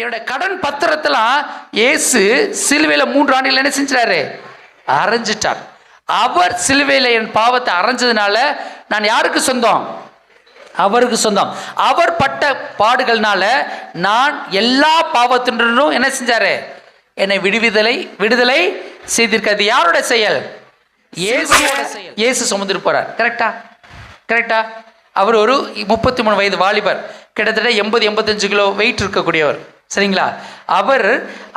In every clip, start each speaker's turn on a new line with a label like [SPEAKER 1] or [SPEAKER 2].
[SPEAKER 1] என்னுடைய கடன் பத்திரத்தெல்லாம் இயேசு சிலுவையில் 3 ஆண்டுகள் என்ன செஞ்சாரு? அரைஞ்சிட்டார். அவர் சிலுவையில் என் பாவத்தை அரைஞ்சதுனால நான் யாருக்கு சொந்தம்? அவருக்கு சொந்தம். அவர் பட்ட பாடுகள்னால நான் எல்லா பாவத்தினரும் என்ன செஞ்சாரு? என்னை விடுதலை செய்திருக்கிறது. யாரோட செயல்? இயேசுவோட செயல். இயேசு சுமந்துட்டு போறார். கரெக்டா? அவர் ஒரு 33 வயது வாலிபர், கிட்டத்தட்ட 80-85 கிலோ வெயிட் இருக்கக்கூடியவர். சரிங்களா? அவர்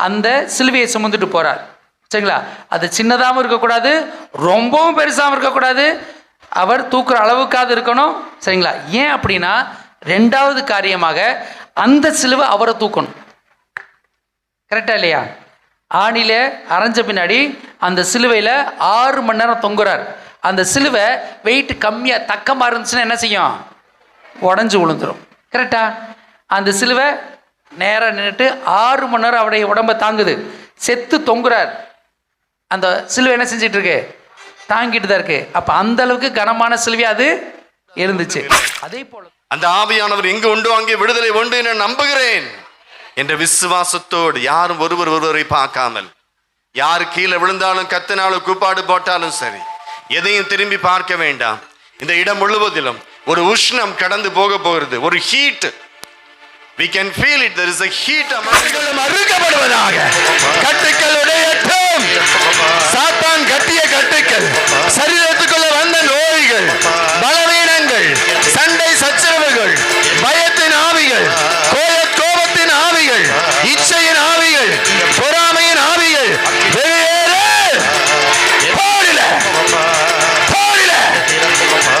[SPEAKER 1] அந்த சிலுவையை சுமந்துட்டு போறார். சரிங்களா? அது சின்னதாகவும் இருக்கக்கூடாது, ரொம்பவும் பெருசாகவும் இருக்கக்கூடாது, அவர் தூக்குற அளவுக்காவது இருக்கணும். சரிங்களா? ஏன் அப்படின்னா 2வது காரியமாக அந்த சிலுவை அவரை தூக்கணும். கரெக்டா இல்லையா? ஆணில அரைஞ்ச பின்னாடி அந்த சிலுவையில் 6 மணி நேரம் தொங்குறார். அந்த சிலுவை வெயிட் கம்மியாக தக்கமாக இருந்துச்சுன்னா என்ன செய்யும்? உடஞ்சி விழுந்துடும். கரெக்டா? அந்த சிலுவை நேராக நின்றுட்டு 6 மணி நேரம் அவருடைய உடம்பை தாங்குது. செத்து தொங்குறார். அந்த சிலுவை என்ன செஞ்சிட்டு இருக்கு? தாங்கிட்டு தான் இருக்கு. அப்போ அந்த அளவுக்கு கனமான சிலுவை அது இருந்துச்சு. அதே போல
[SPEAKER 2] அந்த ஆவியானவர் எங்கு உண்டு அங்கே விடுதலை உண்டு என நம்புகிறேன் என்ற விசுவாசத்தோடு யாரும் ஒருவரை பார்க்காமல், யார் கீழே விழுந்தாலும் கத்தினாலும் கூப்பாடு போட்டாலும் சரி, எதையும் திரும்பி பார்க்க வேண்டாம். இந்த இடம் முழுவதிலும் ஒரு உஷ்ணம் கடந்து போகிறது. ஒரு heat, we can feel it. There is a heat. அறுக்கப்படுவதாக. கட்டுக்கள் உடையட்டும். சாத்தான் கட்டிய கட்டுக்கள், சரீரத்துக்குள்ள வந்த நோய்கள், பலவீனங்கள், சண்டை சச்சரவுகள், பயத்தின் ஆவிகள், கோபத்தின் ஆவிகள், இச்சையின் ஆவிகள், பொறாமையின் ஆவிகள்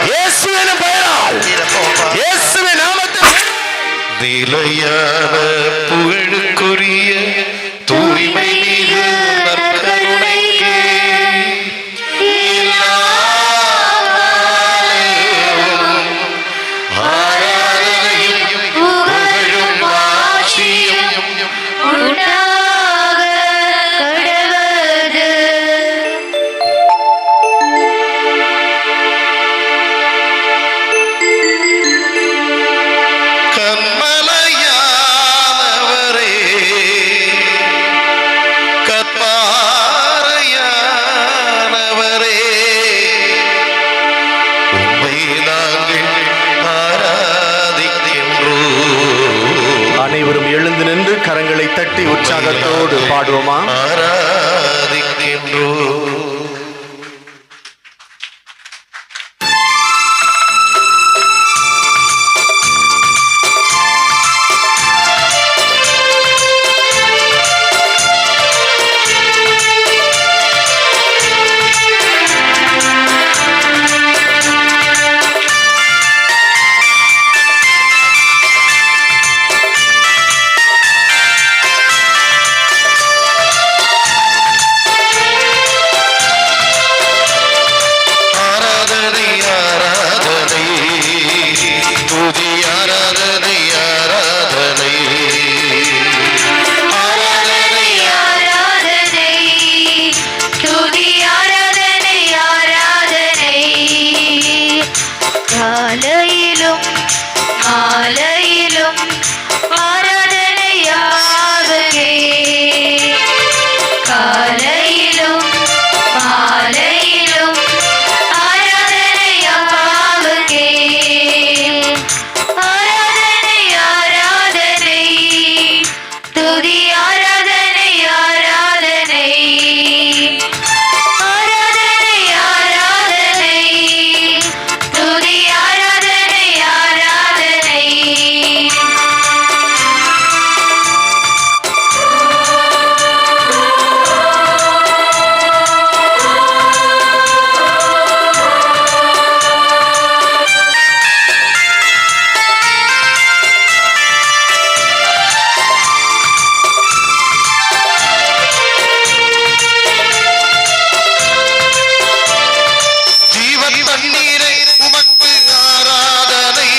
[SPEAKER 2] இயேசுவின் பெயரால், இயேசுவின் நாமத்தில் நிலையான புகழுக்குரிய தூய்மை மீது நற்கருணைக்கு ஆராதனையும் புகழும் ஆட்சியும்
[SPEAKER 3] உண்டாக கடவது.
[SPEAKER 2] கண்மலையானவரே, கற்பாறையானவரே, உம்மை நாங்கள் ஆராதிக்கின்றோம்.
[SPEAKER 4] அனைவரும் எழுந்து நின்று கரங்களை தட்டி உற்சாகத்தோடு பாடுவோமா?
[SPEAKER 2] ஆராதிக்கின்றோம்.
[SPEAKER 3] காலையிலும் மாலையிலும் ஆராதனையாகவே, காலையிலும் மாலையிலும் ஆராதனையாகவே, ஆராதனை ஆராதனை துதி ஆராதனை ஆராதனை ஆராதனை ஆராதனை துதி ஆராதனை ஆராதனை.
[SPEAKER 2] ஜீவன் தண்ணீரை உமக்கு ஆராதனை,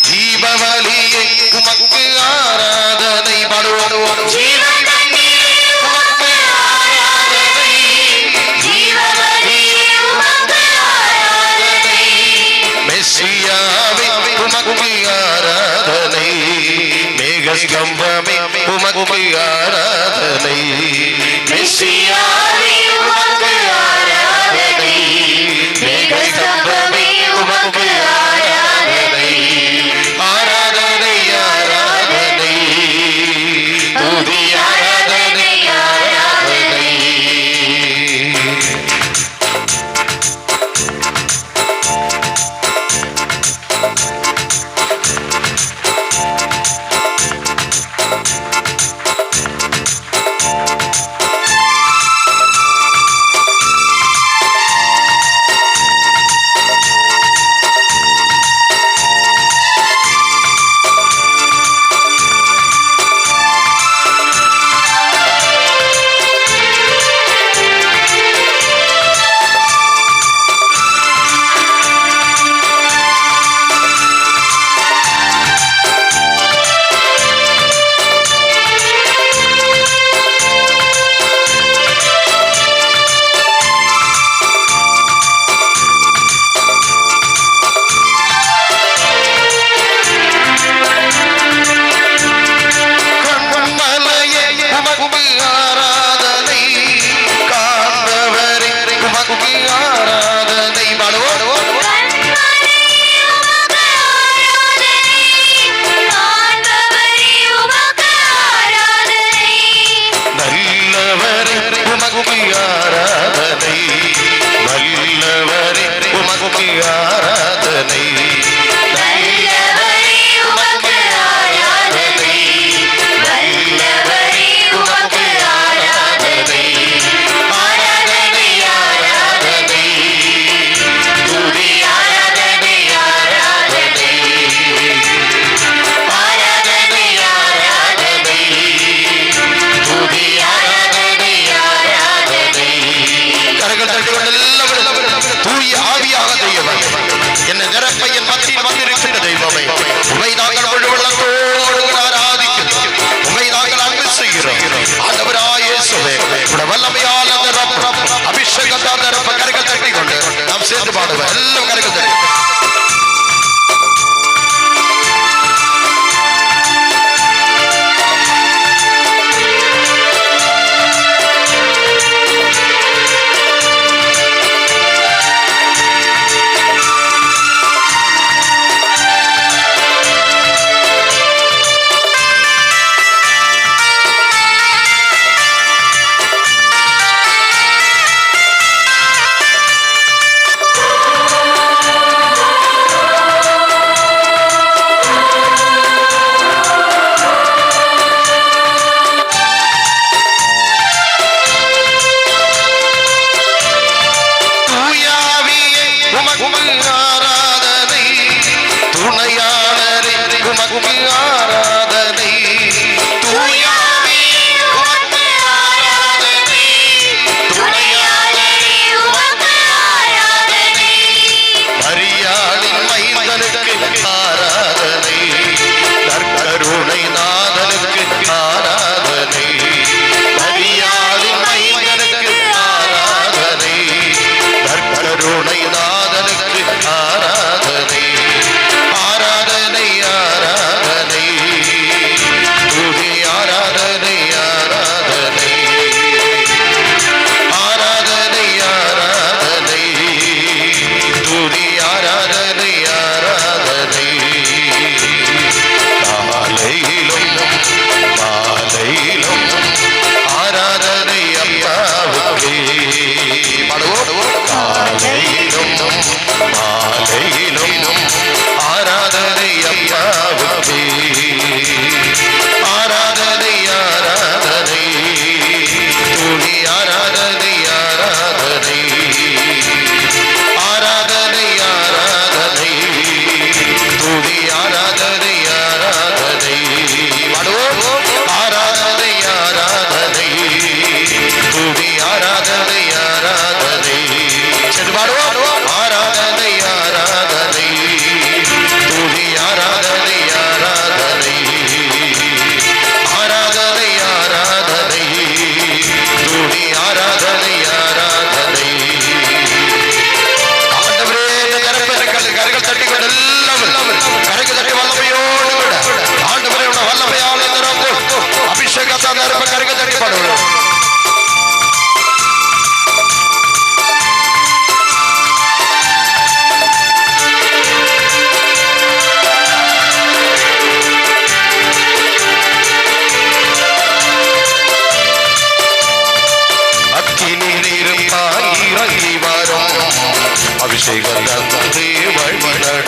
[SPEAKER 2] ஜீவவலியை உமக்கு ஆராதனை. பாடுவோம். ஜீவன் தண்ணீரை உமக்கு ஆராதனை, ஜீவவலியை உமக்கு ஆராதனை. மெஸ்ஸியாவே உமக்கு ஆராதனை, மேகஸ்தம்பமே உமக்கு
[SPEAKER 4] உமக்கு ஆராதனை.
[SPEAKER 3] மெசியாவே உமக்கு ஆராதனை. மேக ஸ்தம்பமே உமக்கு ஆராதனை.
[SPEAKER 4] ஆராதனை ஆராதனை துதி ஆராதனை ஆராதனை.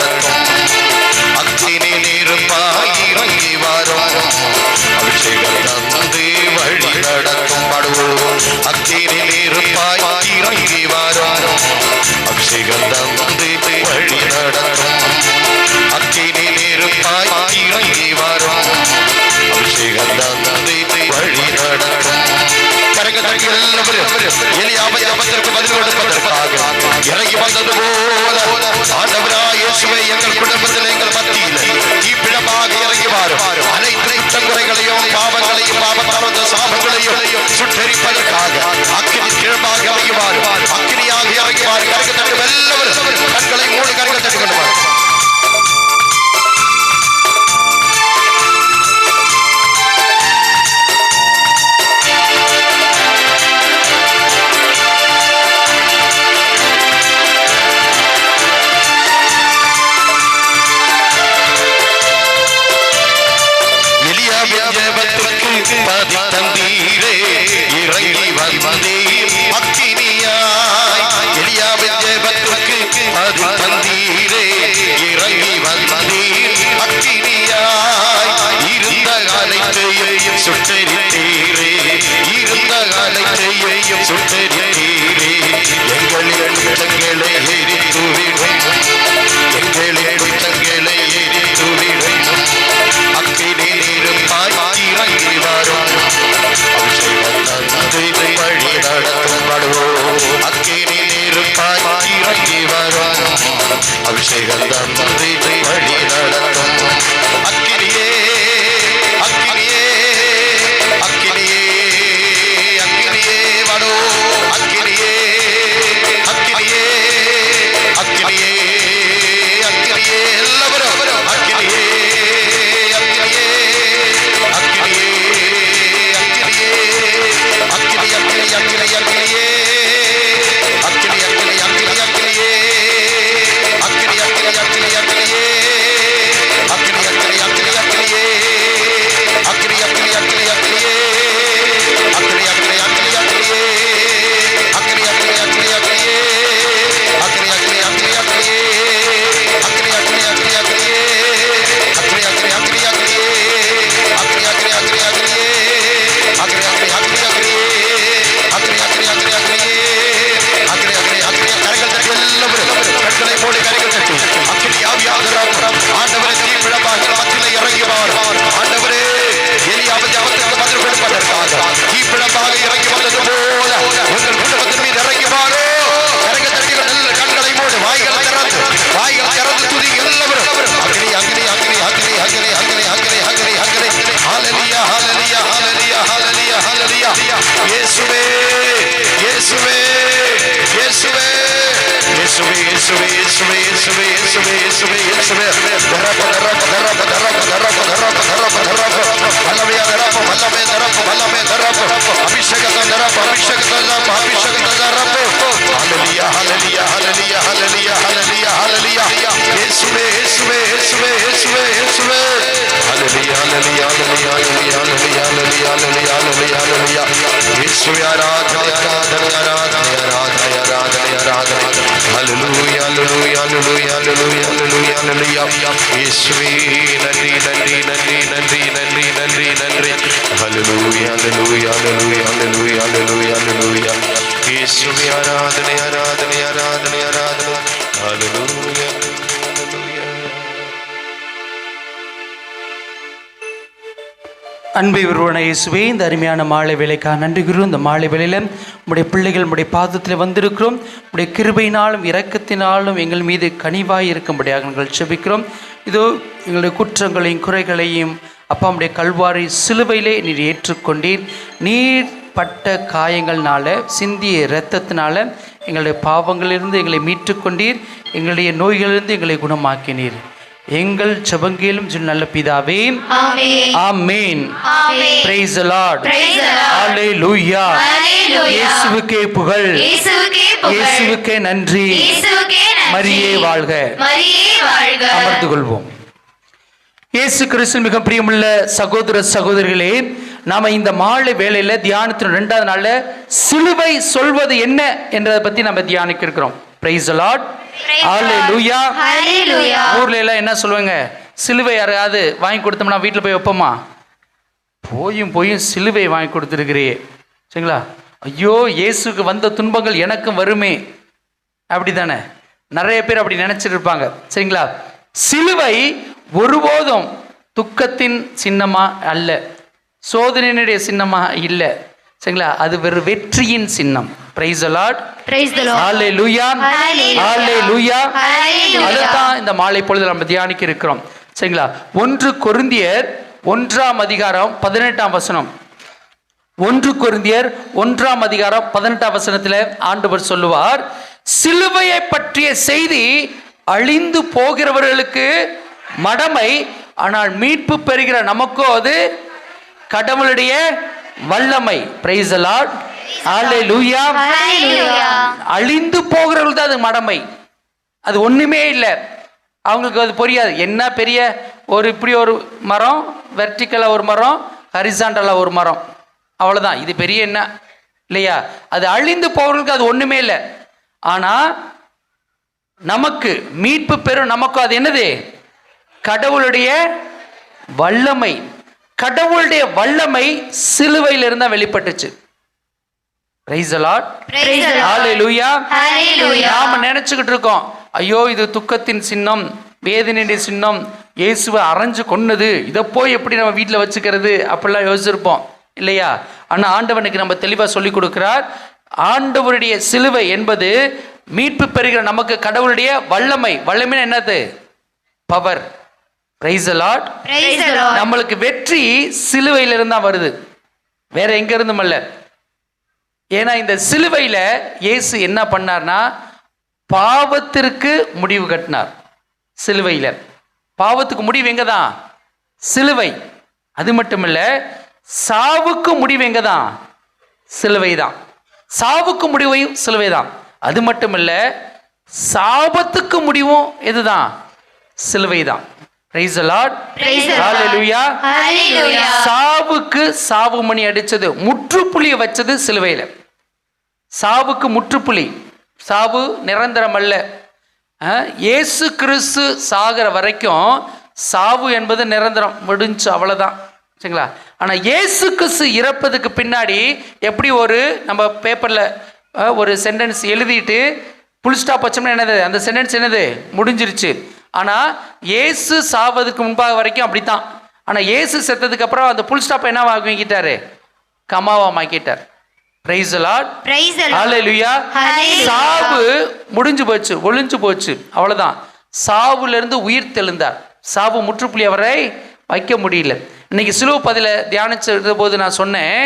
[SPEAKER 3] நடக்கும். அக்கினியில் இருப்பாய் இறங்கி வரும். அபிஷேகம் தந்து வழி நடக்கும். பாடுவோம். அக்கினியில் இருப்பாய் இறங்கி வரும். அபிஷேகம் தந்து வழி நடக்கும். அக்கினியில் இருப்பாய் இறங்கி வரும். அபிஷேகம் தந்து வழி நடக்கும். எலியாவை ஜெபத்திற்கு பதில் கொடுப்பதற்காக இறங்கி வந்தது போல ஆண்டவராய் இயேசுவே எங்கள் குடும்பத்தில் எங்கள் மத்தியில் தீப்பிழமாக இறங்கி வாரும். அனைத்து குற்றங்குறைகளையும் பாவங்களையும் பாவத்தான சாபங்களையும் சுட்டெரிப்பதற்காக அக்கினி கிழமாக இறங்கி வாரும். அக்கினியாக இறங்கி வாரும். கருக தட்டு வெல்லவரும் கண்களை மூடு கருக தட்டு கொண்டு வாரும். தந்தீரே இறங்கி வந்தீர் அக்கினியாய். எலியாவின் ஜெபத்திற்கு பதில் தந்தீரே இறங்கி வந்தீர் அக்கினியாய். இருந்த அனைத்தையும் சுட்டெரித்தீரே. இருந்த அனைத்தையும் சுட்டெரித்தீரே. எங்களின் குற்றங்களை எரித்துவிடும். எங்களின் குற்றங்களை எரித்துவிடும். அக்கினியில் இருப்பாய் இறங்கி வரும். அபிஷேகம் தந்து வழி நடக்கும். அக்கினியில் இருப்பாய் இறங்கி வரும். அபிஷேகம் தந்து வழி நடக்கும். அக்கினியே அக்கினியே அக்கினியே அக்கினியே வடோ. அக்கினியே அக்கினியே அக்கினியே அக்கினியே எல்லாவரும் அக்கினியே
[SPEAKER 1] அன்பை உருவான இயேசுவே, இந்த அருமையான மாலை வேலைக்காக நன்றி கூறும். இந்த மாலை வேளையில் உம்முடைய பிள்ளைகள் உம்முடைய பாதத்தில் வந்திருக்கிறோம். உம்முடைய கிருபையினாலும் இரக்கத்தினாலும் எங்கள் மீது கனிவாய் இருக்கும்படியாக நாங்கள் செபிக்கிறோம். இதோ எங்களுடைய குற்றங்களையும் குறைகளையும் அப்பா உம்முடைய கல்வாரி சிலுவையிலே நீர் ஏற்றுக்கொண்டீர். நீர் பட்ட காயங்கள்னால சிந்திய இரத்தத்தினால எங்களுடைய பாவங்களிலிருந்து எங்களை மீட்டுக்கொண்டீர். எங்களுடைய நோய்களிலிருந்து எங்களை குணமாக்கினீர். எங்கள் ஜெபங்களும் நல்ல பிதாவே, ஆமென். பிரைஸ் தி லார்ட், ஹalleluya. இயேசுவுக்கே புகழ், இயேசுவுக்கே நன்றி. மரியே வாழ்க. அமர்ந்து கொள்வோம். இயேசு கிறிஸ்து மிக பிரியமுள்ள சகோதர சகோதரிகளே, நாம இந்த மாலை வேளையில தியானத்தின் 2வது நாள்ல சிலுவை சொல்வது என்ன என்றதை பத்தி நம்ம தியானிக்க இருக்கிறோம். Praise the Lord. Hallelujah.
[SPEAKER 5] Hallelujah.
[SPEAKER 1] ஊர்ல எல்லாம் என்ன சொல்லுவாங்க, சிலுவை யாராவது வாங்கி கொடுத்தோம்னா வீட்டில் போய் வைப்போமா? போயும் சிலுவை வாங்கி கொடுத்துருக்கிறே சரிங்களா, ஐயோ இயேசுக்கு வந்த துன்பங்கள் எனக்கும் வருமே, அப்படி தானே நிறைய பேர் அப்படி நினைச்சிட்டு இருப்பாங்க சரிங்களா. சிலுவை ஒருபோதும் துக்கத்தின் சின்னமா அல்ல, சோதனையினுடைய சின்னமா இல்லை சரிங்களா, அது வெறும் வெற்றியின் சின்னம். Price the Lord.
[SPEAKER 5] Praise the Lord.
[SPEAKER 1] Hallelujah.
[SPEAKER 5] Hallelujah.
[SPEAKER 1] Hallelujah.
[SPEAKER 5] Hallelujah.
[SPEAKER 1] அதுதான் இந்த மாலை பொழுது நம்ம தியானிக்க இருக்கிறோம் சரிங்களா. 1 கொரிந்தியர் 1:18. 1 கொரிந்தியர் 1:18 ஆண்டவர் சொல்லுவார், சிலுவையை பற்றிய செய்தி அழிந்து போகிறவர்களுக்கு மடமை, ஆனால் மீட்பு பெறுகிற நமக்கோ அது கடவுளுடைய வல்லமை. Price the Lord. Hallelujah.
[SPEAKER 5] Hallelujah.
[SPEAKER 1] அழிந்து போகிறவர்கள் தான் அது மடமை, அது ஒண்ணுமே இல்லை, அவங்களுக்கு அது புரியாது. என்ன பெரிய ஒரு இப்படி ஒரு மரம், வெர்டிக்கலா ஒரு மரம், ஹரிசாண்டலா ஒரு மரம், அவ்வளவுதான், இது பெரிய என்ன இல்லையா. அது அழிந்து போகிறவர்களுக்கு அது ஒண்ணுமே இல்லை. ஆனா நமக்கு மீட்பு பெறும் நமக்கு அது என்னது, கடவுளுடைய வல்லமை. கடவுளுடைய வல்லமை சிலுவையில் இருந்தா வெளிப்பட்டுச்சு. Praise the Lord.
[SPEAKER 5] Praise the Lord.
[SPEAKER 1] Hallelujah.
[SPEAKER 5] Hallelujah.
[SPEAKER 1] நாம நினைச்சுக்கிட்டு இருக்கோம், ஐயோ இது துக்கத்தின் சின்னம், வேதனையுடைய சின்னம், இயேசுவை அரைஞ்சு கொன்னது, இதை போய் எப்படி நம்ம வீட்டில் வச்சுக்கிறது அப்படிலாம் யோசிச்சிருப்போம் இல்லையா. ஆனா ஆண்டவனுக்கு நம்ம தெளிவா சொல்லி கொடுக்கிறார், ஆண்டவருடைய சிலுவை என்பது மீட்பு பெறுகிற நமக்கு கடவுளுடைய வல்லமை. வல்லமை என்னது? Power. Praise the Lord.
[SPEAKER 5] Praise the Lord.
[SPEAKER 1] நம்மளுக்கு வெற்றி சிலுவையில இருந்தா வருது, வேற எங்க இருந்தும் அல்ல. ஏன்னா இந்த சிலுவையில இயேசு என்ன பண்ணார்னா, பாவத்திற்கு முடிவு கட்டினார். சிலுவையில பாவத்துக்கு முடிவு எங்க தான்? சிலுவை. அது மட்டுமில்ல, சாவுக்கு முடிவு எங்க தான்? சிலுவை தான். சாவுக்கு முடிவையும் சிலுவை தான். அது மட்டுமில்ல, சாபத்துக்கு முடிவும் எதுதான்? சிலுவை தான். Praise the Lord.
[SPEAKER 5] Praise the Lord.
[SPEAKER 1] Hallelujah.
[SPEAKER 5] Hallelujah.
[SPEAKER 1] சாவுக்கு சாவு மணி அடிச்சது, முற்றுப்புள்ளியை வச்சது சிலுவையில. சாவுக்கு முற்றுப்புள்ளி. சாவு நிரந்தரம் அல்ல. இயேசு கிறிஸ்து சாகிற வரைக்கும் சாவு என்பது நிரந்தரம், முடிஞ்சு அவ்வளவுதான் சரிங்களா. ஆனா இயேசு கிறிஸ்து இறப்பதுக்கு பின்னாடி எப்படி ஒரு நம்ம பேப்பர்ல ஒரு சென்டென்ஸ் எழுதிட்டு புல் ஸ்டாப் வச்சோம்னா என்னது, அந்த சென்டென்ஸ் என்னது, முடிஞ்சிருச்சு. ஆனா இயேசு சாவதுக்கு முன்பாக வரைக்கும் அப்படித்தான். ஆனா இயேசு செத்ததுக்கு அப்புறம் அந்த புல் ஸ்டாப் என்ன ஆக்கிட்டாரு? கமாவா மாக்கிட்டார். Praise the Lord.
[SPEAKER 5] Praise the Lord.
[SPEAKER 1] Hallelujah.
[SPEAKER 5] Hallelujah.
[SPEAKER 1] சாவு முடிஞ்சு போச்சு, ஒளிஞ்சு போச்சு, அவ்வளவுதான். சாவுல இருந்து உயிர் தெழுந்தார். சாவு முற்றுப்புள்ளி அவரை வைக்க முடியல. இன்னைக்கு சிலுவை பதில தியானிச்ச போது நான் சொன்னேன்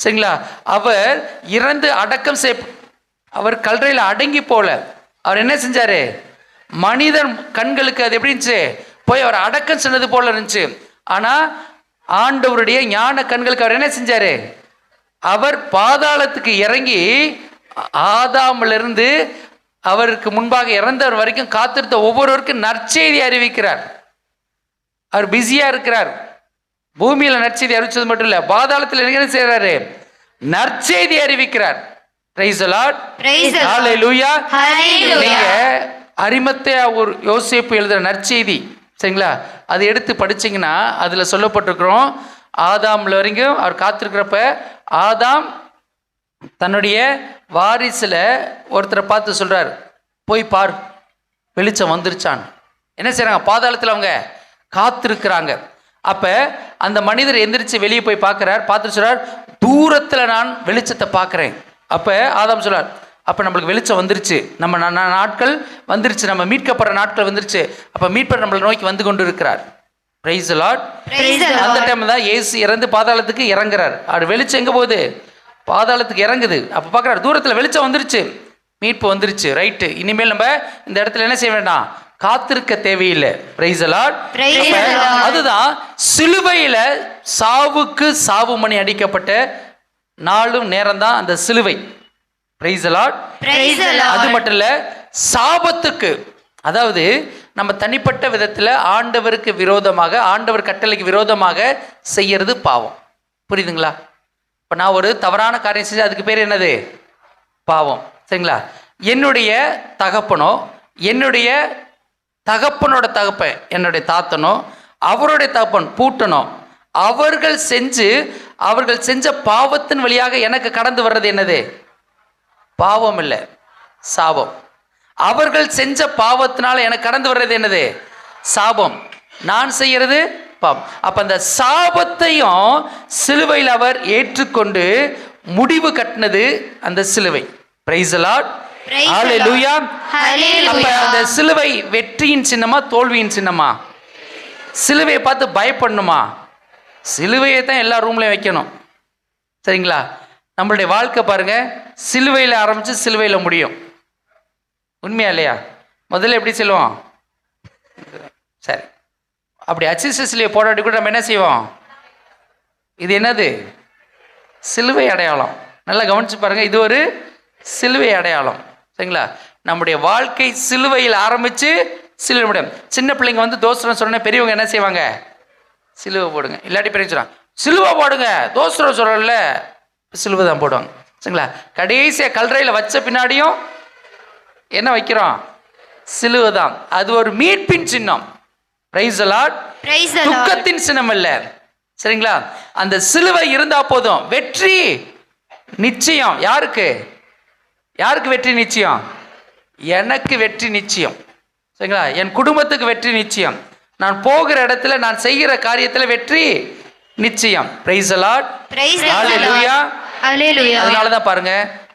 [SPEAKER 1] சரிங்களா, அவர் இறந்து அடக்கம் அவர் கல்லறையில் அடங்கி போல, அவர் என்ன செஞ்சாரு, மனிதன் கண்களுக்கு அது எப்படி இருந்துச்சு, போய் அவர் அடக்கம் சொன்னது போல இருந்துச்சு. ஆனா ஆண்டவருடைய ஞான கண்களுக்கு அவர் என்ன செஞ்சாரு, அவர் பாதாளத்துக்கு இறங்கி ஆதாம்ல இருந்து அவருக்கு முன்பாக இறந்தவர் வரைக்கும் காத்திருந்த ஒவ்வொருவருக்கும் நற்செய்தி அறிவிக்கிறார். அவர் பிஸியா இருக்கிறார். பூமியில நற்செய்தி அறிவிச்சது மட்டும் இல்ல, பாதாளத்தில் என்ன செய்யறாரு, நற்செய்தி அறிவிக்கிறார். Praise the Lord.
[SPEAKER 5] Praise the Lord.
[SPEAKER 1] Hallelujah.
[SPEAKER 5] Hallelujah.
[SPEAKER 1] நீங்க அரிமத்தேயா ஒரு யோசேப்பு எழுதுற நற்செய்தி சரிங்களா, அதை எடுத்து படிச்சீங்கன்னா அதுல சொல்லப்பட்டிருக்கிறோம், ஆதாம்ல வரைக்கும் அவர் காத்திருக்கிறப்ப ஆதாம் தன்னுடைய வாரிசுல ஒருத்தரை பார்த்து சொல்றாரு, போய் பார் வெளிச்சம் வந்துருச்சான். என்ன செய்யறாங்க, பாதாளத்தில் அவங்க காத்திருக்கிறாங்க. அப்ப அந்த மனிதர் எந்திரிச்சு வெளியே போய் பார்க்கிறார், பார்த்துட்டு சொல்றார், தூரத்துல நான் வெளிச்சத்தை பார்க்கிறேன். அப்ப ஆதாம் சொல்றார், அப்ப நம்மளுக்கு வெளிச்சம் வந்துருச்சு, நம்ம நாட்கள் வந்துருச்சு, நம்ம மீட்கப்படுற நாட்கள் வந்துருச்சு, அப்ப மீட்பர் நம்மளை நோக்கி வந்து கொண்டு இருக்கிறார். Praise the Lord.
[SPEAKER 5] Praise the Lord.
[SPEAKER 1] அந்த டைம் தான் இயேசு இறந்து பாதாளத்துக்கு இறங்குறார். அது வெளிச்சம் எங்க போகுது, பாதாளத்துக்கு இறங்குது. அப்ப பார்க்கறாரு, தூரத்துல வெளிச்சம் வந்துருச்சு, மீட்பு வந்துருச்சு, ரைட்டு, இனிமேல் நம்ம இந்த இடத்துல என்ன செய்ய வேண்டாம், காத்திருக்க தேவையில்லை. Praise the Lord.
[SPEAKER 5] Praise the Lord.
[SPEAKER 1] அதுதான் சிலுவையில சாவுக்கு சாவு மணி அடிக்கப்பட்ட நாளும் நேரம் தான் அந்த சிலுவை. Praise the Lord.
[SPEAKER 5] Praise the Lord.
[SPEAKER 1] அது மட்டும் இல்ல, சாபத்துக்கு, அதாவது நம்ம தனிப்பட்ட விதத்துல ஆண்டவருக்கு விரோதமாக, ஆண்டவர் கட்டளைக்கு விரோதமாக செய்யறது பாவம். புரியுதுங்களா? இப்ப நான் ஒரு தவறான காரியம் செஞ்சு அதுக்கு பேர் என்னது, பாவம் சரிங்களா. என்னுடைய தகப்பனோ, என்னுடைய தகப்பனோட தகப்பன் என்னுடைய தாத்தனோ, அவருடைய தகப்பன் பூட்டனோ, அவர்கள் செஞ்ச பாவத்தின் வழியாக எனக்கு கடந்து வர்றது என்னது? பாவம் இல்லை, சாபம். அவர்கள் செஞ்ச பாவத்தினால எனக்கு கடந்து வர்றது என்னது? சாபம். நான் செய்யறது பாவம். அப்ப அந்த சாபத்தையும் சிலுவையில் அவர் ஏற்றுக்கொண்டு முடிவு கட்டினது அந்த சிலுவை. Praise the Lord. ஹalleluya. அப்ப அந்த சிலுவை வெற்றியின் சின்னமா தோல்வியின் சின்னமா? சிலுவையை பார்த்து பயப்படணுமா? சிலுவையை தான் எல்லா ரூம்லையும் வைக்கணும். சரிங்களா? நம்மளுடைய வாழ்க்கை பாருங்க, சிலுவையில் ஆரம்பிச்சு சிலுவையில் முடியும். உண்மையா இல்லையா? முதல்ல எப்படி சொல்லுவோம்? சரி, அப்படி அச்சிசிலையை போராடி கூட நம்ம என்ன செய்வோம்? இது என்னது? சிலுவை அடையாளம். நல்லா கவனிச்சு பாருங்க, இது ஒரு சிலுவை அடையாளம். சரிங்களா? நம்முடைய வாழ்க்கை சிலுவையில் ஆரம்பிச்சு சிலுவை முடியும். சின்ன பிள்ளைங்க வந்து தோசரம் சொன்ன பெரியவங்க என்ன செய்வாங்க? சிலுவை போடுங்க. இல்லாட்டி பெரிய சொல்றாங்க சிலுவை போடுங்க, தோசரம் சொல்லல, சிலுவை தான் போடுவாங்க. சரிங்களா? கடைசியாக கல்றையில் வச்ச பின்னாடியும் என்ன வைக்கிறோம்? சிலுவை தான். அது ஒரு மீட்பின் சின்னம். Price the Lord. துக்கத்தின் சின்னம் அல்ல. சரிங்களா? அந்த சிலுவை இருந்தா போதும், வெற்றி நிச்சயம். யாருக்கு வெற்றி நிச்சயம்? எனக்கு வெற்றி நிச்சயம். சரிங்களா? என் குடும்பத்துக்கு வெற்றி நிச்சயம். நான் போகிற இடத்துல, நான் செய்கிற காரியத்தில் வெற்றி நிச்சயம். Praise the Lord. ஹalleluya. அதனால தான் பாருங்க,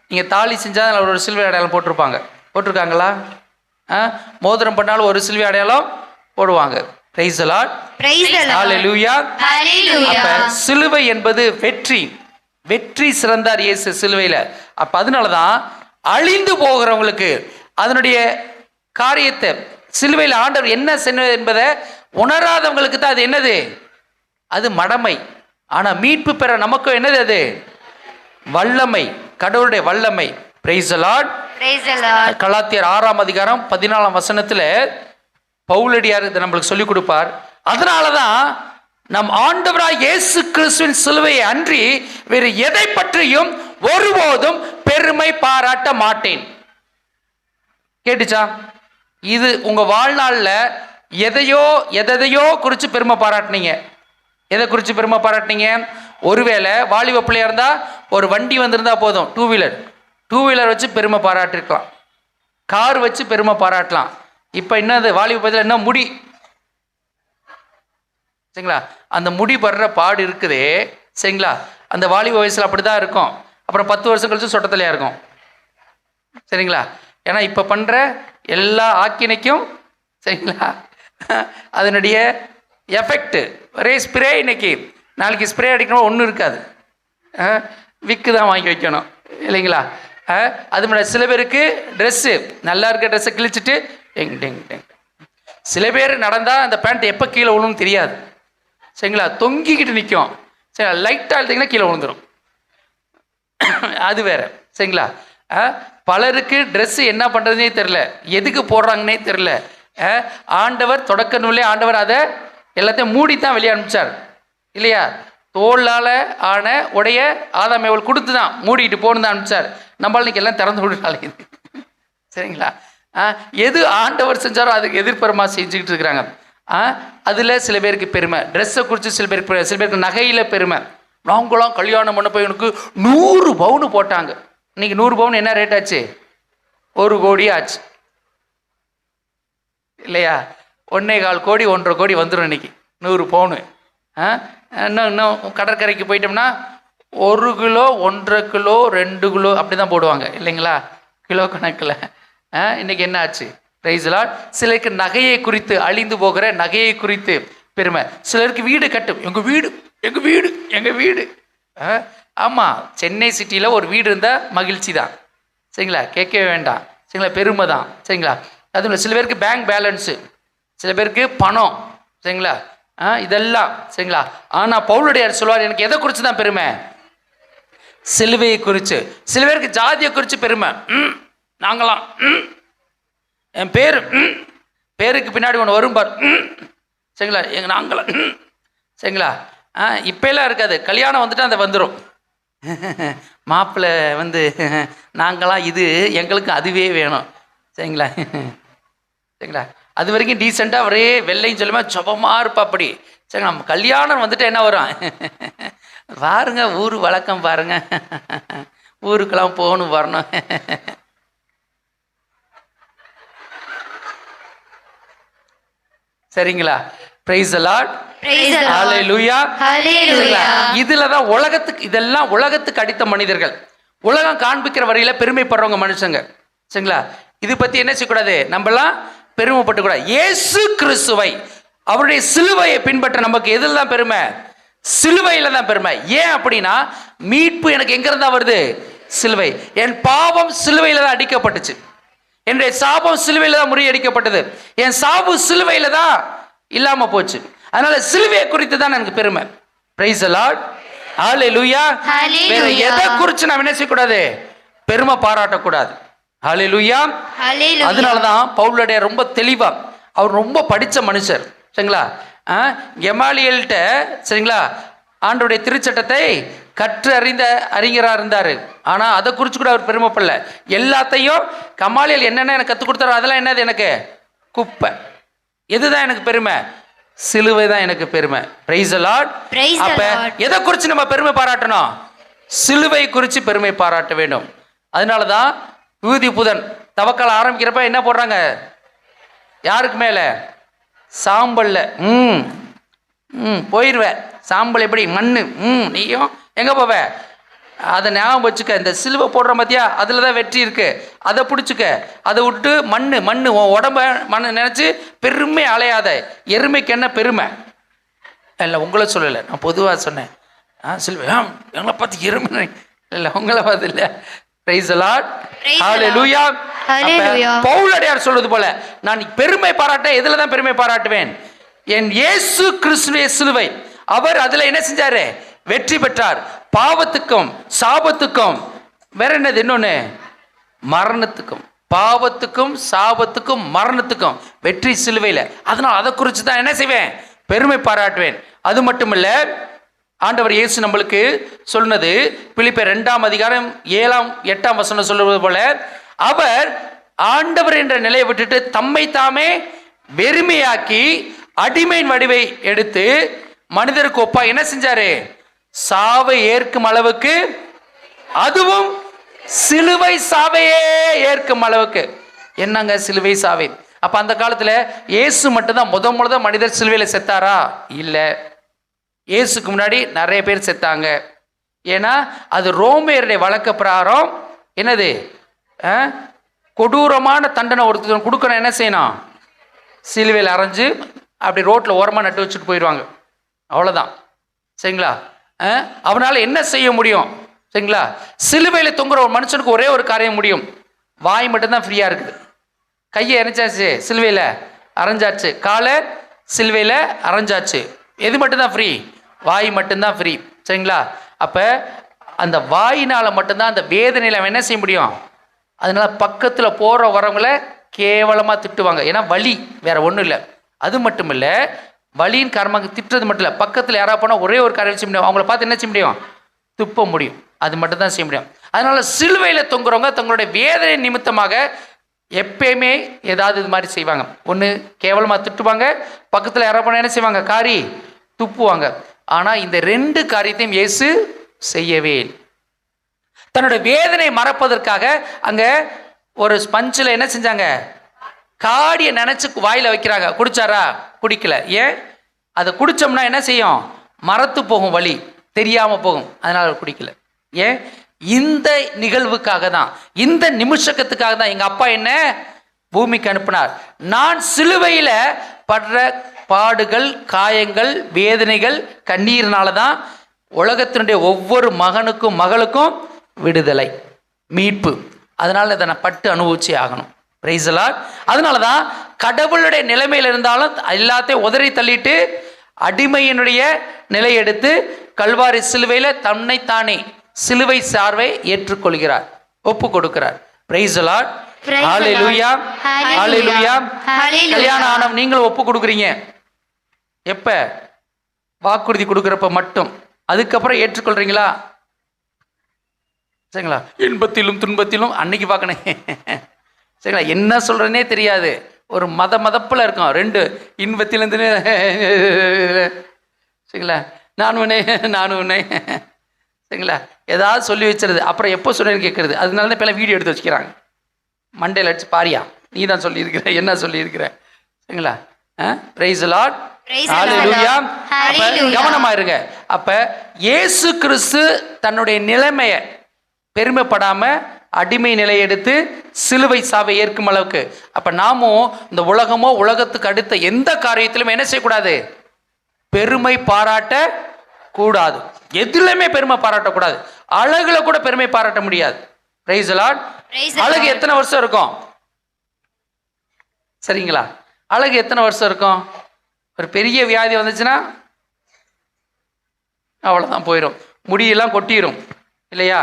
[SPEAKER 1] நீங்க தாலி செஞ்சா ஒரு சிலுவை அடையாளம் போட்டிருக்காங்களா? மோதிரம் பண்ணாலும் ஒரு சிலுவை அடையாளம் போடுவாங்க. Praise the Lord. ஹalleluya. அப்ப சிலுவை என்பது வெற்றி சிறந்தார் இயேசு சிலுவையில். அப்ப அதனால தான் அழிந்து போகிறவங்களுக்கு அதனுடைய காரியத்தை சிலுவையில் ஆண்டவர் என்ன செய்வது என்பதை உணராதவங்களுக்கு தான் அது என்னது? அது மடமை. ஆனா மீட்பு பெற நமக்கு என்னது? அது வல்லமை, கடவுளுடைய வல்லமை. Price the Lord. கலாத்தியர் 6:14 பவுலடியார் இதை நம்மளுக்கு சொல்லிக் கொடுப்பார். அதனாலதான் நம் ஆண்டவராய் இயேசு கிறிஸ்துவின் சிலுவையை அன்றி வேறு எதை பற்றியும் ஒருபோதும் பெருமை பாராட்ட மாட்டேன். கேட்டுச்சா? இது உங்க வாழ்நாள்ல எதையோ குறித்து பெருமை பாராட்டினீங்க. எதை குறித்து பெருமை பாராட்டினீங்க? ஒருவேளை வாலிப பிள்ளையா இருந்தா ஒரு வண்டி வந்திருந்தா போதும், டூ வீலர் வச்சு பெருமை பாராட்டிருக்கலாம், கார் வச்சு பெருமை பாராட்டலாம். இப்போ என்னது வாலிப பதத்தில் என்ன? முடி. சரிங்களா? அந்த முடி படுற பாடு இருக்குதே. சரிங்களா? அந்த வாலிப வயசில் அப்படி தான் இருக்கும். அப்புறம் 10 வருஷம் கழிச்சு சொட்டத்தலையாக இருக்கும். சரிங்களா? ஏன்னா இப்போ பண்ணுற எல்லா ஆக்கினைக்கும் சரிங்களா அதனுடைய எஃபெக்ட் ஒரே ஸ்ப்ரே. இன்னைக்கு நாளைக்கு ஸ்ப்ரே அடிக்கணும் ஒன்றும் இருக்காது, விக்கு தான் வாங்கி வைக்கணும் இல்லைங்களா? அது மாதிரி சில பேருக்கு ட்ரெஸ்ஸு நல்லா இருக்க ட்ரெஸ்ஸை கிழிச்சிட்டு டெங் டெங் டெங். சில பேர் நடந்தால் அந்த பேண்ட் எப்போ கீழே விழுன்னு தெரியாது. சரிங்களா? தொங்கிக்கிட்டு நிற்கும். சரி, லைட்டாக எடுத்திங்கன்னா கீழே விழுந்துடும். அது வேற. சரிங்களா? பலருக்கு ட்ரெஸ்ஸு என்ன பண்ணுறதுனே தெரில, எதுக்கு போடுறாங்கன்னே தெரில. ஆண்டவர் தொடக்க நூலே ஆண்டவர் அதை எல்லாத்தையும் மூடித்தான் வெளியே அனுப்பிச்சார் இல்லையா? தோளால் ஆன உடைய ஆதாம் ஏவல் கொடுத்து தான் மூடிட்டு போகணும் தான் அனுப்பிச்சார். நம்மளால் இன்னைக்கு எல்லாம் திறந்து விடுறாங்க. சரிங்களா? எது ஆண்டவர் செஞ்சாரோ அதுக்கு எதிர்ப்புறமாக செஞ்சுக்கிட்டு இருக்கிறாங்க. அதில் சில பேருக்கு பெருமை, ட்ரெஸ்ஸை குறித்து சில பேருக்கு நகையில் பெருமை. நாங்களாம் கல்யாணம் பண்ண போய் எனக்கு 100 பவுன் போட்டாங்க. இன்னைக்கு 100 பவுன் என்ன ரேட் ஆச்சு? 1 கோடி ஆச்சு இல்லையா? 1.25 கோடி 1.5 கோடி வந்துடும் இன்னைக்கு 100 பவுனு. இன்னும் கடற்கரைக்கு போயிட்டோம்னா 1 கிலோ 1.5 கிலோ 2 கிலோ அப்படி தான் போடுவாங்க இல்லைங்களா? கிலோ கணக்கில். இன்னைக்கு என்ன ஆச்சு? Price the Lord. சிலருக்கு நகையை குறித்து, அழிந்து போகிற நகையை குறித்து பெருமை. சிலருக்கு வீடு கட்டும், எங்கள் வீடு. ஆமாம், சென்னை சிட்டியில் ஒரு வீடு இருந்தால் மகிழ்ச்சி தான். சரிங்களா? கேட்கவே வேண்டாம். சரிங்களா? பெருமை தான். சரிங்களா? அதுவும் சில பேருக்கு பேங்க் பேலன்ஸு, சில பேருக்கு பணம். சரிங்களா? இதெல்லாம். சரிங்களா? ஆனால் பவுலடியார் சொல்வார், எனக்கு எதை குறித்து தான் பெருமை? சிலுவையை குறித்து. சில பேருக்கு ஜாதியை குறித்து பெருமை. நாங்களாம் என் பேருக்கு பின்னாடி ஒன்று வரும் பார். சரிங்களா? நாங்களாம். சரிங்களா? இப்பெல்லாம் இருக்காது, கல்யாணம் வந்துட்டு அந்த வந்துடும். மாப்பிள்ளை வந்து நாங்களாம் இது எங்களுக்கு அதுவே வேணும், சரிங்களா? சரிங்களா? அது வரைக்கும் டீசெண்டாக ஒரே வெள்ளையும் சொல்லுமா சுபமாக இருப்பா அப்படி. சரி, நம்ம கல்யாணம் வந்துட்டு என்ன வரும் பாருங்க, ஊர் வழக்கம் பாருங்க, ஊருக்கெல்லாம் போகணும் வரணும். சரிங்களா? Price the Lord.
[SPEAKER 5] Praise the Lord.
[SPEAKER 1] Hallelujah.
[SPEAKER 5] Hallelujah.
[SPEAKER 1] இதுல தான் உலகத்துக்கு, இதெல்லாம் உலகத்துக்கு அடித்த மனிதர்கள், உலகம் காண்பிக்கிற வரையில பெருமைப்படுறவங்க மனுஷங்க, சரிங்களா? இது பத்தி என்ன செய்யக்கூடாது, நம்மலாம் பெருமைப்பட்டு கூடாது. இயேசு கிறிஸ்துவை, அவருடைய சிலுவையை பின்பற்ற நமக்கு எதில் தான் பெருமை? சிலுவையில தான் பெருமை. ஏன் அப்படின்னா, மீட்பு எனக்கு எங்க இருந்தா வருது? சிலுவை. என் பாவம் சிலுவையில தான் அடிக்கப்பட்டுச்சு, என்னுடைய சாபம் சிலுவையில தான் முறியடிக்கப்பட்டது, என் சாபு சிலுவையில தான் இல்லாம போச்சு. அதனால சிலுவையை குறித்து தான் எனக்கு பெருமை. Praise the Lord. ஹல்லேலூயா. வேற எதை குறித்து நாம் என்ன செய்யக்கூடாது? பெருமை பாராட்டக்கூடாது. ஹல்லேலூயா.
[SPEAKER 5] Hallelujah.
[SPEAKER 1] அதனால தான் பவுலுடைய ரொம்ப தெளிவா, அவர் ரொம்ப படித்த மனுஷர், சரிங்களா? கெமாலியல்கிட்ட, சரிங்களா, ஆண்டவருடைய திருச்சட்டத்தை கற்று அறிந்த அறிஞராக இருந்தார். ஆனால் அதை குறித்து கூட அவர் பெருமைப்படல. எல்லாத்தையும் கமாலியல் என்னென்ன எனக்கு கற்றுக் கொடுத்தாரோ அதெல்லாம் என்னது எனக்கு குப்பை. எதுதான் எனக்கு பெருமை? சிலுவை தான் எனக்கு பெருமை. Praise the Lord.
[SPEAKER 5] Praise the
[SPEAKER 1] அப்ப
[SPEAKER 5] Lord.
[SPEAKER 1] எதை குறித்து நம்ம பெருமை பாராட்டணும்? சிலுவை குறித்து பெருமை பாராட்ட வேண்டும். அதனால தான் விபூதி புதன் தவக்கால ஆரம்பிக்கிறப்ப என்ன போடுறாங்க? யாருக்கு மேல? சாம்பல்ல. போயிடுவேன். சாம்பல் எப்படி? மண்ணு. நீயும் எங்க போவ? அதை ஞாபகம் வச்சுக்க. இந்த சிலுவை போடுற மத்தியா, அதில் தான் வெற்றி இருக்கு, அதை பிடிச்சிக்க. அதை விட்டு மண்ணு மண்ணு உன் உடம்ப மண்ணு நினைச்சு பெருமை அலையாத. எருமைக்கு என்ன பெருமை? இல்லை, உங்களை சொல்லலை, நான் பொதுவாக சொன்னேன். சிலுவை எங்களை பார்த்து எருமை இல்லை, உங்களை பார்த்து இல்லை. Price the Lord. Hallelujah.
[SPEAKER 5] Hallelujah.
[SPEAKER 1] பவுலடியார் சொல்வது போல, நான் பெருமை பாராட்ட எதுல தான் பெருமை பாராட்டுவேன்? என் இயேசு கிறிஸ்துவின் சிலுவை. அவர் அதுல என்ன செஞ்சாரு? வெற்றி பெற்றார். பாவத்துக்கும் சாபத்துக்கும், வேற என்னது இன்னொன்னு? மரணத்துக்கும். பாவத்துக்கும் சாபத்துக்கும் மரணத்துக்கும் வெற்றி சிலுவையில். அதனால் அதை குறித்து தான் என்ன செய்வேன்? பெருமை பாராட்டுவேன். அது மட்டுமல்ல, ஆண்டவர் இயேசு நம்மளுக்கு சொன்னது பிலிப்பியர் 2ஆம் அதிகாரம் 7ஆம் 8ஆம் வசனம் சொல்லுவது போல, அவர் ஆண்டவர் என்ற நிலையை விட்டுட்டு தம்மை தாமே வெறுமையாக்கி அடிமையின் வடிவை எடுத்து மனிதருக்கு ஒப்பா என்ன செஞ்சாரு? சாவை ஏற்கும் அளவுக்கு, அதுவும் சிலுவை சாவையே ஏற்கும் அளவுக்கு. என்னங்க சிலுவை சாவை? அப்ப அந்த காலத்துல இயேசு மட்டும்தான் முத மனிதர் சிலுவையில செத்தாரா? இல்லை, இயேசுக்கு முன்னாடி நிறைய பேர் செத்தாங்க. ஏன்னா அது ரோமையருடைய வழக்க பிரகாரம் என்னது? கொடூரமான தண்டனை ஒருத்தர் கொடுக்கணும், என்ன செய்யணும்? சிலுவையில் அரைஞ்சு அப்படி ரோட்டில் ஓரமாக நட்டு வச்சுட்டு போயிடுவாங்க, அவ்வளோதான், சரிங்களா? அவனால் என்ன செய்ய முடியும்? சரிங்களா? சிலுவையில் தொங்குற ஒரு மனுஷனுக்கு ஒரே ஒரு காரியம் முடியும், வாய் மட்டும்தான் ஃப்ரீயாக இருக்குது. கையை இணைச்சாச்சு, சிலுவையில் அரைஞ்சாச்சு, காலை சிலுவையில் அரைஞ்சாச்சு, எது மட்டும்தான் ஃப்ரீ? வாய் மட்டும்தான் ஃப்ரீ, சரிங்களா? அப்போ அந்த வாயினால் மட்டும்தான் அந்த வேதனையில் அவன் என்ன செய்ய முடியும்? அதனால பக்கத்தில் போகிற வரவங்கள கேவலமாக திட்டுவாங்க, ஏன்னா வலி, வேற ஒன்றும் இல்லை. அது மட்டும் இல்லை, வலியின் காரணமாக திட்டுறது மட்டும் இல்லை, பக்கத்தில் யாராவது போனால் ஒரே ஒரு காரியம் செய்ய முடியும், அவங்கள பார்த்து என்ன செய்ய முடியும்? துப்ப முடியும். அது மட்டும் தான் செய்ய முடியும். அதனால சிலுவையில் தொங்குறவங்க தங்களுடைய வேதனை நிமித்தமாக எப்பயுமே ஏதாவது இது மாதிரி செய்வாங்க. ஒன்று கேவலமாக திட்டுவாங்க, பக்கத்தில் யாராவது போனால் என்ன செய்வாங்க? காரி துப்புவாங்க. ஆனால் இந்த ரெண்டு காரியத்தையும் இயேசு செய்யவே இல்லை. தன்னோட வேதனை மறப்பதற்காக அங்கே ஒரு ஸ்பஞ்சில் என்ன செஞ்சாங்க? காடியை நினச்சி வாயில் வைக்கிறாங்க. குடிச்சாரா? குடிக்கல. ஏன்? அதை குடித்தோம்னா என்ன செய்யும்? மறத்து போகும், வலி தெரியாமல் போகும், அதனால் அவர் குடிக்கல. ஏன்? இந்த நிகழ்வுக்காக தான், இந்த நிமிஷத்துக்காக தான் எங்கள் அப்பா என்ன பூமிக்கு அனுப்பினார். நான் சிலுவையில் படுற பாடுகள், காயங்கள், வேதனைகள், கண்ணீர்னால தான் உலகத்தினுடைய ஒவ்வொரு மகனுக்கும் மகளுக்கும் விடுதலை, மீட்பு. அதனால் இதை நான் பட்டு அனுபவிச்சே ஆகணும். Price the Lord. அதனால தான் கடவுளுடைய நிலைமையில் இருந்தாலும் எல்லாத்தையும் உதறி தள்ளிட்டு அடிமையினுடைய நிலை எடுத்து கல்வாரி சிலுவையில் தன்னைத்தானே சிலுவை சார்வை ஏற்றுக்கொள்கிறார், ஒப்பு கொடுக்கிறார். Praise the Lord. Hallelujah. Hallelujah. கல்யாணம் ஆனவங்க நீங்களும் ஒப்பு கொடுக்குறீங்க. எப்ப? வாக்குறுதி கொடுக்குறப்ப மட்டும். அதுக்கப்புறம் ஏற்றுக்கொள்றீங்களா? சரிங்களா? இன்பத்திலும் துன்பத்திலும் அன்னைக்கு பார்க்கணும். சரிங்களா? என்ன சொல்கிறேன்னே தெரியாது, ஒரு மதப்பில் இருக்கும். ரெண்டு இன்பத்திலும் சரிங்களா, நான் உன்னை சரிங்களா, ஏதாவது சொல்லி வச்சுருது. அப்புறம் எப்போ சொன்னேன்னு கேட்குறது. அதனால தான் இப்போலாம் வீடியோ எடுத்து வச்சுக்கிறாங்க. மண்டையில் அடிச்சு பாரியா, நீ தான் சொல்லியிருக்கிற, என்ன சொல்லியிருக்கிற. சரிங்களா? பிரைஸ் தி லார்ட், ஹல்லேலூயா. அப்ப கவனமா இருங்க. அப்ப இயேசு கிறிஸ்து தன்னுடைய நிலைமையை பெருமைப்படாம அடிமை நிலை எடுத்து சிலுவை சாவை ஏற்கும் அளவுக்கு, அப்ப நாமும் இந்த உலகமோ உலகத்துக்கு அடுத்த எந்த காரியத்திலும் என்ன செய்யக்கூடாது? பெருமை பாராட்ட கூடாது. எதுலையுமே பெருமை பாராட்டக்கூடாது. அழகுல கூட பெருமை பாராட்ட முடியாது. Price the Lord. அழகு எத்தனை வருஷம் இருக்கும்? சரிங்களா? அழகு எத்தனை வருஷம் இருக்கும்? ஒரு பெரிய வியாதி வந்துச்சுன்னா அவ்வளோதான், போயிடும், முடியெல்லாம் கொட்டிடும் இல்லையா?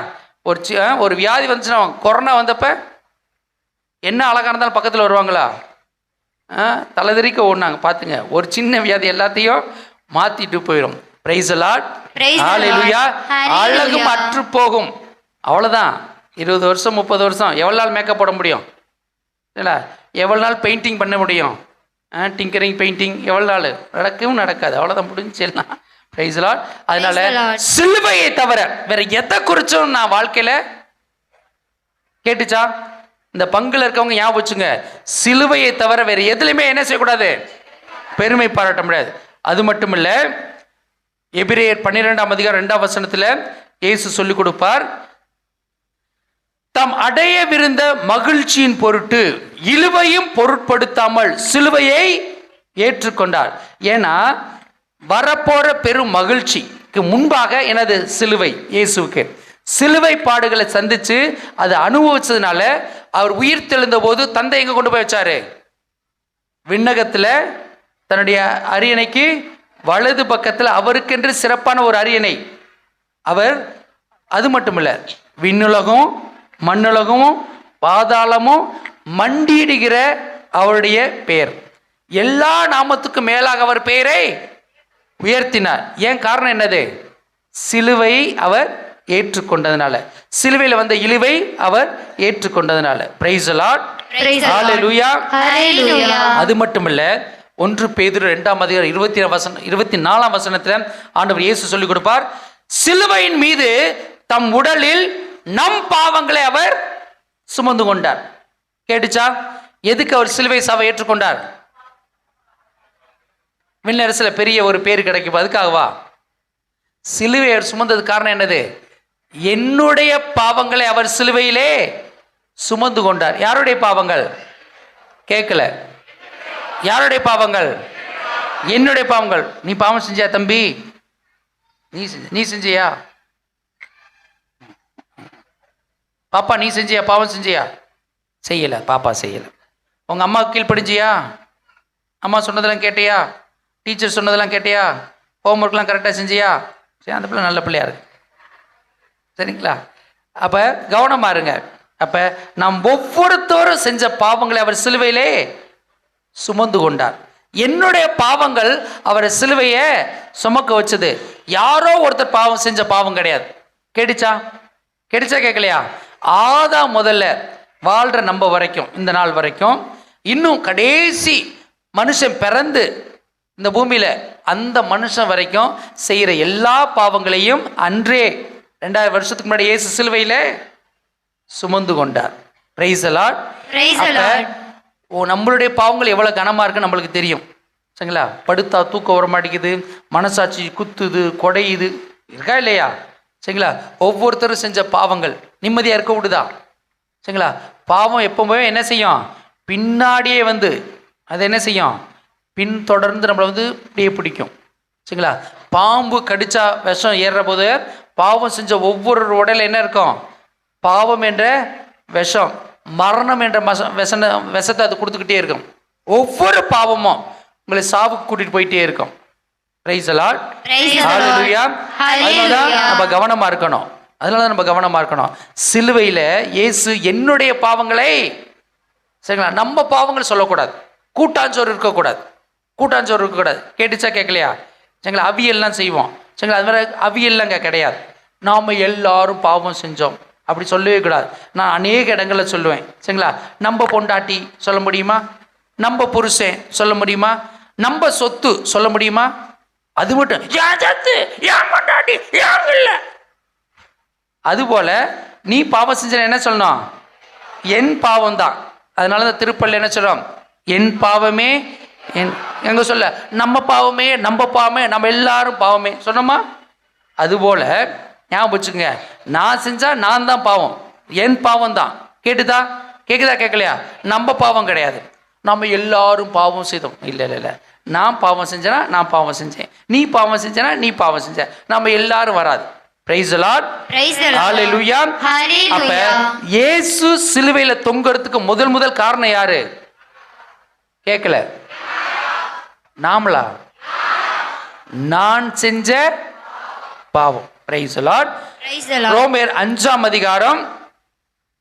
[SPEAKER 1] ஒரு வியாதி வந்துச்சுன்னா, கொரோனா வந்தப்ப என்ன அழகாக இருந்தாலும் பக்கத்தில் வருவாங்களா? தலைதறிக்க ஓடினாங்க. பார்த்துங்க, ஒரு சின்ன வியாதி எல்லாத்தையும் மாற்றிட்டு போயிடும். பிரைஸ் தி லார்ட், ஹல்லேலூயா. அழகு மற்று போகும், அவ்வளோதான். 20 வருஷம் 30 வருஷம் எவ்வளோ நாள் மேக்கப் போட முடியும்? இல்லை, எவ்வளோ நாள் பெயிண்டிங் பண்ண முடியும்? டிங்கரிங் பெயிண்டிங் எவ்வளோ நாள்? நடக்கவும் நடக்காது, அவ்வளோதான், முடிஞ்சிடலாம். Price the Lord. அதனால சிலுவையை தவிர வேற எதை குறிச்சும் நான் வாழ்க்கையில் கேட்டுச்சா? இந்த பங்குல இருக்கவங்க ஞாபகம் வச்சுங்க, சிலுவையை தவிர வேற எதுலையுமே என்ன செய்யக்கூடாது? பெருமை பாராட்ட முடியாது. அது மட்டும் இல்லை, எபிரேயர் 12ஆம் அதிகாரம் 2ஆம் வசனத்தில் இயேசு சொல்லிக் கொடுப்பார், தாம் அடையவிருந்த மகிழ்ச்சியின் பொருட்டு இழுவையும் பொருட்படுத்தாமல் சிலுவையை ஏற்றுக்கொண்டார். ஏன்னா வரப்போற பெரும் மகிழ்ச்சிக்கு முன்பாக எனது சிலுவை இயேசுவுக்கு சிலுவை பாடுகளை சந்திச்சு அதை அனுபவிச்சதுனால அவர் உயிர் தெழுந்த போது தந்தை எங்க கொண்டு போய் வச்சாரு? விண்ணகத்துல தன்னுடைய அரியணைக்கு வலது பக்கத்தில் அவருக்கென்று சிறப்பான ஒரு அரியணை. அவர் அது மட்டுமில்ல, விண்ணுலகம் மண்ணுலகமும் பாதாளமும் மண்டியிடுகிற அவருடைய பெயர், எல்லா நாமத்துக்கும் மேலாக அவர் பெயரை உயர்த்தினார். ஏன் காரணம் என்னது? சிலுவை அவர் ஏற்றுக்கொண்டதுனால, சிலுவையில் வந்த இழிவை அவர் ஏற்றுக்கொண்டதுனால. பிரைஸ் தி லார்ட், ஹல்லேலூயா. அது மட்டுமல்ல, 1 பேதுரு 2ஆம் அதிகாரம் 24ஆம் வசனத்தில் ஆண்டவர் இயேசு சொல்லிக் கொடுப்பார், சிலுவையின் மீது தம் உடலில் நம் பாவங்களை அவர் சுமந்து கொண்டார். கேட்டுச்சா? எதுக்கு அவர் சிலுவை சாவை ஏற்றுக்கொண்டார்? விண்ணரசில் பெரிய ஒரு பேர் கிடைக்கும், அதுக்காகவா? சிலுவை அவர் சுமந்தது காரணம் என்னது? என்னுடைய பாவங்களை அவர் சிலுவையிலே சுமந்து கொண்டார். யாருடைய பாவங்கள்? கேட்கல. யாருடைய பாவங்கள்? என்னுடைய பாவங்கள். நீ பாவம் செஞ்சியா தம்பி? நீ செஞ்சியா? பாப்பா நீ செஞ்சியா? பாவம் செஞ்சியா? செய்யல. பாப்பா செய்யல. உங்க அம்மா கீழ்ப்படிஞ்சியா? அம்மா சொன்னதெல்லாம் கேட்டியா? டீச்சர் சொன்னதெல்லாம் கேட்டியா? ஹோம்ஒர்க்லாம் கரெக்டாக செஞ்சியா? சரி, அந்த பிள்ளை நல்ல பிள்ளையா இருக்கு. சரிங்களா? அப்ப கவனமா இருங்க. அப்ப நாம் ஒவ்வொருத்தரும் செஞ்ச பாவங்களை அவர் சிலுவையிலே சுமந்து கொண்டார். என்னுடைய பாவங்கள் அவரை சிலுவையை சுமக்க வச்சது. யாரோ ஒருத்தர் பாவம் செஞ்ச பாவம் கிடையாது. கேட்டுச்சா? கேட்கலையா? ஆதாம் முதல்ல வாழ்ற நம்ம வரைக்கும், இந்த நாள் வரைக்கும், இன்னும் கடைசி மனுஷன் பிறந்து இந்த பூமியில அந்த மனுஷன் வரைக்கும் செய்யற எல்லா பாவங்களையும் அன்றே 2000 வருஷத்துக்கு முன்னாடி இயேசு சிலுவையில சுமந்து கொண்டார். Price the Lord. நம்மளுடைய பாவங்கள் எவ்வளவு கனமா இருக்கு நம்மளுக்கு தெரியும். சரிங்களா? படுத்தா தூக்கம் வர மாட்டேங்குது, மனசாட்சி குத்துது, கொடையுது, இருக்கா இல்லையா? சரிங்களா? ஒவ்வொருத்தரும் செஞ்ச பாவங்கள் நிம்மதியா இருக்க விடுதா? சரிங்களா? பாவம் எப்பவுமே என்ன செய்யும்? பின்னாடியே வந்து அது என்ன செய்யும்? பின்தொடர்ந்து நம்மளை வந்து இப்படியே பிடிக்கும். சரிங்களா? பாம்பு கடிச்சா விஷம் ஏறுற போது பாவம் செஞ்ச ஒவ்வொரு உடல என்ன இருக்கும்? பாவம் என்ற விஷம், மரணம் என்ற விஷத்தை அது கொடுத்துக்கிட்டே இருக்கும். ஒவ்வொரு பாவமும் உங்களை சாவுக்கு கூட்டிட்டு போயிட்டே இருக்கும். பிரைஸ் தி லார்ட், ஹல்லேலூயா. அதனால நம்ம கவனமா இருக்கணும். சிலுவையில இயேசு என்னுடைய பாவங்களை, சரிங்களா, நம்ம பாவங்கள் சொல்லக்கூடாது. கூட்டாஞ்சோறு இருக்கக்கூடாது. கேட்டுச்சா? கேட்கலையா? சரிங்களா? அவியல்லாம் செய்வோம். சரிங்களா? அது மாதிரி அவியல்லாம் கிடையாது. நாம எல்லாரும் பாவம் செஞ்சோம். அப்படி சொல்லவே கூடாது. நான் அநேக இடங்களில் சொல்லுவேன். சரிங்களா? நம்ம பொண்டாட்டி சொல்ல முடியுமா? நம்ம புருஷன் சொல்ல முடியுமா? நம்ம சொத்து சொல்ல முடியுமா? அது மட்டும் ஏன் சொத்து, ஏன் பொண்டாட்டி, ஏன் இல்லை. அதுபோல நீ பாவம் செஞ்ச என்ன சொல்லணும்? என் பாவம் தான். அதனால தான் திருப்பள்ளி என்ன சொல்றோம்? என் பாவமே எங்க சொல்ல, நம்ம பாவமே, நம்ம எல்லாரும் பாவமே சொன்னோமா? அதுபோல ஞாபகம் வச்சுங்க, நான் செஞ்சா நான் தான் பாவம், என் பாவம் தான். கேட்டுதா? கேட்குதா கேட்கலையா? நம்ம பாவம் கிடையாது, நம்ம எல்லாரும் பாவம் செய்தோம். இல்லை இல்லை இல்லை, நான் பாவம் செஞ்சேனா நான் பாவம் செஞ்சேன், நீ பாவம் செஞ்சேனா நீ பாவம் செஞ்ச, நம்ம எல்லாரும் வராது. Price the Lord, hallelujah. அப்ப இயேசு சிலுவையில தொங்கறதுக்கு முதல் காரணம் யாரு? கேட்கல. நாமளா? நான் செஞ்ச பாவம். Price the Lord. ரோமர் 5ஆம் அதிகாரம்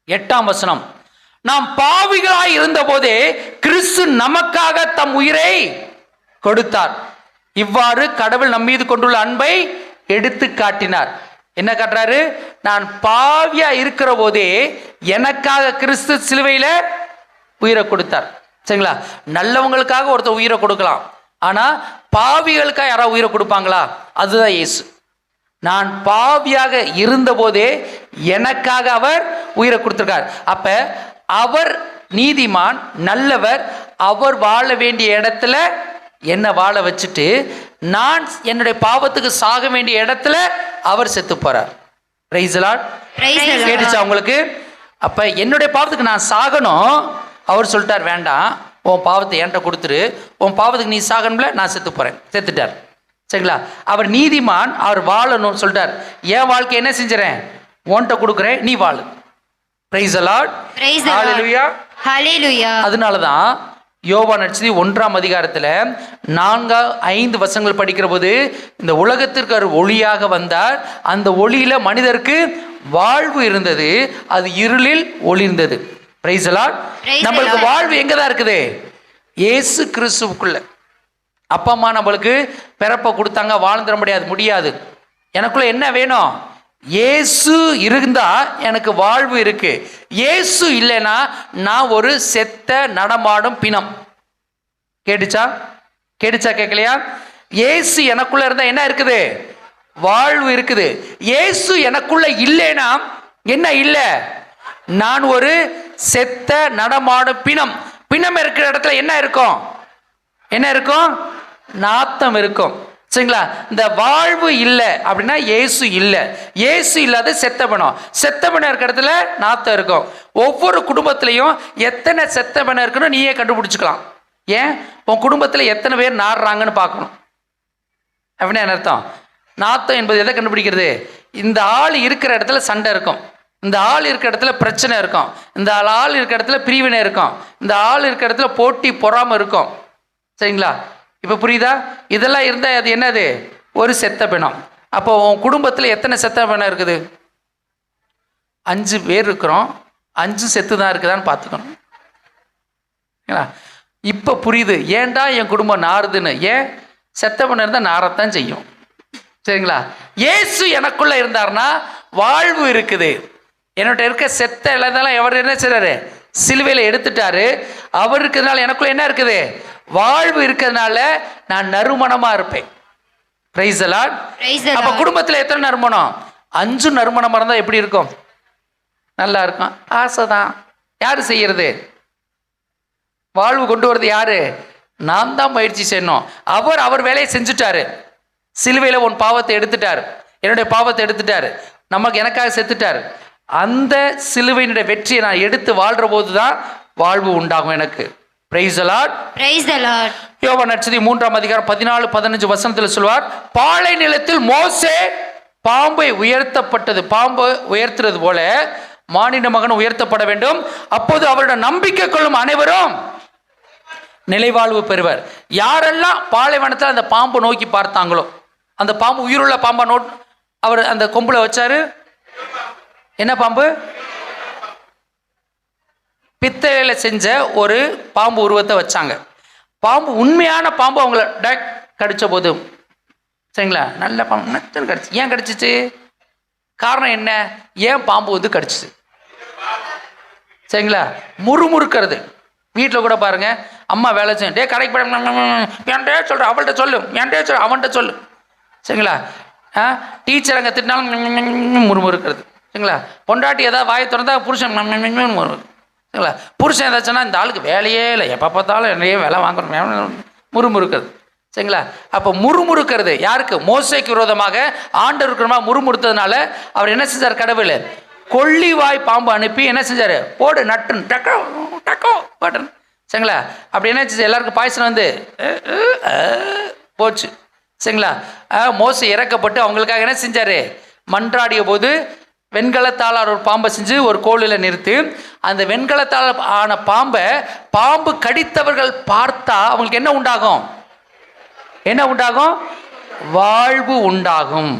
[SPEAKER 1] 8ஆம் வசனம். நாம் பாவிகளாய் இருந்த போதே கிறிஸ்து நமக்காக தம் உயிரை கொடுத்தார். இவ்வாறு கடவுள் நம் மீது கொண்டுள்ள அன்பை எடுத்து காட்டினார். என்ன காட்டுறாரு? நான் பாவியா இருக்கிற போதே எனக்காக கிறிஸ்து சிலுவையில உயிரை கொடுத்தார். சரிங்களா? நல்லவங்களுக்காக ஒருத்தர் உயிரை கொடுக்கலாம், ஆனா பாவிகளுக்காக யாராவது உயிரை கொடுப்பாங்களா? அதுதான் இயேசு. நான் பாவியாக இருந்த போதே எனக்காக அவர் உயிரை கொடுத்திருக்கார். அப்ப அவர் நீதிமான், நல்லவர். அவர் வாழ வேண்டிய இடத்துல என்ன வாழ வச்சுட்டு, நான் என்னுடைய பாவத்துக்கு சாக வேண்டிய இடத்துல அவர் செத்து போறார். Praise the Lord. கேட்டுச்சா உங்களுக்கு? அப்ப என்னுடைய பாவத்துக்கு நான் சாகணும், அவர் சொல்லிட்டார் வேண்டாம், உன் பாவத்தை என்கிட்ட கொடுத்துரு, உன் பாவத்துக்கு நீ சாகணும்ல, நான் செத்து போறேன். செத்துட்டார். சரிங்களா? அவர் நீதிமான், அவர் வாழணும்னு சொல்லிட்டார். என் வாழ்க்கை என்ன செஞ்சுறேன்? உன்கிட்ட கொடுக்குறேன், நீ வாழு. பிரைஸ் தி லார்ட், ஹalleluya,
[SPEAKER 5] ஹalleluya.
[SPEAKER 1] அதனாலதான் யோவான் நற்செய்தி 1ஆம் அதிகாரத்துல 4-5 வசனங்கள் படிக்கிற போது, இந்த உலகத்திற்கு அவர் ஒளியாக வந்தார், அந்த ஒளியில மனிதருக்கு வாழ்வு இருந்தது, அது இருளில் ஒளிர்ந்தது. Price the Lord. நம்மளுக்கு வாழ்வு எங்கதான் இருக்குது? இயேசு கிறிஸ்துவுக்குள்ள. அப்பா அம்மா நம்மளுக்கு பிறப்பை கொடுத்தாங்க, வாழ்ந்துட முடியாது. எனக்குள்ள என்ன வேணும்? இயேசு இருந்தா எனக்கு வாழ்வு இருக்கு. இயேசு இல்லைன்னா நான் ஒரு செத்த நடமாடும் பிணம். கேட்டுச்சா கேட்கலையா? இயேசு எனக்குள்ள இருந்தா என்ன இருக்குது? வாழ்வு இருக்குது. இயேசு எனக்குள்ள இல்லைன்னா என்ன இல்லை? நான் ஒரு செத்த நடமாடும் பிணம். பிணம் இருக்கிற இடத்துல என்ன இருக்கும்? என்ன இருக்கும்? நாத்தம் இருக்கும். சரிங்களா? இந்த வாழ்வு இல்லை அப்படின்னா இயேசு இல்லை. இயேசு இல்லாத செத்த பிணம். செத்த பிணம் இருக்கிற இடத்துல நாத்தம் இருக்கும். ஒவ்வொரு குடும்பத்திலையும் எத்தனை செத்த பிணம் இருக்குன்னு நீயே கண்டுபிடிச்சிக்கலாம். ஏன்? உன் குடும்பத்தில் எத்தனை பேர் நாடுறாங்கன்னு பார்க்கணும். அப்படின்னா என்ன அர்த்தம்? நாத்தம் என்பது எதை கண்டுபிடிக்கிறது? இந்த ஆள் இருக்கிற இடத்துல சண்டை இருக்கும், இந்த ஆள் இருக்கிற இடத்துல பிரச்சனை இருக்கும், இந்த ஆள் இருக்கிற இடத்துல பிரிவினை இருக்கும், இந்த ஆள் இருக்கிற இடத்துல போட்டி பொறாமை இருக்கும். சரிங்களா? இப்போ புரியுதா? இதெல்லாம் இருந்தால் அது என்னது? ஒரு செத்த பிணம். அப்போ உன் குடும்பத்தில் எத்தனை செத்த பிணம் இருக்குது? 5 பேர் இருக்கிறோம், 5 செத்து தான் இருக்குதான்னு பார்த்துக்கணும். இப்போ புரியுது ஏன்டா என் குடும்பம் நாறுதுன்னு. ஏன்? செத்த பிணம் இருந்தால் நாரத்தான் செய்யும். சரிங்களா? இயேசு எனக்குள்ள இருந்தார்னா வாழ்வு இருக்குது. என்னோட இருக்க செத்த இழந்தாலும் எவர் என்ன செய்றாரு? சிலுவையில் எடுத்துட்டாரு. அவர் இருக்கிறதுனால எனக்குள்ள என்ன இருக்குது? வாழ்வு இருக்கிறதுனால நான் நறுமணமா இருப்பேன். Price the Lord. அப்ப குடும்பத்தில் எத்தனை நறுமணம்? 5 நறுமணமா இருந்தா எப்படி இருக்கும்? நல்லா இருக்கும். ஆசைதான். யாரு செய்யறது? வாழ்வு கொண்டு வரது யாரு? நான் தான் முயற்சி செய்யணும். அவர் வேலையை செஞ்சுட்டாரு. சிலுவையில் உன் பாவத்தை எடுத்துட்டாரு, என்னுடைய பாவத்தை எடுத்துட்டாரு, எனக்காக செத்துட்டாரு. அந்த சிலுவையினுடைய வெற்றியை நான் எடுத்து வாழ்ற போதுதான் வாழ்வு உண்டாகும் எனக்கு. Price the Lord.
[SPEAKER 5] Praise the Lord.
[SPEAKER 1] யோவான் நற்செய்தி 3ஆம் அதிகாரம் 14-15 வசனத்தில் சொல்வார், பாலை நிலத்தில் மோசே பாம்பை உயர்த்தப்பட்டது, பாம்பு உயர்த்துறது போல மானிட மகன் உயர்த்தப்பட வேண்டும், அப்போது அவருடைய நம்பிக்கை கொள்ளும் அனைவரும் நிலைவாழ்வு பெறுவர். யாரெல்லாம் பாலைவனத்தில் அந்த பாம்பை நோக்கி பார்த்தாங்களோ, அந்த பாம்பு உயிருள்ள பாம்பை அவர் அந்த கொம்புல வச்சாரு. என்ன பாம்பு? பித்தளையில செஞ்ச ஒரு பாம்பு உருவத்தை வச்சாங்க. பாம்பு உண்மையான பாம்பு அவங்கள கடிச்ச போது, சரிங்களா, நல்ல பாம்பு கடிச்சு. ஏன் கடிச்சிச்சு? காரணம் என்ன? ஏன் பாம்பு வந்து கடிச்சிச்சு? சரிங்களா? முறுமுறுக்கிறது. வீட்டில் கூட பாருங்க, அம்மா வேலை செய்யும், டே கடைக்கு போய் என்கிட்ட சொல்ற, அவள்கிட்ட சொல்லு, என்கிட்ட சொல்லு, அவன்கிட்ட சொல்லு. சரிங்களா? டீச்சர் அங்கே திட்டினாலும் முறுமுறுக்கிறது. சரிங்களா? பொண்டாட்டி ஏதாவது வாயை திறந்தா புருஷன் சரிங்களா? புருஷன் ஏதாச்சுன்னா இந்த ஆளுக்கு வேலையே இல்லை, எப்போ பார்த்தாலும் என்னையே வேலை வாங்குறோம், முறுமுறுக்கிறது. சரிங்களா? அப்போ முறுமுறுக்கிறது யாருக்கு? மோசேக்கு விரோதமாக ஆண்டவருக்கு விரோதமாக முறுமுறுத்ததுனால அவர் என்ன செஞ்சார்? கடவுள் கொள்ளிவாய் பாம்பு அனுப்பி என்ன செஞ்சார்? போடு நட்டுன்னு டக்கோ டக்கோ பட்டன். சரிங்களா? அப்படி என்ன செஞ்சு எல்லாருக்கும் பாய்ச்சல் வந்து போச்சு. சரிங்களா? மோசே இறக்கப்பட்டு அவங்களுக்காக என்ன செஞ்சார்? மன்றாடிய போது வெண்கலத்தால் ஒரு பாம்பை செஞ்சு ஒரு கோலில் நிறுத்தி அந்த வெண்கலத்தால் ஆன பாம்பை பாம்பு கடித்தவர்கள் பார்த்தா அவங்களுக்கு என்ன உண்டாகும்? என்ன உண்டாகும்? வாழ்வு உண்டாகும்.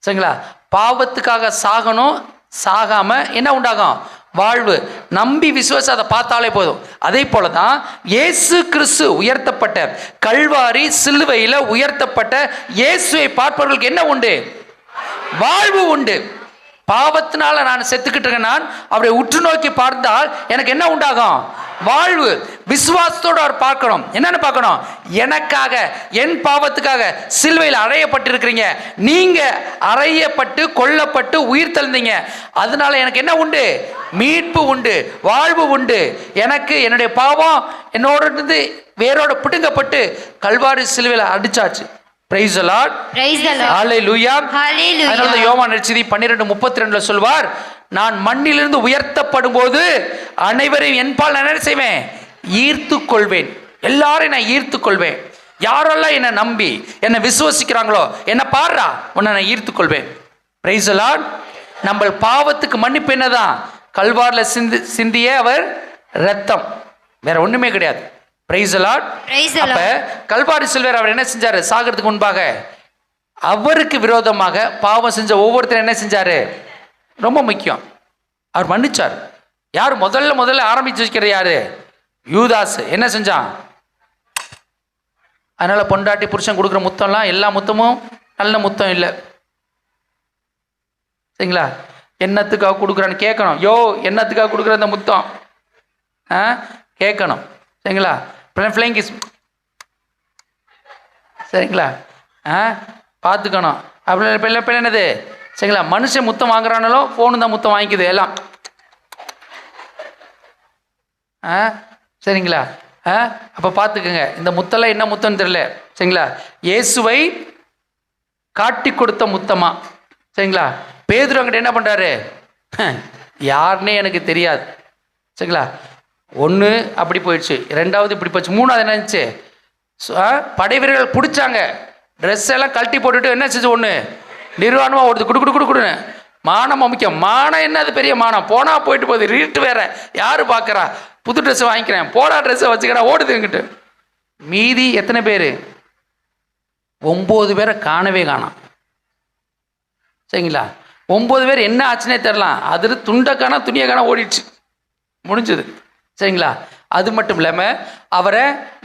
[SPEAKER 1] சரிங்களா? பாவத்துக்காக சாகணும், சாகாம என்ன உண்டாகும்? வாழ்வு. நம்பி விசுவாசம் அதை பார்த்தாலே போதும். அதே போல தான் இயேசு கிறிஸ்து உயர்த்தப்பட்ட கல்வாரி சிலுவையில் உயர்த்தப்பட்ட இயேசுவை பார்ப்பவர்களுக்கு என்ன உண்டு? வாழ்வு உண்டு. பாவத்தினால நான் செத்துக்கிட்டு இருக்கேன், நான் அவரை உற்று நோக்கி பார்த்தால் எனக்கு என்ன உண்டாகும்? வாழ்வு. விசுவாசத்தோடு அவர் பார்க்கணும். என்னன்னு பார்க்கணும்? எனக்காக, என் பாவத்துக்காக சிலுவையில் அறையப்பட்டிருக்கிறீங்க, நீங்க அறையப்பட்டு கொல்லப்பட்டு உயிர் தெழுந்தீங்க, அதனால எனக்கு என்ன உண்டு? மீட்பு உண்டு, வாழ்வு உண்டு. எனக்கு என்னுடைய பாவம் என்னோட இருந்து வேரோட பிடுங்கப்பட்டு கல்வாரி சிலுவையில் அடிச்சாச்சு. Praise the Lord.
[SPEAKER 5] Praise the Lord.
[SPEAKER 1] Hallelujah.
[SPEAKER 5] Hallelujah.
[SPEAKER 1] அதனால யோவான் நற்செய்தி 12:32 சொல்வார், நான் மண்ணிலிருந்து உயர்த்தப்படும் போது அனைவரையும் என்பால் நான் என்ன செய்வேன்? ஈர்த்து கொள்வேன். எல்லாரையும் நான் ஈர்த்து கொள்வேன். யாரெல்லாம் என்னை நம்பி என்னை விசுவசிக்கிறாங்களோ என்னை பாடுறா, உன்னை நான் ஈர்த்து கொள்வேன். Praise the Lord. நம்ம பாவத்துக்கு மன்னிப்பு என்னதான்? கல்வாரில் சிந்திய அவர் ரத்தம், வேற ஒண்ணுமே கிடையாது. Praise the Lord. அப்ப கல்வாரி சிலுவையில் அவர் என்ன செஞ்சாரு? சாகிறதுக்கு முன்பாக அவருக்கு விரோதமாக பாவம் செஞ்ச ஒவ்வொருத்தரும் என்ன செஞ்சாரு? ரொம்ப முக்கியம், அவர் மன்னிச்சார். யார் முதல்ல ஆரம்பிச்சு வச்சுக்கிறது? யாரு? யூதாஸ். என்ன செஞ்சான்? அதனால பொண்டாட்டி புருஷன் கொடுக்குற முத்தம்லாம் எல்லா முத்தமும் நல்ல முத்தம் இல்லை. சரிங்களா? என்னத்துக்காக கொடுக்குறான்னு கேட்கணும். யோ, என்னத்துக்காக கொடுக்குற அந்த முத்தம் கேட்கணும். சரிங்களா? Flying kiss. சரிங்களா? பார்த்துக்கணும். அப்படி என்னது? சரிங்களா? மனுஷன் முத்தம் வாங்குறானாலும் ஃபோனு தான் முத்தம் வாங்கிக்குது எல்லாம். சரிங்களா? அப்போ பார்த்துக்குங்க, இந்த முத்தெல்லாம் என்ன முத்தம்னு தெரியல. சரிங்களா? இயேசுவை காட்டி கொடுத்த முத்தமா? சரிங்களா? பேதுரு அங்கிட்ட என்ன பண்ணுறாரு? யாருன்னே எனக்கு தெரியாது. சரிங்களா? ஒன்று அப்படி போயிடுச்சு, ரெண்டாவது இப்படி போயிடுச்சு, மூணாவது என்ன இருந்துச்சு? படை வீரர்கள் பிடிச்சாங்க, ட்ரெஸ் எல்லாம் கழட்டி போட்டுட்டு என்ன செஞ்சு ஒன்று நிர்வாணமாக ஓடுது, கொடுன்னு. மானம் முக்கியம். மானம் என்ன? அது பெரிய மானம். போனால் போயிட்டு போகுது, ரீட்டு வேற யார் பார்க்குறா? புது ட்ரெஸ்ஸை வாங்கிக்கிறேன், போடா ட்ரெஸ்ஸை வச்சுக்கிறா, ஓடுதுங்கிட்டு. மீதி எத்தனை பேர்? 9 பேரை காணவே காணோம். சரிங்களா? 9 பேர் என்ன ஆச்சுன்னே தெரியலாம். அது துண்டை காணா துணியை காணா ஓடிடுச்சு, முடிஞ்சது. சரிங்களா? அது மட்டும் இல்லாமல் அவரை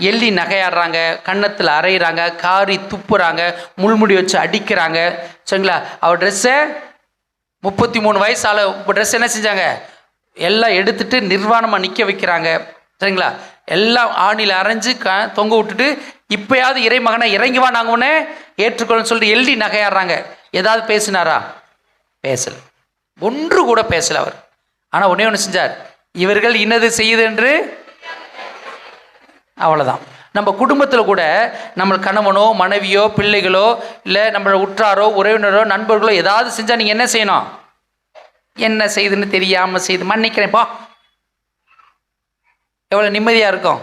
[SPEAKER 1] எள்ளி நகையாடுறாங்க, கன்னத்தில் அரைகிறாங்க, காரி துப்புறாங்க, முள்முடி வச்சு அடிக்கிறாங்க. சரிங்களா? அவர் ட்ரெஸ்ஸை 33 வயசால ட்ரெஸ் என்ன செஞ்சாங்க? எல்லாம் எடுத்துட்டு நிர்வாணமாக நிற்க வைக்கிறாங்க. சரிங்களா? எல்லாம் ஆணியில் அரைஞ்சு தொங்க விட்டுட்டு இப்போயாவது இறை மகனை இறங்கி வா, நாங்கள் உடனே ஏற்றுக்கொள்ளன்னு சொல்லிட்டு எள்ளி நகையாடுறாங்க. ஏதாவது பேசினாரா? பேசலை, ஒன்று கூட பேசலை அவர். ஆனால் ஒன்றே ஒன்று செஞ்சார், இவர்கள் இன்னது செய்யுது என்று. அவ்வளோதான். நம்ம குடும்பத்தில் கூட நம்ம கணவனோ மனைவியோ பிள்ளைகளோ இல்லை நம்மளோட உற்றாரோ உறவினரோ நண்பர்களோ ஏதாவது செஞ்சால் நீங்கள் என்ன செய்யணும்? என்ன செய்யுதுன்னு தெரியாமல் செய்து மன்னிக்கிறேன்ப்பா, எவ்வளோ நிம்மதியாக இருக்கும்.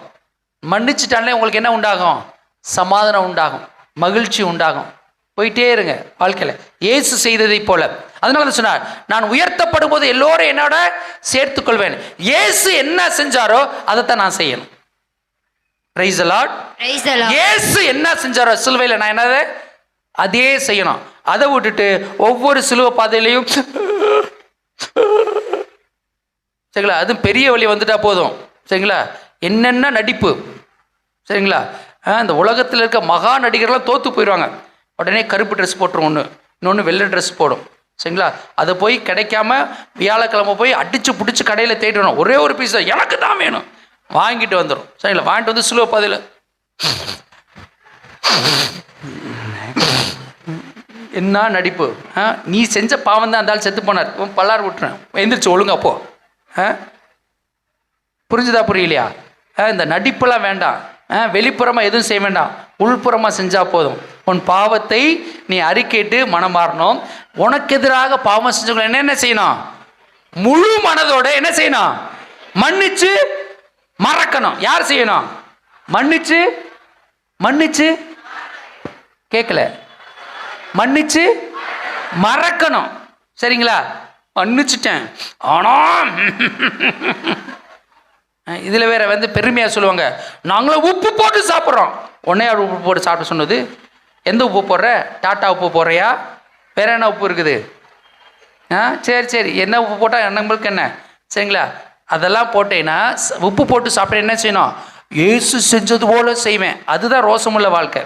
[SPEAKER 1] மன்னிச்சிட்டாலே உங்களுக்கு என்ன உண்டாகும்? சமாதானம் உண்டாகும், மகிழ்ச்சி உண்டாகும். போயிட்டே இருங்க வாழ்க்கையில் இயேசு செய்ததை போல. அதனால சொன்னார், நான் உயர்த்தப்படும் போது எல்லோரும் என்னோட சேர்த்துக்கொள்வேன். இயேசு என்ன செஞ்சாரோ அதைத்தான் நான் செய்யணும். Praise the Lord. இயேசு என்ன செஞ்சாரோ சிலுவையில் நான் என்னது அதே செய்யணும். அதை விட்டுட்டு ஒவ்வொரு சிலுவை பாதையிலையும் சரிங்களா, அது பெரிய வழி வந்துட்டா போதும். சரிங்களா? என்னென்ன நடிப்பு. சரிங்களா? இந்த உலகத்தில் இருக்க மகா நடிகர்கள்லாம் தோற்று போயிடுவாங்க. உடனே கருப்பு ட்ரெஸ் போட்டுரும், இன்னொன்று வெள்ளை ட்ரெஸ் போடும். சரிங்களா? அதை போய் கிடைக்காம வியாழக்கிழமை போய் அடித்து பிடிச்சி கடையில் தேடணும். ஒரே ஒரு பீஸ் எனக்கு தான் வேணும், வாங்கிட்டு வந்துடும். சரிங்களா? வாங்கிட்டு வந்து சிலுவை பதில் என்ன நடிப்பு! நீ செஞ்ச பாவம் தான் இருந்தாலும் செத்து போனார், பல்லார் விட்டுறேன், எந்திரிச்சு ஒழுங்கா போ. புரிஞ்சுதா புரியலையா? இந்த நடிப்பெல்லாம் வேண்டாம். வெளிப்புறமாக எதுவும் செய்ய வேண்டாம், உள்புறமாக செஞ்சால் போதும். உன் பாவத்தை நீ அறிக்கையிட்டு மனம் மாறணும். உனக்கு எதிராக பாவம் செஞ்சவங்க என்ன செய்யணும்? முழு மனதோட என்ன செய்யணும்? மன்னிச்சு மறக்கணும். யார் செய்யணும்? மன்னிச்சு மன்னிச்சு கேட்கல, மன்னிச்சு மறக்கணும். சரிங்களா? மன்னிச்சுட்டேன் ஆனா இதில் வேற வந்து பெருமையாக சொல்லுவாங்க, நாங்களும் உப்பு போட்டு சாப்பிட்றோம். உடனே அவர் உப்பு போட்டு சாப்பிட சொன்னது? எந்த உப்பு போடுற? டாட்டா உப்பு போடுறியா? வேற என்ன உப்பு இருக்குது? சரி சரி, என்ன உப்பு போட்டால் நம்மளுக்கு என்ன? சரிங்களா? அதெல்லாம் போட்டேன்னா உப்பு போட்டு சாப்பிட என்ன செய்யணும்? இயேசு செஞ்சது போல செய்வேன். அதுதான் ரோசமுள்ள வாழ்க்கை.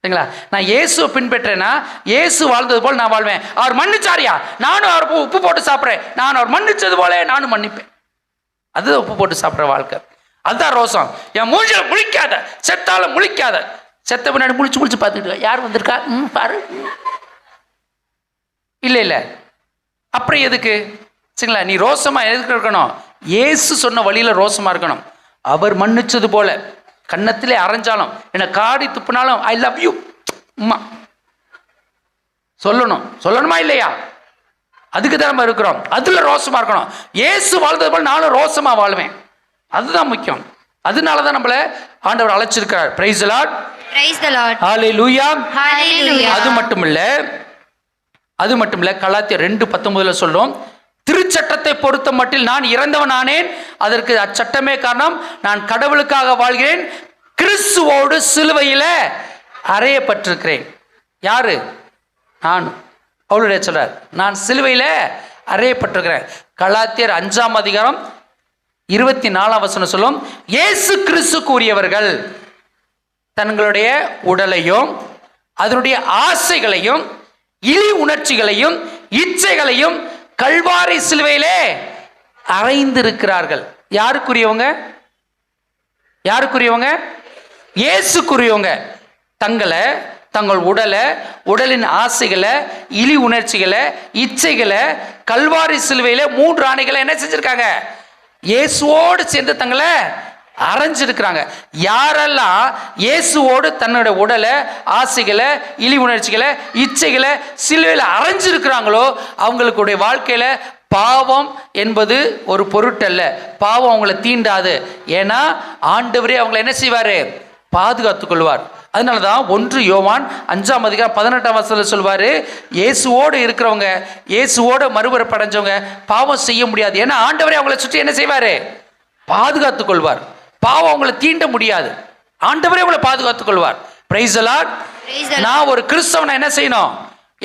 [SPEAKER 1] சரிங்களா? நான் இயேசுவை பின்பற்றேன்னா இயேசு வாழ்ந்தது போல் நான் வாழ்வேன். அவர் மன்னிச்சாரியா, நானும் அவர் உப்பு போட்டு சாப்பிட்றேன், நான் அவர் மன்னிச்சது போல நானும் மன்னிப்பேன். அதுதான் உப்பு போட்டு சாப்பிட்ற வாழ்க்கை. அதுதான் ரோசம். என் மூஞ்சில முழிக்காத, செத்தாலும் முழிக்காத. செத்த பின்னாடி முழிச்சு முழிச்சு பார்த்துட்டு யார் வந்திருக்கா பாரு. இல்லை இல்லை, அப்புறம் எதுக்கு? சரிங்களா? நீ ரோசமா எதுக்கு இருக்கணும்? இயேசு சொன்ன வழியில ரோசமா இருக்கணும். அவர் மன்னிச்சது போல கன்னத்திலே அரைஞ்சாலும் என்னை காடி துப்புனாலும் ஐ லவ் யூ அம்மா சொல்லணும். சொல்லணுமா இல்லையா? அதுக்கு தான் நம்ம இருக்கிறோம். அதுல ரோசமா இருக்கணும். இயேசு வாழ்ந்தது போல நானும் ரோசமா வாழ்வேன். அதுதான் முக்கியம். அதனாலதான் நம்மள ஆண்டவர் அழைச்சிருக்கிறார். Praise the Lord,
[SPEAKER 5] praise the Lord, hallelujah, hallelujah.
[SPEAKER 1] அது மட்டும் இல்ல கலாத்தியர் 2:19 சொல்றோம், திருச்சட்டத்தை பொறுத்த மட்டில் நான் இறந்தவன் ஆனேன், அதற்கு அச்சட்டமே காரணம். நான் கடவுளுக்காக வாழ்கிறேன், கிறிஸ்துவோடு சிலுவையில அறையப்பட்டிருக்கிறேன். யாரு? நான். அவளுடைய சொல்றார், நான் சிலுவையில அறையப்பட்டிருக்கிறேன். கலாத்தியர் 5:24 சொல்லும், இயேசு கிறிஸ்து கூறியவர்கள் தங்களுடைய உடலையும் அதனுடைய ஆசைகளையும் இழி உணர்ச்சிகளையும் இச்சைகளையும் கல்வாரி சிலுவையிலே அறைந்திருக்கிறார்கள். யாருக்குரியவங்க? யாருக்குரியவங்க? இயேசுக்குரியவங்க. தங்களை, தங்கள் உடலை, உடலின் ஆசைகளை, இழி உணர்ச்சிகளை, இச்சைகளை கல்வாரி சிலுவையில 3 ஆணைகளை என்ன செஞ்சிருக்காங்க? இயேசுவோடு சேர்ந்து தங்களை அரைஞ்சிருக்கிறாங்க. யாரெல்லாம் இயேசுவோடு தன்னுடைய உடலை, ஆசைகளை, இழி உணர்ச்சிகளை, இச்சைகளை சிலுவையில் அரைஞ்சிருக்கிறாங்களோ அவங்களுடைய வாழ்க்கையில பாவம் என்பது ஒரு பொருட்டல்ல. பாவம் அவங்களை தீண்டாது. ஏன்னா ஆண்டவரே அவங்களை என்ன செய்வாரு? பாதுகாத்துக் கொள்வார். அதனாலதான் 1 யோவான் 5:18 சொல்வாரு, இயேசுவோடு இருக்கிறவங்க, இயேசுவோட மறுபரப்படைஞ்சவங்க பாவம் செய்ய முடியாது. ஏன்னா ஆண்டவரே அவங்களை சுற்றி என்ன செய்வாரு? பாதுகாத்துக் கொள்வார். பாவம் அவங்களை தீண்ட முடியாது. ஆண்டவரே அவங்களை பாதுகாத்துக் கொள்வார். Price the Lord. நான் ஒரு கிறிஸ்தவனை என்ன செய்யணும்?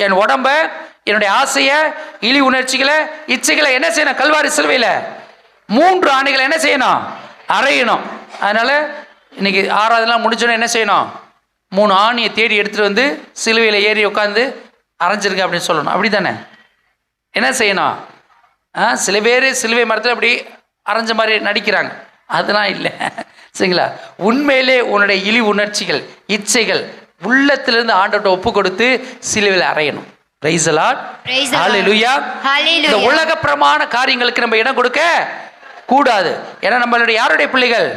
[SPEAKER 1] என் உடம்ப, என்னுடைய ஆசையை, இழி உணர்ச்சிகளை, இச்சைகளை என்ன செய்யணும்? கல்வாரி சிலுவையில 3 ஆணைகளை என்ன செய்யணும்? அறையணும். அதனால இன்னைக்கு ஆராதனை முடிச்சோன்னு என்ன செய்யணும்? 3 ஆணியை தேடி எடுத்துட்டு வந்து சிலுவையில ஏறி உட்காந்து அரைஞ்சிருங்க அப்படின்னு சொல்லணும். அப்படி தானே? என்ன செய்யணும்? சில பேர் சிலுவை மரத்தில் அப்படி அரைஞ்ச மாதிரி நடிக்கிறாங்க. அதெல்லாம் இல்லை. சரிங்களா? உண்மையிலே உன்னுடைய இழி உணர்ச்சிகள், இச்சைகள் உள்ளத்திலிருந்து ஆண்டவர்கிட்ட ஒப்பு கொடுத்து சிலுவையில் அறையணும். பிரைஸ் தி லார்ட், ஹalleluya. இந்த உலக பிரமாண காரியங்களுக்கு நம்ம இடம் கொடுக்க கூடாது. ஏன்னா நம்மளுடைய யாருடைய பிள்ளைகள்?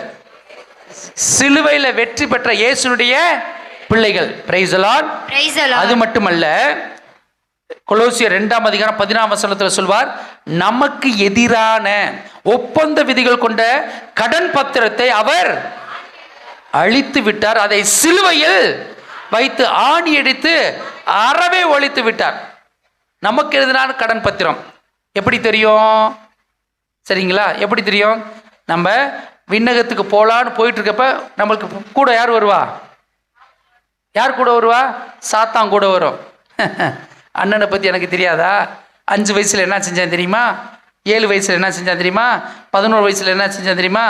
[SPEAKER 1] சிலுவையில வெற்றி பெற்ற இயேசுனுடைய பிள்ளைகள். Price the Lord. அது மட்டுமல்ல, கொலோசியர் 2:14 சொல்வார், நமக்கு எதிரான ஒப்பந்த விதிகள் கொண்ட கடன் பத்திரத்தை அவர் அழித்து விட்டார், அதை சிலுவையில் வைத்து ஆணி அடித்து அறவே ஒழித்து விட்டார். நமக்கு எதிரான கடன் பத்திரம் எப்படி தெரியும்? சரிங்களா? எப்படி தெரியும்? நம்ம விண்ணகத்துக்கு போலான்னு போயிட்டு இருக்கப்ப நம்மளுக்கு கூட யார் வருவா? யார் கூட வருவா? சாத்தான் கூட வரும். அண்ணனை பற்றி எனக்கு தெரியாதா? 5 வயசில் என்ன செஞ்சான் தெரியுமா? 7 வயசில் என்ன செஞ்சான் தெரியுமா? 11 வயசில் என்ன செஞ்சான் தெரியுமா?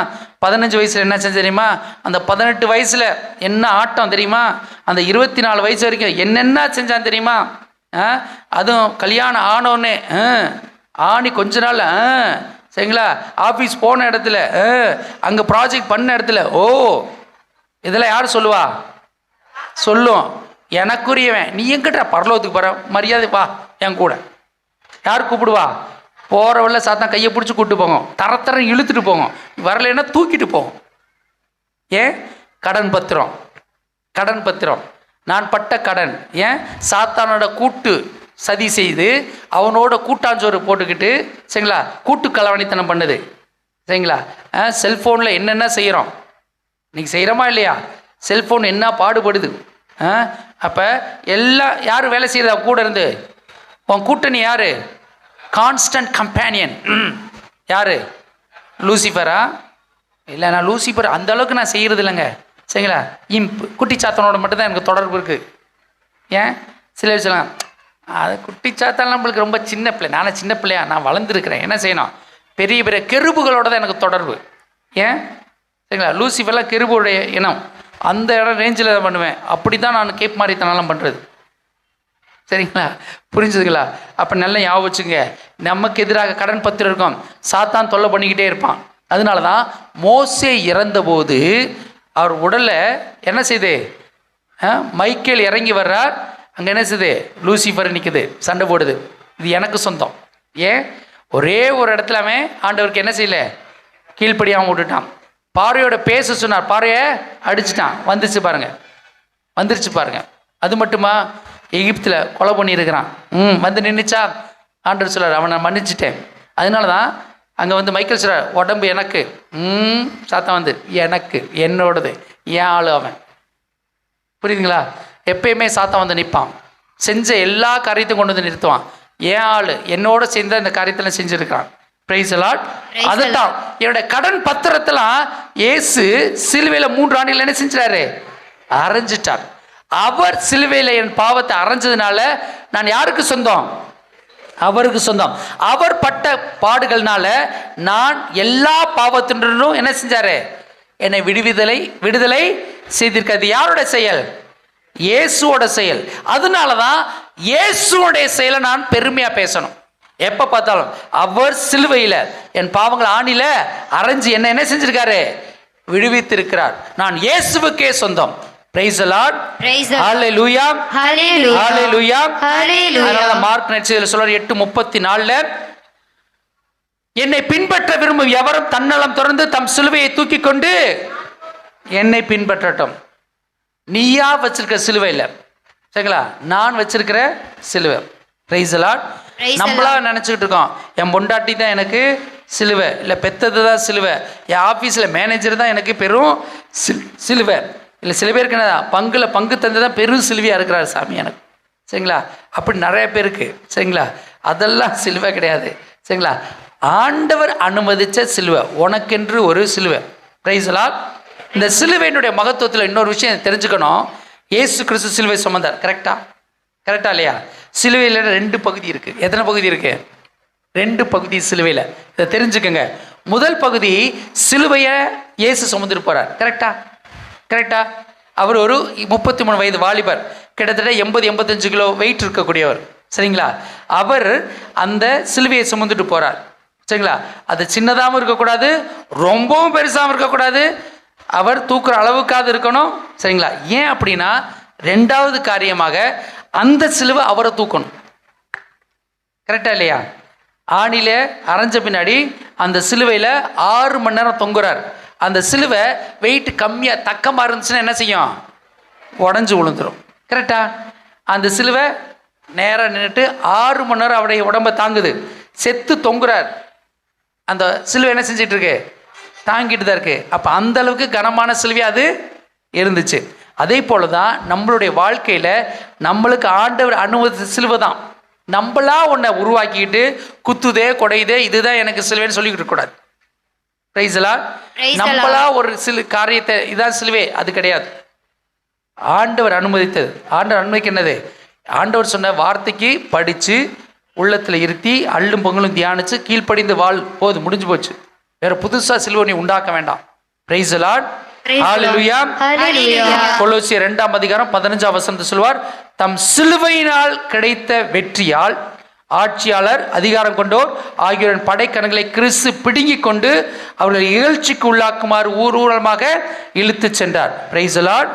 [SPEAKER 1] 15 வயசில் என்ன செஞ்ச தெரியுமா? அந்த 18 வயசில் என்ன ஆட்டம் தெரியுமா? அந்த 24 வயசு வரைக்கும் என்னென்ன செஞ்சான் தெரியுமா? அதுவும் கல்யாணம் ஆனோடனே ஆணி கொஞ்ச நாள் சரிங்களா, ஆஃபீஸ் போன இடத்துல அங்கே ப்ராஜெக்ட் பண்ண இடத்துல இதெல்லாம் யார் சொல்லுவா? சொல்லும் எனக்குரியவன். நீ எங்கிட்ட பரலோகத்துக்கு போகிற, மரியாதை வா என் கூட. யார் கூப்பிடுவா? போகிறவள்ள சாத்தான் கையை பிடிச்சி கூப்பிட்டு போங்க, தர இழுத்துட்டு போங்க, வரலைன்னா தூக்கிட்டு போகும். ஏன்? கடன் பத்திரம் நான் பட்ட கடன். ஏன்? சாத்தானோட கூட்டு சதி செய்து அவனோட கூட்டாஞ்சோறு போட்டுக்கிட்டு சரிங்களா, கூட்டு களவாணித்தனம் பண்ணுது சரிங்களா. செல்ஃபோனில் என்னென்ன செய்கிறோம் இன்றைக்கி, செய்கிறோமா இல்லையா? செல்ஃபோன் என்ன பாடுபடுது. அப்போ எல்லாம் யார் வேலை செய்கிறதா கூட இருந்து? உன் கூட்டணி யார்? கான்ஸ்டன்ட் கம்பேனியன் யார்? லூசிஃபரா? இல்லை, நான் லூசிஃபர் அந்த அளவுக்கு நான் செய்கிறது இல்லைங்க சரிங்களா. குட்டிச்சாத்தனோட மட்டும்தான் எனக்கு தொடர்பு இருக்குது. ஏன்? சில விஷயம் அது குட்டிச்சாத்தான் நம்மளுக்கு ரொம்ப சின்ன பிள்ளை. நானும் சின்ன பிள்ளையா, நான் வளர்ந்துருக்கிறேன். என்ன செய்யணும்? பெரிய பெரிய கெருபுகளோட தான் எனக்கு தொடர்பு. ஏன் சரிங்களா? லூசிஃபர்லாம் கெருபுடைய இனம், அந்த இடம் ரேஞ்சில் தான் பண்ணுவேன். அப்படி தான் நான் கேப் மாதிரித்தனெல்லாம் பண்ணுறது சரிங்களா. புரிஞ்சுதுங்களா? அப்போ நல்லா ஞாபகம் வச்சுங்க, நமக்கு எதிராக கடன் பத்திரம் இருக்கும், சாத்தான் தொல்லை பண்ணிக்கிட்டே இருப்பான். அதனால தான் மோசே இறந்தபோது அவர் உடலை என்ன செய்து, மைக்கேல் இறங்கி வர்றார், அங்கே என்ன செய்யுது? லூசிஃபர் நிற்குது, சண்டை போடுது, இது எனக்கு சொந்தம். ஏன்? ஒரே ஒரு இடத்துலாமே ஆண்டவருக்கு என்ன செய்யல, கீழ்ப்படியாமல் விட்டுட்டான். பாறையோட பேச சொன்னார், பாறையை அடிச்சுட்டான், வந்துருச்சு பாருங்க. அது மட்டுமா? எகிப்தில் கொலை பண்ணியிருக்கிறான், வந்து நின்றுச்சா? ஆண்டவர் சொல்றார், அவனை மன்னிச்சிட்டேன். அதனால தான் அங்கே வந்து மைக்கேல் சொல்றார், உடம்பு எனக்கு, சாத்தான் வந்து எனக்கு, என்னோடது, ஏன் ஆளு அவன். புரியுதுங்களா? எப்பயுமே சாத்தான் வந்து நிற்பான், செஞ்ச எல்லா காரியத்தையும் கொண்டு வந்து நிறுத்துவான். ஏன் ஆளு என்னோட சேர்ந்து இந்த காரியத்தில் செஞ்சுருக்கிறான். Price the Lord. அதுதான் என்னுடைய கடன் பத்திரத்தெல்லாம் இயேசு சிலுவையில் 3 ஆண்டுகள் என்ன செஞ்சாரு? அரைஞ்சிட்டார். அவர் சிலுவையில் என் பாவத்தை அரைஞ்சதுனால நான் யாருக்கு சொந்தம்? அவருக்கு சொந்தம். அவர் பட்ட பாடுகள்னால நான் எல்லா பாவத்தினரும் என்ன செஞ்சாரு? என்னை விடுதலை செய்திருக்கிறது. யாரோட செயல்? இயேசுவோட செயல். அதனால தான் இயேசுவோடைய செயலை நான் பெருமையா பேசணும். எப்ப பார்த்தாலும் அவர் சிலுவையில் என் பாவங்களை ஆணில அரைஞ்சு என்ன செஞ்சிருக்காரு? விடுவித்திருக்கிறார். நான் இயேசுவுக்கே சொந்தம். Praise the Lord. Hallelujah. Hallelujah. அதனால மார்க் நற்செய்தியில் சொல்றார் 8:34, என்னை பின்பற்ற விரும்பும் எவரும் தன்னலம் தொடர்ந்து தம் சிலுவையை தூக்கி கொண்டு என்னை பின்பற்றட்டும். நீயா வச்சிருக்க சிலுவை இல்லை சரிங்களா, நான் வச்சிருக்கிற சிலுவை. Praise the Lord. நம்மளா நினைச்சுக்கிட்டு இருக்கோம், என் பொண்டாட்டி தான் எனக்கு சிலுவை, இல்லை பெத்தது தான் சிலுவை, என் ஆஃபீஸில் மேனேஜர் தான் எனக்கு பெரும் சிலுவை, இல்லை சில பேருக்கு என்ன பங்கு தந்து தான் பெரும் சிலுவையாக இருக்கிறார் சாமி எனக்கு சரிங்களா. அப்படி நிறைய பேருக்கு சரிங்களா. அதெல்லாம் சிலுவை கிடையாது சரிங்களா. ஆண்டவர் அனுமதித்த சிலுவை, உனக்கென்று ஒரு சிலுவை. Praise the Lord. இந்த சிலுவையினுடைய மகத்துவத்தில் இன்னொரு விஷயம் தெரிஞ்சுக்கணும். இயேசு கிறிஸ்து சிலுவை சுமந்தார். கரெக்டா இல்லையா? சிலுவையில் 2 பகுதி இருக்குது. எத்தனை பகுதி இருக்குது? 2 பகுதி சிலுவையில். இதை தெரிஞ்சுக்கோங்க. முதல் பகுதி சிலுவையை இயேசு சுமந்துட்டு போகிறார். கரெக்டா? அவர் ஒரு 33 வயது வாலிபர், கிட்டத்தட்ட 80-85 கிலோ வெயிட் இருக்கக்கூடியவர் சரிங்களா. அவர் அந்த சிலுவையை சுமந்துட்டு போகிறார் சரிங்களா. அது சின்னதாகவும் இருக்கக்கூடாது, ரொம்பவும் பெருசாகவும் இருக்கக்கூடாது, அவர் தூக்குற அளவுக்காவது இருக்கணும் சரிங்களா. ஏன் அப்படின்னா 2வது காரியமாக அந்த சிலுவை அவரை தூக்கணும். கரெக்டா இல்லையா? ஆணில அரைஞ்ச பின்னாடி அந்த சிலுவையில் 6 மணி நேரம் தொங்குறார். அந்த சிலுவை வெயிட் கம்மியாக தக்கமாக இருந்துச்சுன்னா என்ன செய்யும்? உடஞ்சி விழுந்துடும். கரெக்டா? அந்த சிலுவை நேராக நின்றுட்டு 6 மணி நேரம் அவருடைய உடம்பை தாங்குது. செத்து தொங்குறார். அந்த சிலுவை என்ன செஞ்சிட்டு இருக்கு? தாங்கிட்டு தான் இருக்கு. அப்போ அந்த அளவுக்கு கனமான சிலுவையாக அது இருந்துச்சு. அதே போல தான் நம்மளுடைய வாழ்க்கையில் நம்மளுக்கு ஆண்டவர் அனுமதித்த சிலுவை தான். நம்மளா ஒன்றை உருவாக்கிக்கிட்டு குத்துதே கொடையுதே இதுதான் எனக்கு சிலுவைன்னு சொல்லிக்கிட்டு இருக்கக்கூடாது. Price the Lord. நம்மளா ஒரு காரியத்தை இதான் சிலுவை, அது கிடையாது. ஆண்டவர் அனுமதித்தது. ஆண்டவர் அனுமதிக்கின்றது. ஆண்டவர் சொன்ன வார்த்தைக்கு படித்து உள்ளத்தில் இருத்தி அள்ளும் பொங்கலும் தியானித்து கீழ்ப்படிந்து வாழ், போது முடிஞ்சு போச்சு. வேற புதுசாக சிலுவை நீ உண்டாக்க வேண்டாம். Price the Lord. Hallelujah.
[SPEAKER 5] Hallelujah.
[SPEAKER 1] கொலோசியர் 2:15 சொல்வார், தம் சிலுவையினால் கிடைத்த வெற்றியால் ஆட்சியாளர் அதிகாரம் கொண்டோர் ஆகியோரின் படைக்கணங்களை கிறிஸ்து பிடுங்கிக் கொண்டு அவர்களை இகழ்ச்சிக்கு உள்ளாக்குமாறு ஊர்வலமாக இழுத்து சென்றார். Price the Lord.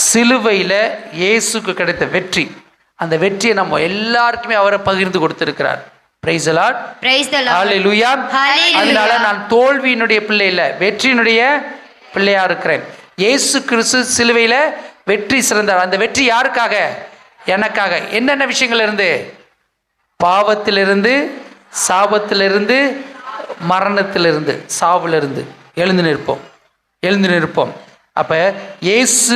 [SPEAKER 1] சிலுவையில் இயேசுக்கு கிடைத்த வெற்றி, அந்த வெற்றியை நம்ம எல்லாருக்குமே அவரை பகிர்ந்து கொடுத்திருக்கிறார். Price the Lord.
[SPEAKER 5] Praise the Lord.
[SPEAKER 1] Hallelujah.
[SPEAKER 5] Hallelujah.
[SPEAKER 1] அதனால நான் தோல்வியினுடைய பிள்ளை இல்லை, வெற்றியினுடைய பிள்ளையா இருக்கிறேன். இயேசு கிறிஸ்து சிலுவையில் வெற்றி சிறந்தார். அந்த வெற்றி யாருக்காக? எனக்காக. என்னென்ன விஷயங்கள் இருந்து? பாவத்திலிருந்து, சாபத்திலிருந்து, மரணத்திலிருந்து, சாவிலிருந்து எழுந்து நிற்போம். அப்போ இயேசு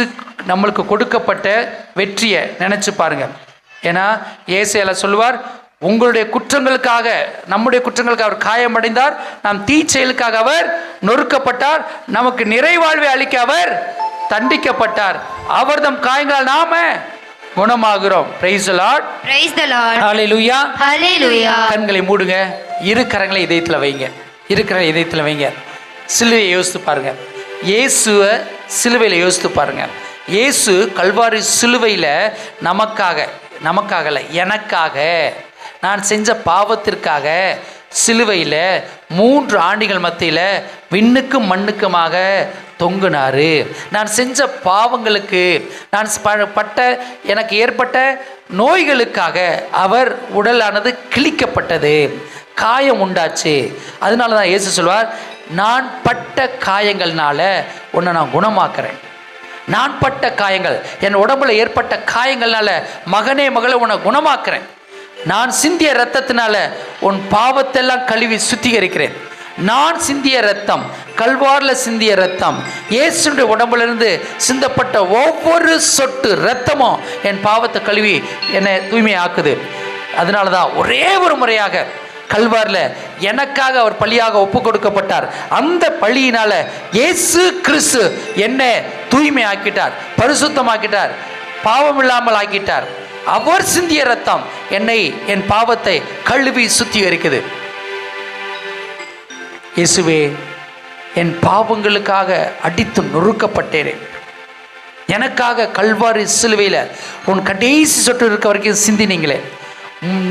[SPEAKER 1] நம்மளுக்கு கொடுக்கப்பட்ட வெற்றியை நினச்சி பாருங்க. ஏன்னா இயேசுல சொல்லுவார், உங்களுடைய குற்றங்களுக்காக, நம்முடைய குற்றங்களுக்காக அவர் காயமடைந்தார், நாம் தீச்செயலுக்காக அவர் நொறுக்கப்பட்டார், நமக்கு நிறைவாழ்வை அளிக்க அவர் தண்டிக்கப்பட்டார், அவர் தம் காயங்களால் நாம குணமாகிறோம். Praise the Lord.
[SPEAKER 5] Praise the Lord.
[SPEAKER 1] Hallelujah.
[SPEAKER 5] Hallelujah.
[SPEAKER 1] கண்களை மூடுங்க, இரு கரங்களை இதயத்தில் வைங்க. சிலுவையை யோசித்து பாருங்க. இயேசுவை சிலுவையில் யோசித்து பாருங்க. இயேசு கல்வாரி சிலுவையில் நமக்காகல எனக்காக, நான் செஞ்ச பாவத்திற்காக சிலுவையில் 3 ஆண்டுகள் மத்தியில் விண்ணுக்கும் மண்ணுக்குமாக தொங்குனாரு. நான் செஞ்ச பாவங்களுக்கு, நான் எனக்கு ஏற்பட்ட நோய்களுக்காக அவர் உடலானது கிழிக்கப்பட்டது, காயம் உண்டாச்சு. அதனால தான் இயேசு சொல்வார், நான் பட்ட காயங்கள்னால உன்னை நான் குணமாக்குறேன். நான் பட்ட காயங்கள், என் உடம்புல ஏற்பட்ட காயங்கள்னால மகனே மகளை உன்னை குணமாக்குறேன். நான் சிந்திய இரத்தத்தினால உன் பாவத்தெல்லாம் கழுவி சுத்திகரிக்கிறேன். நான் சிந்திய இரத்தம், கல்வாரில் சிந்திய இரத்தம், இயேசுடைய உடம்புலேருந்து சிந்தப்பட்ட ஒவ்வொரு சொட்டு இரத்தமும் என் பாவத்தை கழுவி என்னை தூய்மையாக்குது. அதனால தான் ஒரே ஒரு முறையாக கல்வாரில் எனக்காக அவர் பலியாக ஒப்பு கொடுக்கப்பட்டார். அந்த பலியினால இயேசு கிறிஸ்து என்னை தூய்மை ஆக்கிட்டார், பரிசுத்தமாக்கிட்டார், பாவம் இல்லாமல் ஆக்கிட்டார். அவர் சிந்திய ரத்தம் என்னை, என் பாவத்தை கழுவி சுத்திகரிக்குது. இயேசுவே, என் பாவங்களுக்காக அடித்து நொறுக்கப்பட்டேனே, எனக்காக கல்வாரி சிலுவையில் உன் கடைசி சொட்டு இருக்க வரைக்கும் சிந்தினீங்களே,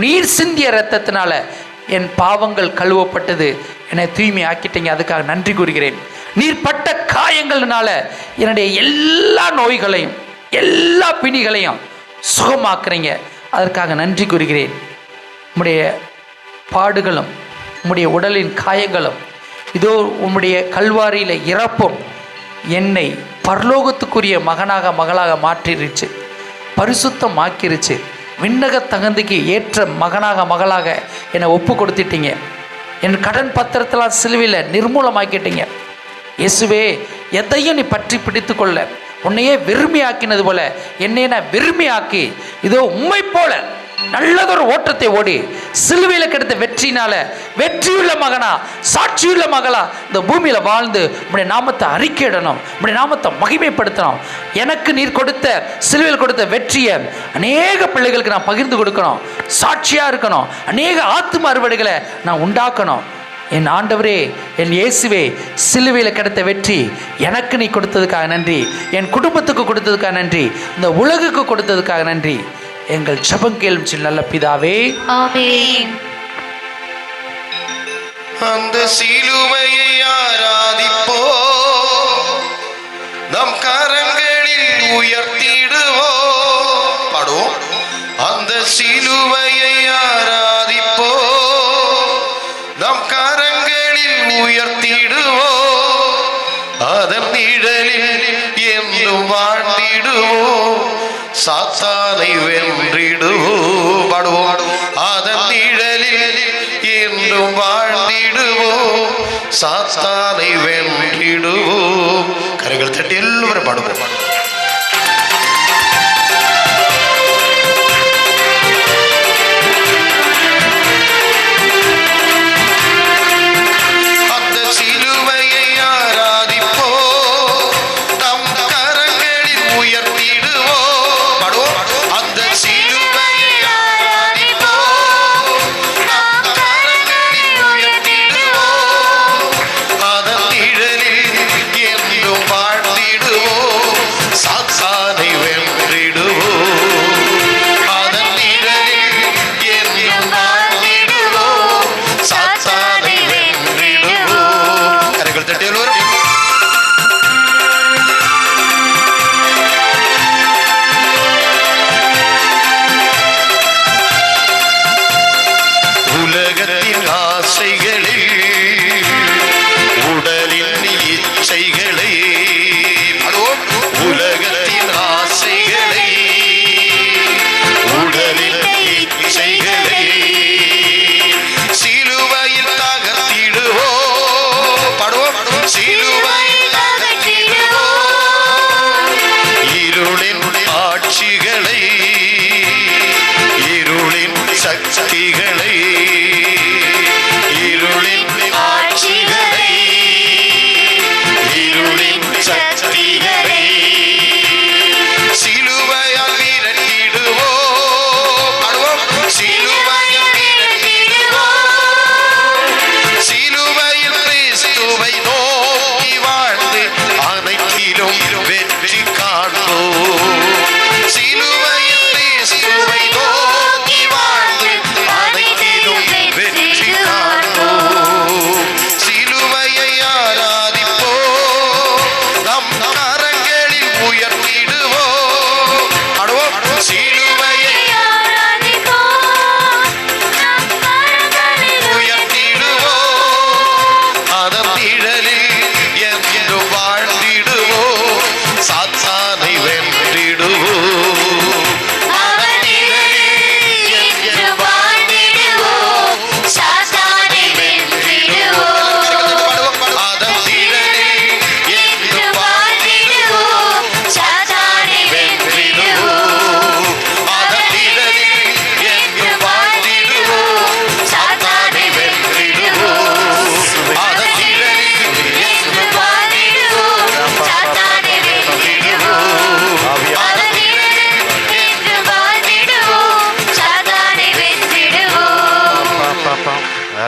[SPEAKER 1] நீர் சிந்திய ரத்தத்தினால என் பாவங்கள் கழுவப்பட்டது, என்னை தூய்மை ஆக்கிட்டீங்க. அதுக்காக நன்றி கூறுகிறேன். நீர் பட்ட காயங்கள்னால என்னுடைய எல்லா நோய்களையும் எல்லா பிணிகளையும் சுகமாக்குறீங்க. அதற்காக நன்றி கூறுகிறேன். உம்முடைய பாடுகளும் உம்முடைய உடலின் காயங்களும், இதோ உம்முடைய கல்வாரியில் இறப்பும் என்னை பரலோகத்துக்குரிய மகளாக மாற்றிருச்சு, பரிசுத்தமாக்கிருச்சு. விண்ணக தகுதிக்கு ஏற்ற மகளாக என்னை ஒப்பு கொடுத்துட்டீங்க. என் கடன் பத்திரத்தெல்லாம் சிலுவையில் நிர்மூலமாக்கிட்டீங்க. இயேசுவே, எதையும் நீ பற்றி பிடித்து கொள்ள, உன்னையே வெறுமையாக்கினது போல என்னையே நான் வெறுமையாக்கி, இதோ உம்மை போல நல்லதொரு ஓட்டத்தை ஓடி சிலுவையில் கிடைத்த வெற்றினால வெற்றியுள்ள மகனா, சாட்சியுள்ள மகளா இந்த பூமியில் வாழ்ந்து உம்முடைய நாமத்தை அறிக்கையிடணும், உம்முடைய நாமத்தை மகிமைப்படுத்தணும். எனக்கு நீர் கொடுத்த சிலுவையில் கொடுத்த வெற்றியை அநேக பிள்ளைகளுக்கு நான் பகிர்ந்து கொடுக்கணும், சாட்சியாக இருக்கணும், அநேக ஆத்தும அறுவடைகளை நான் உண்டாக்கணும். என் ஆண்டவரே, என் இயேசுவே, சிலுவையில் கிடைத்த வெற்றி எனக்கு நீ கொடுத்ததுக்காக நன்றி, என் குடும்பத்துக்கு கொடுத்ததுக்காக நன்றி, இந்த உலகுக்கு கொடுத்ததுக்காக நன்றி. எங்கள் ஜெபம் கேளும் நல்ல பிதாவே,
[SPEAKER 5] ஆமென்.
[SPEAKER 3] அந்த சிலுவையை ஆராதிப்போ, நம் கரங்களில் உயர்த்திடுவோ. பாடுவோம். அந்த சிலுவையை ஆராதிப்போ, நம் கரங்களில் உயர்த்திடுவோ, அதன் நிழலில் என்றும் வாழ்ந்திடுவோ, சாத்தானை வென்றிடுவோ. பாடுவோம். அதன் நிழலில் என்றும் வாழ்ந்திடுவோ, சாத்தானை வென்றிடுவோ. கரைகள் தட்டி எல்லாரும் பாடுவோம். வாழ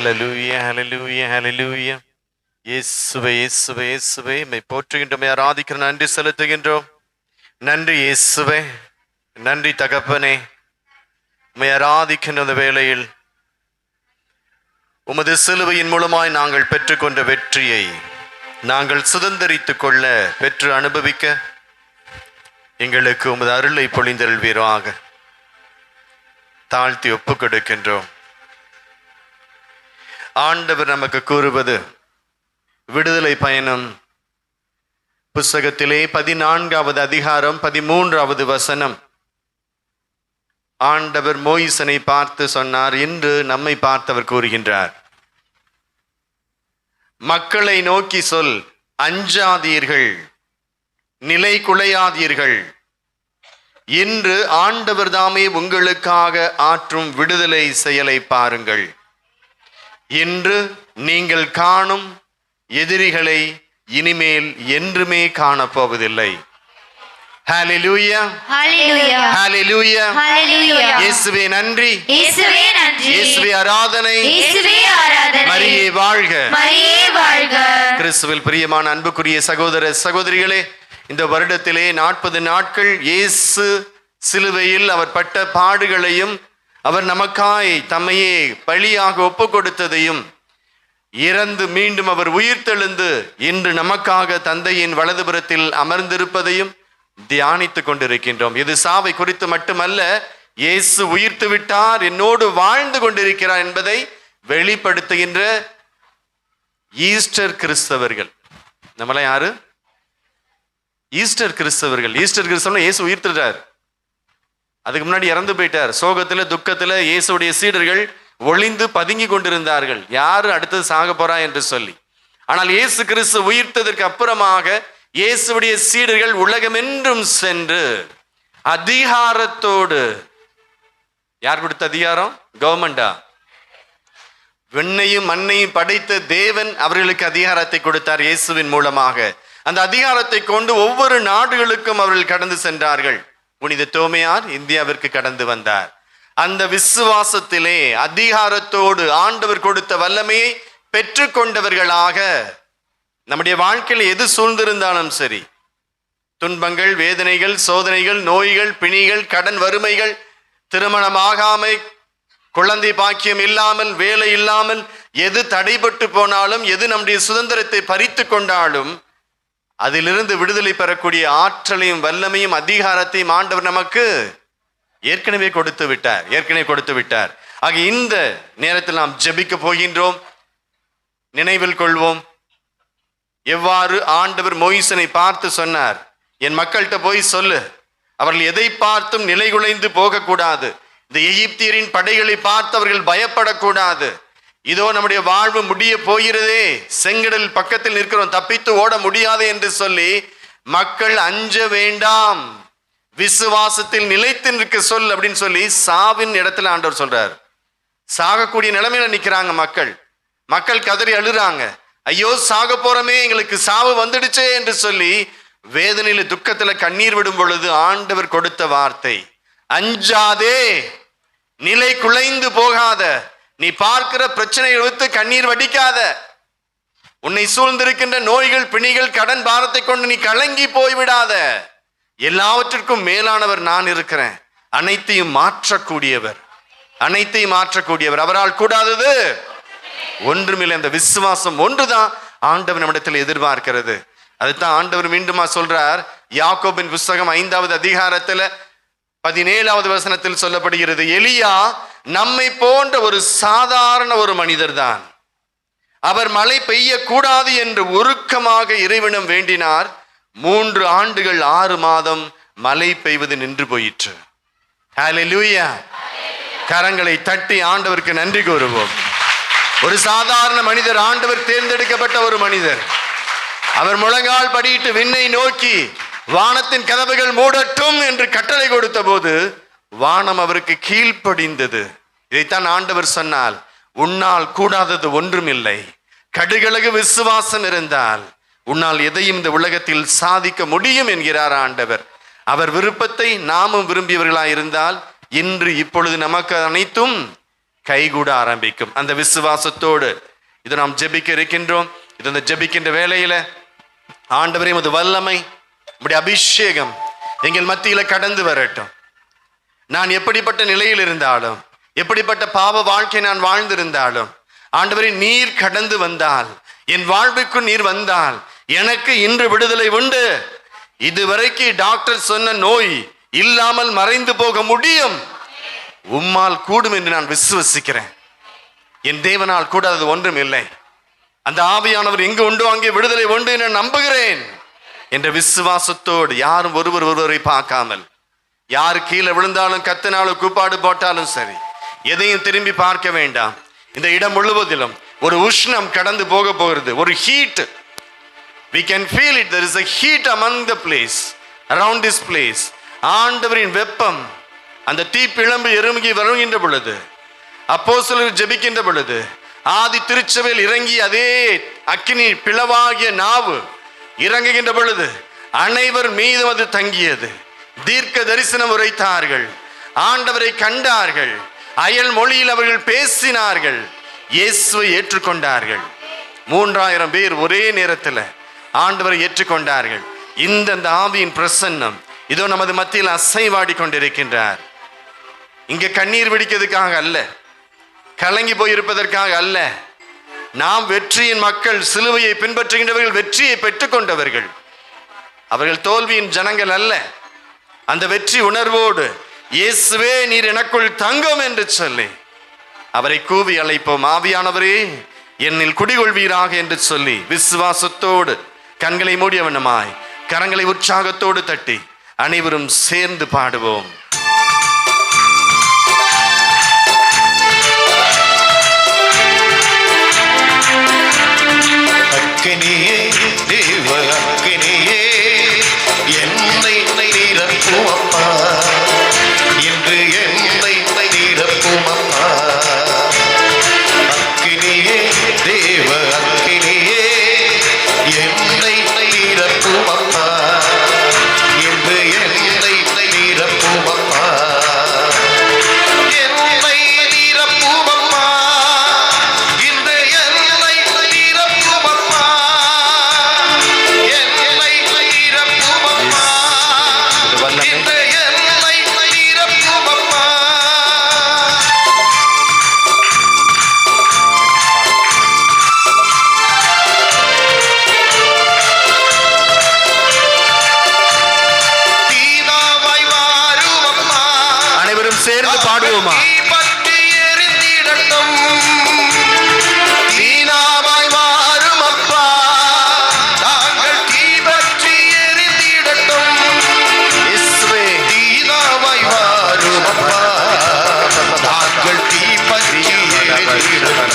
[SPEAKER 2] ஹalleluya ஹalleluya ஹalleluya. இயேசுவே இயேசுவே இயேசுவே உம்மை போற்றுகின்றோம், ஆராதிக்கிறோம், நன்றி செலுத்துகின்றோம். நன்றி இயேசுவே, நன்றி தகப்பனே. உம்மை ஆராதிக்கின்ற இந்த வேளையில் உமது சிலுவையின் மூலமாய் நாங்கள் பெற்றுக்கொண்ட வெற்றியை நாங்கள் சுதந்தரித்துக் கொள்ள பெற்று அனுபவிக்க எங்களுக்கு உமது அருளை பொழிந்தருள்வீராக. தாழ்த்தி ஒப்பு கொடுக்கின்றோம். ஆண்டவர் நமக்கு கூறுவது விடுதலை பயணம் புஸ்தகத்திலே 14வது அதிகாரம் 13வது வசனம். ஆண்டவர் மோயிசனை பார்த்து சொன்னார், இன்று நம்மை பார்த்தவர் கூறுகின்றார், மக்களை நோக்கி சொல், அஞ்சாதீர்கள், நிலை குலையாதீர்கள். இன்று ஆண்டவர் தாமே உங்களுக்காக ஆற்றும் விடுதலை செயலை பாருங்கள். இன்று நீங்கள் காணும் எதிரிகளை இனிமேல் என்றுமே காணப்போவதில்லை. ஹalleluya
[SPEAKER 5] ஹalleluya
[SPEAKER 2] ஹalleluya
[SPEAKER 5] ஹalleluya.
[SPEAKER 2] இயேசுவே நன்றி,
[SPEAKER 5] இயேசுவே நன்றி,
[SPEAKER 2] இயேசுவே ஆராதனை,
[SPEAKER 5] இயேசுவே ஆராதனை,
[SPEAKER 2] மரியே வாழ்க,
[SPEAKER 5] மரியே வாழ்க.
[SPEAKER 2] கிறிஸ்துவில் பிரியமான அன்புக்குரிய சகோதர சகோதரிகளே, இந்த வருடத்திலே 40 நாட்கள் இயேசு சிலுவையில் அவர் பட்ட பாடுகளையும் அவர் நமக்காய் தம்மையே பலியாக ஒப்பு கொடுத்ததையும், இறந்து மீண்டும் அவர் உயிர்த்தெழுந்து இன்று நமக்காக தந்தையின் வலதுபுறத்தில் அமர்ந்திருப்பதையும் தியானித்துக் கொண்டிருக்கின்றோம். இது சாவை குறித்து மட்டுமல்ல, இயேசு உயிர்த்து விட்டார், என்னோடு வாழ்ந்து கொண்டிருக்கிறார் என்பதை வெளிப்படுத்துகின்ற ஈஸ்டர் கிறிஸ்தவர்கள். நம்மள யாரு? ஈஸ்டர் கிறிஸ்தவர்கள். ஈஸ்டர் கிறிஸ்தவர்கள் இயேசு உயிர்த்துட்டார், அதுக்கு முன்னாடி இறந்து போயிட்டார். சோகத்துல துக்கத்துல இயேசுடைய சீடர்கள் ஒளிந்து பதுங்கி கொண்டிருந்தார்கள், யாரு அடுத்தது சாக போறா என்று சொல்லி. ஆனால் இயேசு கிறிஸ்து உயிர்த்ததற்கு அப்புறமாக இயேசுடைய சீடர்கள் உலகமென்றும் சென்று அதிகாரத்தோடு, யார் கொடுத்த அதிகாரம்? கவர்மெண்டா? விண்ணையும் மண்ணையும் படைத்த தேவன் அவர்களுக்கு அதிகாரத்தை கொடுத்தார் இயேசுவின் மூலமாக. அந்த அதிகாரத்தை கொண்டு ஒவ்வொரு நாடுகளுக்கும் அவர்கள் கடந்து சென்றார்கள். புனித தோமையார் இந்தியாவிற்கு கடந்து வந்தார். அந்த விசுவாசத்திலே அதிகாரத்தோடு ஆண்டவர் கொடுத்த வல்லமையை பெற்றுக்கொண்டவர்களாக நம்முடைய வாழ்க்கையில் எது சூழ்ந்திருந்தாலும் சரி, துன்பங்கள், வேதனைகள், சோதனைகள், நோய்கள், பிணிகள், கடன், வறுமைகள், திருமணமாகாமை, குழந்தை பாக்கியம் இல்லாமல், வேலை இல்லாமல், எது தடைபட்டு போனாலும், எது நம்முடைய சுதந்திரத்தை பறித்து கொண்டாலும், அதிலிருந்து விடுதலை பெறக்கூடிய ஆற்றலையும் வல்லமையும் அதிகாரத்தையும் ஆண்டவர் நமக்கு ஏற்கனவே கொடுத்து விட்டார். ஆக இந்த நேரத்தில் நாம் ஜெபிக்க போகின்றோம். நினைவில் கொள்வோம், எவ்வாறு ஆண்டவர் மோயிசனை பார்த்து சொன்னார், என் மக்கள்கிட்ட போய் சொல்லு, அவர்கள் எதை பார்த்தும் நிலைகுலைந்து போகக்கூடாது. இந்த எகிப்தியரின் படைகளை பார்த்து அவர்கள் பயப்படக்கூடாது. இதோ நம்முடைய வாழ்வு முடிய போகிறதே, செங்கடல் பக்கத்தில் நிற்கிறோம், தப்பித்து ஓட முடியாது என்று சொல்லி மக்கள் அஞ்ச வேண்டாம், விசுவாசத்தில் நிலைத்து நிற்க சொல் அப்படின்னு சொல்லி சாவின் இடத்துல ஆண்டவர் சொல்றார். சாகக்கூடிய நிலைமையில நிக்கிறாங்க மக்கள் கதறி அழுறாங்க, ஐயோ சாக போறமே, எங்களுக்கு சாவு வந்துடுச்சே என்று சொல்லி வேதனையில துக்கத்துல கண்ணீர் விடும் பொழுது ஆண்டவர் கொடுத்த வார்த்தை, அஞ்சாதே, நிலை குலைந்து போகாத, நீ பார்க்கிற பிரச்சனைகளை வைத்து கண்ணீர் வடிக்காத, உன்னை சூழ்ந்திருக்கின்ற நோய்கள், பிணிகள், கடன் பாரத்தை கொண்டு நீ கலங்கி போய்விடாத, எல்லாவற்றிற்கும் மேலானவர் நான் இருக்கிறேன், அனைத்தையும் மாற்றக்கூடியவர், அவரால் கூடாதது ஒன்றுமில்லை. அந்த விசுவாசம் ஒன்றுதான் ஆண்டவர் நம்மிடத்தில் எதிர்பார்க்கிறது. அதுதான் ஆண்டவர் மீண்டுமா சொல்றார். யாக்கோபின் புஸ்தகம் 5வது அதிகாரத்துல 17வது வசனத்தில் சொல்லப்படுகிறது, எலியா நம்மை போன்ற ஒரு சாதாரண ஒரு மனிதர் தான். அவர் மழை பெய்யக்கூடாது என்று உருக்கமாக இறைவனிடம் வேண்டினார். 3 ஆண்டுகள் 6 மாதம் மழை பெய்வது நின்று போயிற்று. ஹல்லேலூயா. கரங்களை தட்டி ஆண்டவருக்கு நன்றி கூறுவோம். ஒரு சாதாரண மனிதர், ஆண்டவர் தேர்ந்தெடுக்கப்பட்ட ஒரு மனிதர். அவர் முழங்கால் படியிட்டு விண்ணை நோக்கி வானத்தின் கதவுகள் மூடட்டும் என்று கட்டளை கொடுத்த போது வானம் அவருக்கு கீழ்ப்படிந்தது. இதைத்தான் ஆண்டவர் சொன்னால், உன்னால் கூடாதது ஒன்றுமில்லை. கடுகளகு விசுவாசம் இருந்தால் உன்னால் எதையும் இந்த உலகத்தில் சாதிக்க முடியும் என்கிறார் ஆண்டவர். அவர் விருப்பத்தை நாமும் விரும்பியவர்களாய் இருந்தால் இன்று இப்பொழுது நமக்கு அனைத்தும் கைகூட ஆரம்பிக்கும். அந்த விசுவாசத்தோடு இது நாம் ஜெபிக்க இருக்கின்றோம். இது அந்த ஜெபிக்கின்ற வேளையில ஆண்டவரே உமது வல்லமை, உம்முடைய அபிஷேகம் எங்கள் மத்தியில கடந்து வரட்டும். நான் எப்படிப்பட்ட நிலையில் இருந்தாலும், எப்படிப்பட்ட பாவ வாழ்க்கை நான் வாழ்ந்திருந்தாலும், ஆண்டவரே நீர் கடந்து வந்தால், என் வாழ்வுக்கு நீர் வந்தால் எனக்கு இன்று விடுதலை உண்டு. இதுவரைக்கு டாக்டர் சொன்ன நோய் இல்லாமல் மறைந்து போக முடியும். உம்மால் கூடும் என்று நான் விசுவசிக்கிறேன். என் தேவனால் கூடாதது ஒன்றும் இல்லை. அந்த ஆவியானவர் எங்கு உண்டோ அங்கே விடுதலை உண்டு என நம்புகிறேன் என்ற விசுவாசத்தோடு யாரும் ஒருவரை பார்க்காமல், யார் கீழே விழுந்தாலும் கத்தினாலும் கூப்பாடு போட்டாலும் சரி, எதையும் திரும்பி பார்க்க வேண்டாம். இந்த இடம் முழுவதிலும் ஒரு உஷ்ணம் கடந்து போக போகிறது, ஒரு heat. We can feel it. There is a heat among the place, around this place. ஆண்டவரின் வெப்பம் அந்த தீப்பிழம்பு எறும்பி வருகின்ற பொழுது, அப்போஸ்தலர் ஜெபிக்கின்ற பொழுது, ஆதி திருச்சபையில் இறங்கி அதே அக்கினி பிளவாகிய நாவு இறங்குகின்ற பொழுது அனைவர் மீதும் அது தங்கியது. தீர்க்க தரிசனம் உரைத்தார்கள், ஆண்டவரை கண்டார்கள், அயல் மொழியில் அவர்கள் பேசினார்கள், இயேசுவை ஏற்றுக்கொண்டார்கள். 3000 பேர் ஒரே நேரத்தில் ஆண்டவரை ஏற்றுக்கொண்டார்கள். இந்த ஆவியின் பிரசன்னம் இதோ நமது மத்தியில் அசைவாடி கொண்டிருக்கின்றார். இங்கே கண்ணீர் வெடிக்கிறதுக்காக அல்ல, கலங்கி போயிருப்பதற்காக அல்ல. நாம் வெற்றியின் மக்கள், சிலுவையை பின்பற்றுகின்றவர்கள், வெற்றியை பெற்றுக்கொண்டவர்கள். அவர்கள் தோல்வியின் ஜனங்கள் அல்ல. அந்த வெற்றி உணர்வோடு இயேசுவே நீர் எனக்குள் தங்கும் என்று சொல்லி அவரை கூவி அழைப்போம். ஆவியானவரே என்னில் குடிகொள்வீராக என்று சொல்லி விசுவாசத்தோடு கண்களை மூடியவனமாய் கரங்களை உற்சாகத்தோடு தட்டி அனைவரும் சேர்ந்து பாடுவோம்.
[SPEAKER 3] அக்கினியே தேவ அக்கினியே என்னை நிரப்பும் அப்பா, இன்று என்னை நிரப்பும் அப்பா. அக்கினியே தேவ அக்கினியே என்னை நிரப்பும் அப்பா, இன்று என்னை நிரப்பும் அப்பா. என்னை நிரப்பும் அப்பா, இன்று என்னை நிரப்பும் அப்பா. என்னை நிரப்பும் அப்பா, இன்று என்னை நிரப்பும் அப்பா. தீனாவாய் வாரும் அம்மா,
[SPEAKER 2] அனைவரும் சேர்ந்து பாடுவோமா?
[SPEAKER 3] தீ பற்றி எரிந்திடட்டும். தீனாவாய் வாரும் அப்பா, தாங்கள் தீ பற்றி எரிந்திடட்டும்.
[SPEAKER 2] இயேசுவே
[SPEAKER 3] தீனாவாய் வாரும் அப்பா, தாங்கள் தீ பற்றி எரிந்திடட்டும்.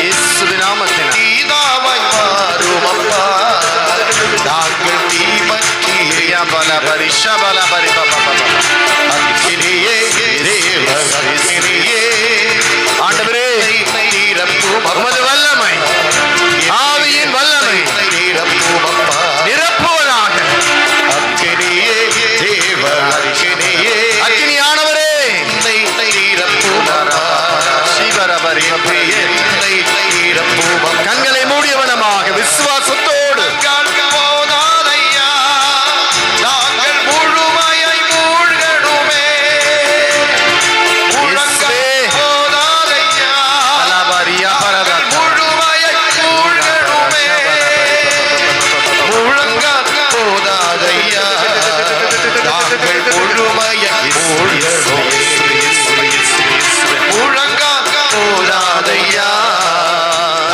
[SPEAKER 2] இயேசுவின் நாமத்தினால்
[SPEAKER 3] தீனாவாய் வாரும் அப்பா, தாங்கள் தீ பற்றி அக்கினியே தேவ அக்கினியே
[SPEAKER 2] ஆண்டவரே
[SPEAKER 3] நிரப்பும்
[SPEAKER 2] உமது வல்லமை, ஆவியின் வல்லமை
[SPEAKER 3] நிரப்பும் அப்பா.
[SPEAKER 2] நிரப்புவதாக.
[SPEAKER 3] அக்கினியே தேவ அக்கினியே
[SPEAKER 2] அக்கினியானவரே
[SPEAKER 3] என்னை நிரப்பும் அப்பா.
[SPEAKER 2] சீவரபரி
[SPEAKER 3] என்னை நிரப்பும் அப்பா.
[SPEAKER 2] கண்களை மூடியவனமாக விசுவாசத்தோடு
[SPEAKER 3] போதாதையா, நாங்கள் முழுமையாய் மூழ்கணுமே. முழங்கால் போதாதையா, நாங்கள் முழுமையாய் மூழ்கணுமே. முழங்கால் போதாதையா, நாங்கள் முழுமையாய் மூழ்கணுமே. முழங்கால் போதாதையா,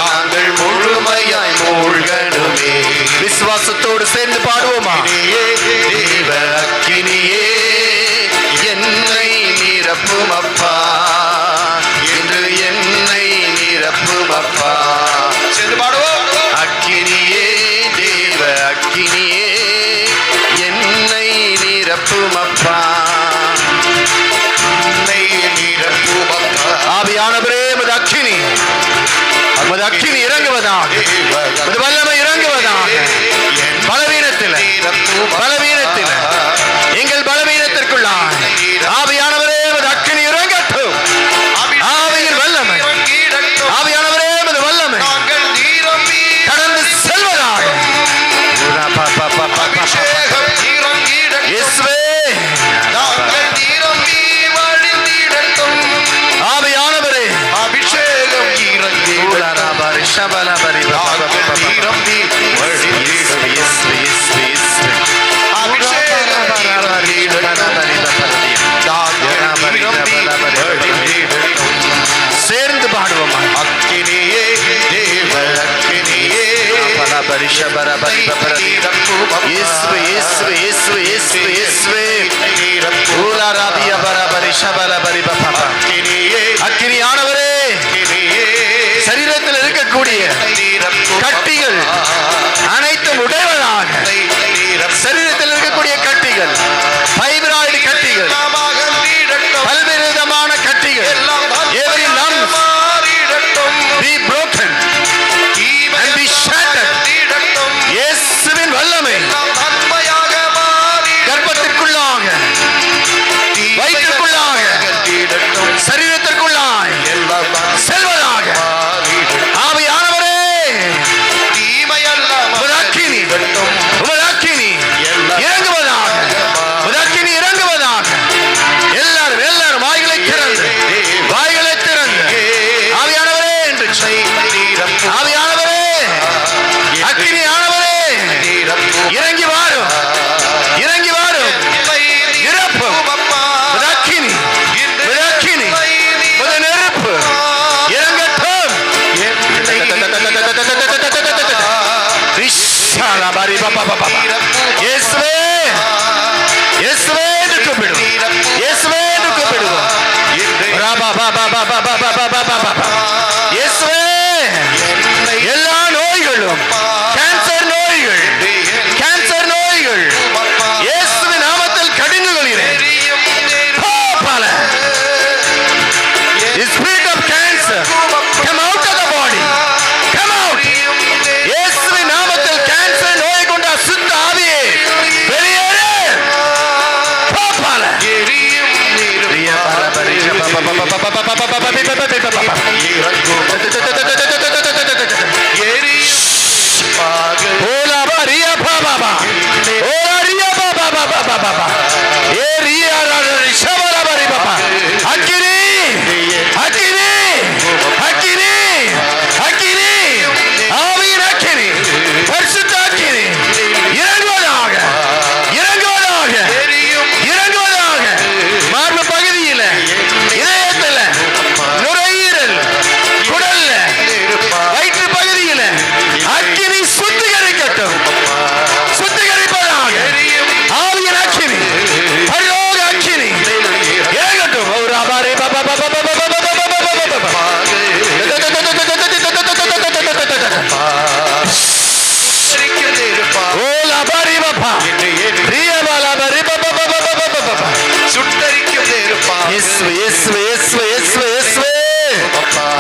[SPEAKER 3] நாங்கள் முழுமையாய் மூழ்கணுமே.
[SPEAKER 2] விசுவாசத்தோடு சேர்ந்து பாடுவோமா?
[SPEAKER 3] தேவ அக்கினியே என்னை நிரப்பும் அப்பா, இன்று என்னை நிரப்பும் அப்பா. சேர்ந்து பாடுவோம். அக்கினியே தேவ அக்கினியே என்னை நிரப்பும் அப்பா, என்னை நிரப்பும் அப்பா.
[SPEAKER 2] ஆவியானவரே உமது அக்கினி, உமது அக்கினி இறங்குவதாக, உமது வல்லமை இறங்குவதாக. பலவீனத்தில் பலவீனத்தில் எங்கள் பலவீனத்திற்குள்ளாய் ஆவியானவரே உமது அக்கினி இறங்கட்டும். ஆவியானவரே இயேசுவே இயேசுவே இயேசுவே இயேசுவே இயேசுவே ஊலாராபிய பரபரி ஷபல பரி பபா அக்கினியானவரே சரீரத்தில் இருக்கக்கூடிய கட்டிகள் அனைத்தும் உடையவனாக சரீரத்தில் இருக்கக்கூடிய கட்டிகள் ஃபைப்ராய்டு கட்டிகள் பல்வேறு விதமான கட்டிகள் every lump be broken and be shattered இயேசுவின் வல்லமை கர்ப்பத்திற்குள்ளாக வயிற்றிற்குள்ளாக சரீரத்திற்குள்ளாக செல்வதாக ஆவியானவரே உமது அக்கினி இறங்குவதாக உமது அக்கினி இறங்குவதாக எல்லாரும் வாய்களை திறந்து ஆவியானவரே என்று ஆவியானவரே அக்கினியானவரே இறங்கி வாரும் இறப்பும் உமது அக்கினி உமது நெருப்பு இறங்கட்டும் இயேசுவே இயேசுவே என்று கூப்பிடுவோம் இயேசுவே என்று கூப்பிடுவோம் இயேசுவே எல்லா நோய்களும் கேன்சர் நோய்கள் இயேசுவின் நாமத்தில் கடிந்து கொள்கிறேன் The spirit of cancer come out of the body, come out. இயேசுவின் நாமத்தில் கேன்சர் நோய் கொண்ட அசுத்த ஆவியே வெளியேறு. மார்பு பகுதியில் இதயத்தில் நுரையீரல் குடல்ல வயிற்று பகுதியில் அக்கினி சுத்திகரிக்கட்டும் சுத்திகரிப்பதாக ஆவியின் அக்கினி பரலோக அக்கினி இறங்கட்டும்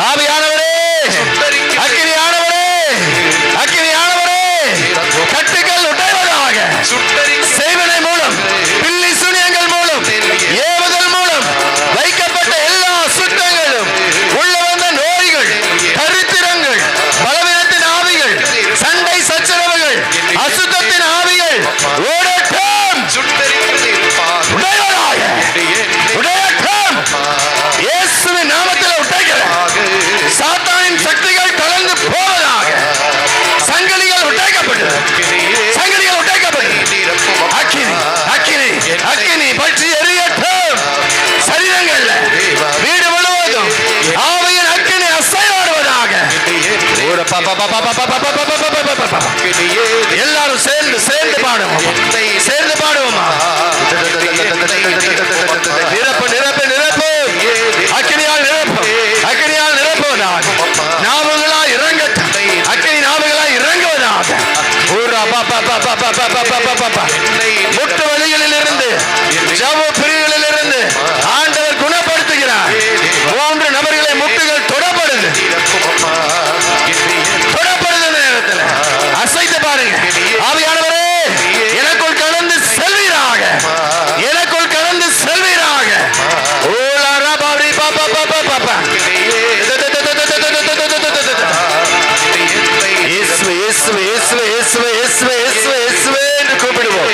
[SPEAKER 2] ஆவியானவரே அக்கினியானவரே கட்டுகள் உடையவதாக செய்வனை மூலம் பில்லி சுனியங்கள் மூலம் ஏவுதல் மூலம் வைக்கப்பட்ட எல்லா சுத்தங்களும் உள்ள வந்த நோய்கள் தரித்திரங்கள் பலவீனத்தின் ஆவிகள் சண்டை சச்சரவுகள் அசுத்தத்தின் ஆவிகள் ஓடட்டும் உடையட்டும் இயேசுவின் நாமத்தில் உடைக்கிறேன் சாத்தானின் சக்திகள் கலந்து போவதாக சங்கிலிகள் உடைக்கப்பட்டது அக்கினி பற்றி எரியட்டும் சரீரங்கள்ல வீடு முழுவதும் ஆவியின் அக்கினி அசைவாடுவதாக எல்லாரும் சேர்ந்து பாடுவோமா நிரப்பு அக்கினியால் நிரப்புவதாக நாவுகளாய் இறங்கட்டும் அக்கினி நாவுகளாய் இறங்குவதாக முட்டு வலிகளில் இருந்து ஜவ்வு பிரிவுகளில் இருந்து ஆண்டவர் குணப்படுத்துகிறார் 3 நபர்களை முட்டுகள் தொடப்படுது நேரத்தில் அசைத்து பாருங்க ஆவியானவரே எனக்குள் கலந்து செல்வீராக ஓலாரா பாபி பாபா பாபா பாபா இயேசுவே என்று கூப்பிடுவோம்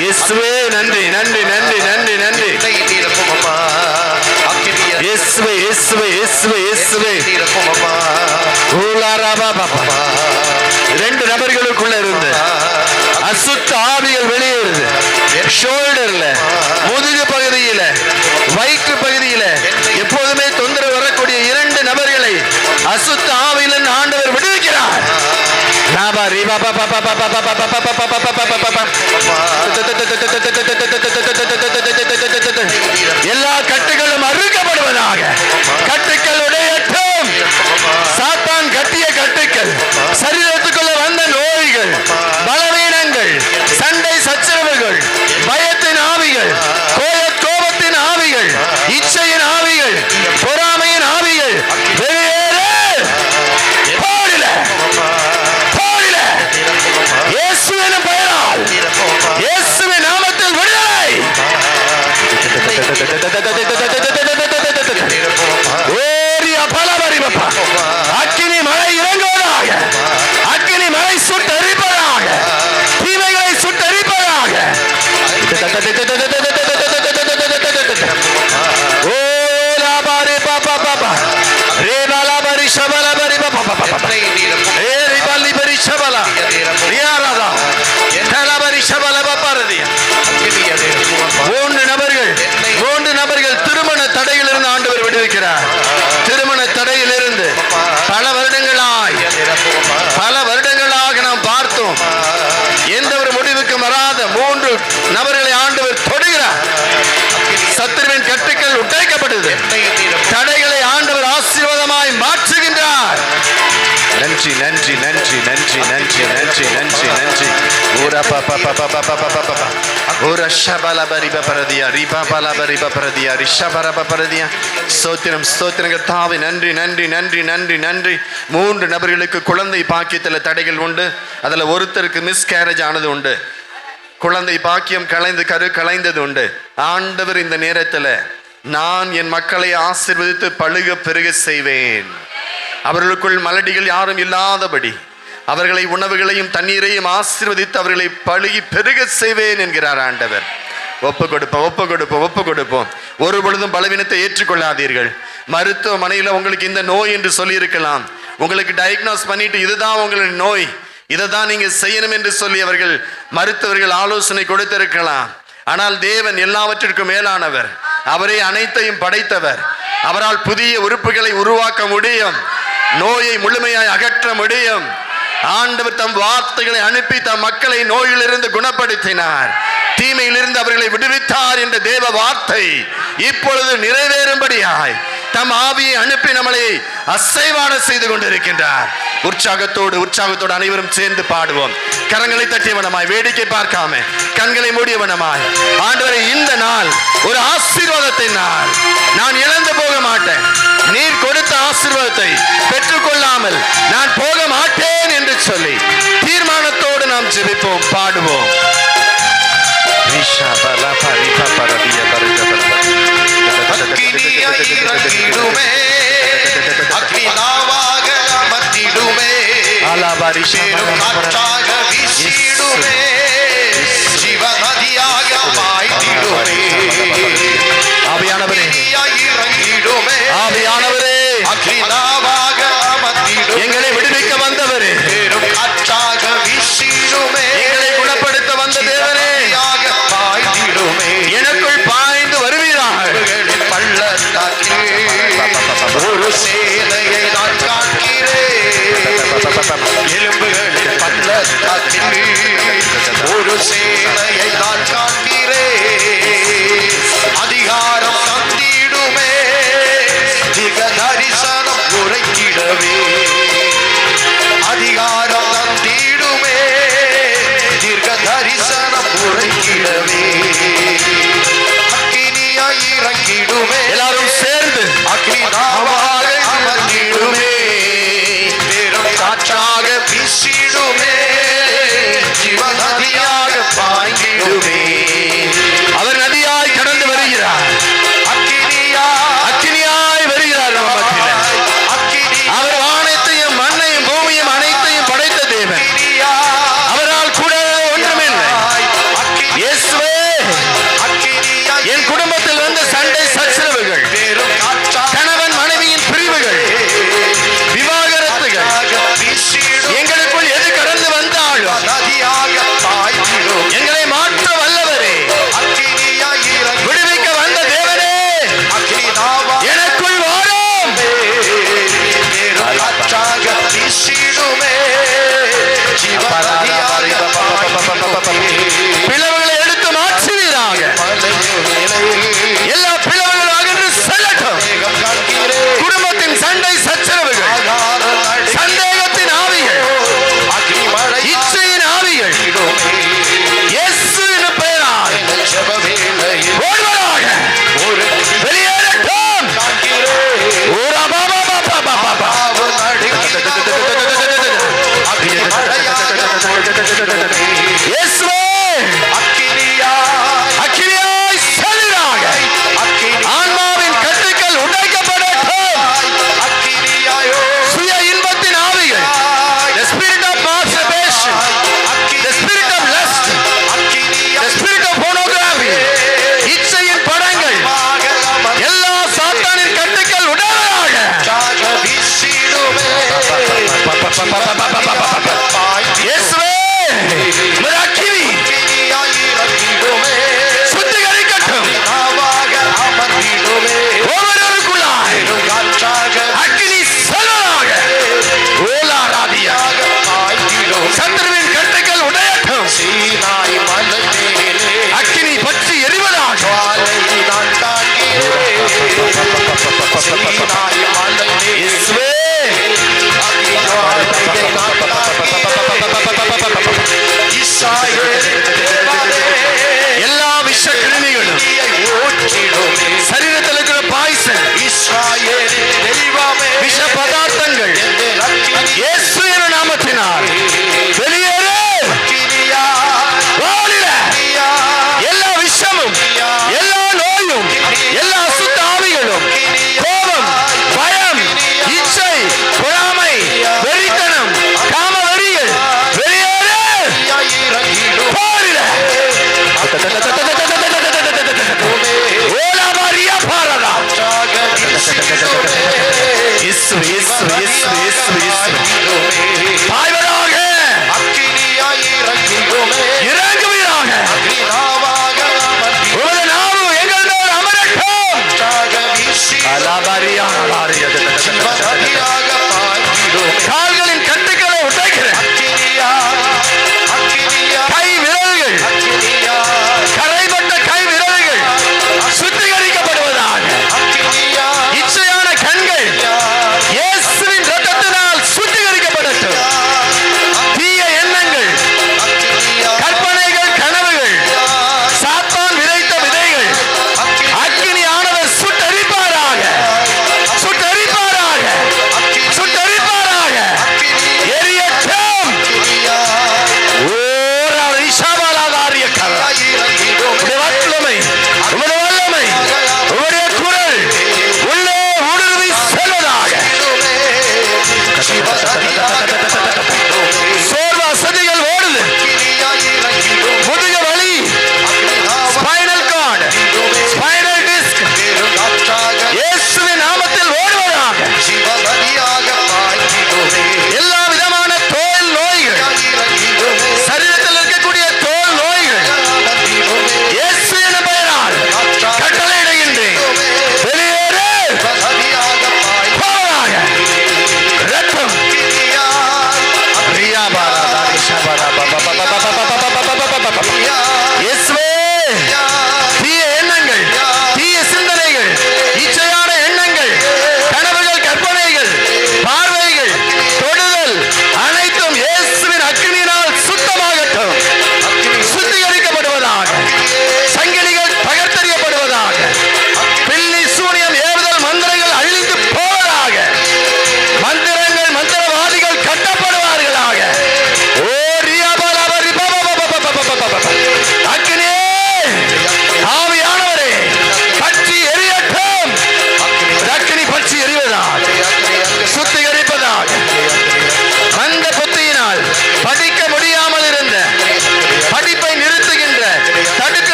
[SPEAKER 2] இயேசுவே நன்றி நன்றி நன்றி நன்றி நன்றி இயேசுவே இயேசுவே இயேசுவே இயேசுவே. ரெண்டு நபர்களுக்குள்ள இருந்து அசுத்த ஆவிகள் வெளியேறுது. ஷோல்டர்ல, முதுகு பகுதியில, வயிற்று பகுதியில எப்போதுமே தொந்தரவு வரக்கூடிய இரண்டு நபர்களை அசுத்த ஆவியிலிருந்து ஆண்டவர் விடுவிக்கிறார். எல்லா கட்டுகளும் அறுக்கப்படுவதாக. கட்டுக்கள் உடையட்டும். சாத்தான் கட்டிய கட்டுக்கள், சரீரத்துக்குள்ள வந்த நோய்கள், பலவீனங்கள், சண்டை சச்சரவுகள், பயத்தின் ஆவிகள், கோபத்தின் ஆவிகள், இச்சையின் ஆவிகள், பொறாமையின் ஆவிகள் வெளியேறு. போடில போடில இயேசுவின் பெயரால், இயேசுவின் நாமத்தில் விடுதலை. அக்கினி மழை இறங்குவதாக. அக்கினி மழை சுட்டரிப்பதாக. தீமைகளை சுட்டரிப்பதாக. மூன்று நபர்கள் திருமண தடையிலிருந்து ஆண்டவர் விடுவிக்கிறார். திருமண தடையிலிருந்து பல வருடங்களாக நாம் பார்த்தோம். எந்த ஒரு முடிவுக்கும் வராத மூன்று நபர்களை ஆண்டவர் தொடுகிறார். சத்துருவின் கட்டுக்கள் உடைக்கப்படுது. தடைகளை ஆண்டவர் ஆசீர்வாதமாய் மாற்றுகின்றார். நன்றி நன்றி நன்றி நன்றி நன்றி நன்றி நன்றி நன்றி. நன்றி நன்றி நன்றி நன்றி நன்றி. மூன்று நபர்களுக்கு குழந்தை பாக்கியத்தில் தடைகள் உண்டு. அதுல ஒருத்தருக்கு மிஸ்கேரேஜ் ஆனது உண்டு. குழந்தை பாக்கியம் கலைந்தது உண்டு. ஆண்டவர் இந்த நேரத்தில், நான் என் மக்களை ஆசீர்வதித்து பழுக பெருக செய்வேன். அவர்களுக்குள் மலடிகள் யாரும் இல்லாதபடி அவர்களை உணவுகளையும் தண்ணீரையும் ஆசீர்வதித்து அவர்களை பழுகி பெருக செய்வேன் என்கிறார் ஆண்டவர். ஒப்பு கொடுப்போம். ஒரு பொழுதும் பலவீனத்தை ஏற்றுக்கொள்ளாதீர்கள். மருத்துவமனையில் உங்களுக்கு இந்த நோய் என்று சொல்லி இருக்கலாம். உங்களுக்கு டயக்னோஸ் பண்ணிட்டு இதுதான் உங்களுடைய நோய், இதை தான் நீங்க செய்யணும் என்று சொல்லி அவர்கள் மருத்துவர்கள் ஆலோசனை கொடுத்திருக்கலாம். ஆனால் தேவன் எல்லாவற்றிற்கும் மேலானவர். அவரே அனைத்தையும் படைத்தவர். அவரால் புதிய உறுப்புகளை உருவாக்க முடியும். நோயை முழுமையாய் அகற்ற முடியும். ஆண்டவர் தம் வார்த்தைகளை அனுப்பி தம் மக்களை நோயிலிருந்து குணப்படுத்தினார். தீமையிலிருந்து அவர்களை விடுவித்தார் என்ற தேவ வார்த்தை இப்பொழுது நிறைவேறும்படியாய் தம் ஆவியை அனுப்பி நம்மளை அசைவாட செய்து கொண்டிருக்கின்றார். உற்சாகத்தோடு அனைவரும் சேர்ந்து பாடுவோம். கரங்களை தட்டியவனமாய், வேடிக்கை பார்க்காம, கண்களை மூடியவனமாய், ஆண்டவரே இந்த நாள் ஒரு ஆசீர்வாதத்தின் நாள். நான் இழந்து போக மாட்டேன். நீர் கொடுத்த ஆசீர்வாதத்தை பெற்றுக்கொள்ளாமல் நான் போக மாட்டேன் என்று சொல்லி தீர்மானத்தோடு நாம் ஜெபிப்போம், பாடுவோம். ஆவியானவரே, எங்களை விடுவிக்க வந்தவரே, எங்களை குணப்படுத்த வந்த தேவனே, எனக்குள் பாய்ந்து வருவீராக.
[SPEAKER 3] ஒரு சேலையை நான் காண்கிறேன். எலும்புகளில் பள்ளத்தாக்கில் ஒரு சேலையை நான் காண்கிறேன். அதிகாரம் தந்திடுமே, திக தரிசனம் உரைத்திடவே. அதிகாரம் தந்திடுமே, தீர்க்க தரிசனம் உரைத்திடவே. அக்கினியாய் இறங்கிடுமே,
[SPEAKER 2] எல்லாரும் சேர்ந்து
[SPEAKER 3] அக்னிதாவாக அமர்ந்திடுமே. பெரும் காற்றாக வீசிடுமே, ஜீவநதியாக பாய்ந்திடுமே.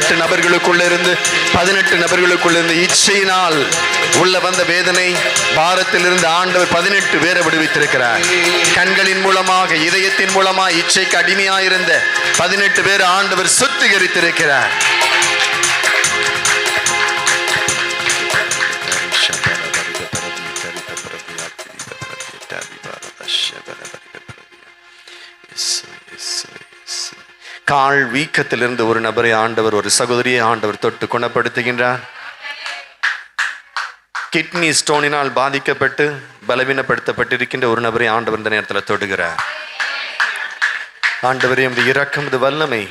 [SPEAKER 2] 18 நபர்களுக்குள்ள இருந்து 18 நபர்களுக்குள்ள இருந்து இச்சையினால் உள்ள வந்த வேதனை பாரத்திலிருந்து ஆண்டவர் 18 பேரை விடுவித்திருக்கிறார். கண்களின் மூலமாக, இதயத்தின் மூலமாக இச்சைக்கு அடிமையாயிருந்த 18 பேர் ஆண்டவர் சுத்திகரித்திருக்கிறார். கால் வீக்கத்திலிருந்து ஒரு நபரை ஆண்டவர், ஒரு சகோதரியை ஆண்டவர் தொட்டு குணப்படுத்துகின்றார். கிட்னி ஸ்டோனினால் பாதிக்கப்பட்டு பலவீனப்படுத்தப்பட்டிருக்கின்ற ஒரு நபரை ஆண்டவர் இந்த நேரத்தில் தொடுகிறார். ஆண்டவரே, உம்முடைய இரக்கம், இது வல்லமை,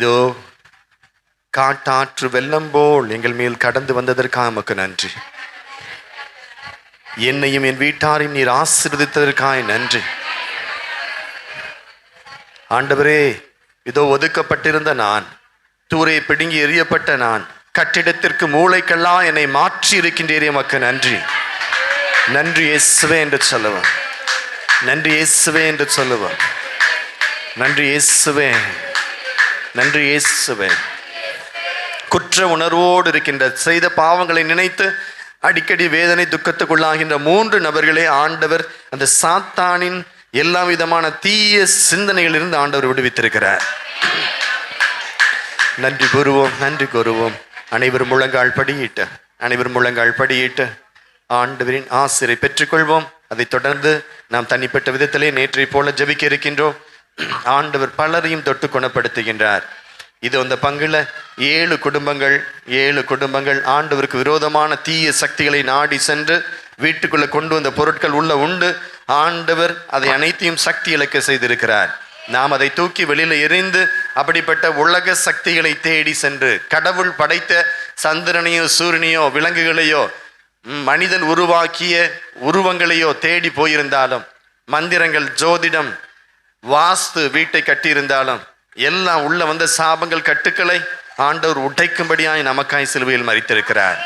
[SPEAKER 2] இதோ காட்டாற்று வெள்ளம் போல் எங்கள் மேல் கடந்து வந்ததற்காக உமக்கு நன்றி. என்னையும் என் வீட்டாரையும் நீர் ஆசீர்வதித்ததற்காக நன்றி. ஆண்டவரே, இதோ ஒதுக்கப்பட்டிருந்த நான், தூரை பிடுங்கி எறியப்பட்ட நான், கட்டிடத்திற்கு மூளைக்கெல்லாம் என்னை மாற்றி இருக்கின்றீரே, உமக்கு நன்றி. நன்றி இயேசுவே என்று சொல்லுவேன். நன்றி இயேசுவே என்று சொல்லுவேன். நன்றி இயேசுவே, நன்றி இயேசுவே. குற்ற உணர்வோடு இருக்கின்ற, செய்த பாவங்களை நினைத்து அடிக்கடி வேதனை துக்கத்துக்குள்ளாகின்ற 3 நபர்களே ஆண்டவர் அந்த சாத்தானின் எல்லா விதமான தீய சிந்தனைகளிலிருந்து ஆண்டவர் விடுவித்திருக்கிறார். நன்றி கூறுவோம், நன்றி கூறுவோம். அனைவரும் முழங்கால் படியிட்டு, அனைவரும் முழங்கால் படியிட்டு ஆண்டவரின் ஆசிரை பெற்றுக்கொள்வோம். அதை தொடர்ந்து நாம் தனிப்பட்ட விதத்திலே நேற்றை போல ஜெபிக்க இருக்கின்றோம். ஆண்டவர் பலரையும் தொட்டு குணப்படுத்துகின்றார். இது அந்த பங்குல 7 குடும்பங்கள் ஆண்டவருக்கு விரோதமான தீய சக்திகளை நாடி சென்று வீட்டுக்குள்ள கொண்டு வந்த பொருட்கள் உள்ள உண்டு. ஆண்டவர் அதை அனைத்தையும் சக்தி இழக்க செய்திருக்கிறார். நாம் அதை தூக்கி வெளியில எறிந்து அப்படிப்பட்ட உலக சக்திகளை தேடி சென்று, கடவுள் படைத்த சந்திரனையோ சூரியனையோ விலங்குகளையோ மனிதன் உருவாக்கிய உருவங்களையோ தேடி போயிருந்தாலும், மந்திரங்கள், ஜோதிடம், வாஸ்து வீட்டை கட்டியிருந்தாலும், எல்லாம் உள்ள வந்த சாபங்கள், கட்டுக்களை ஆண்டவர் உடைக்கும்படியாய் நமக்காய் சிலுவையில் மரித்திருக்கிறார்.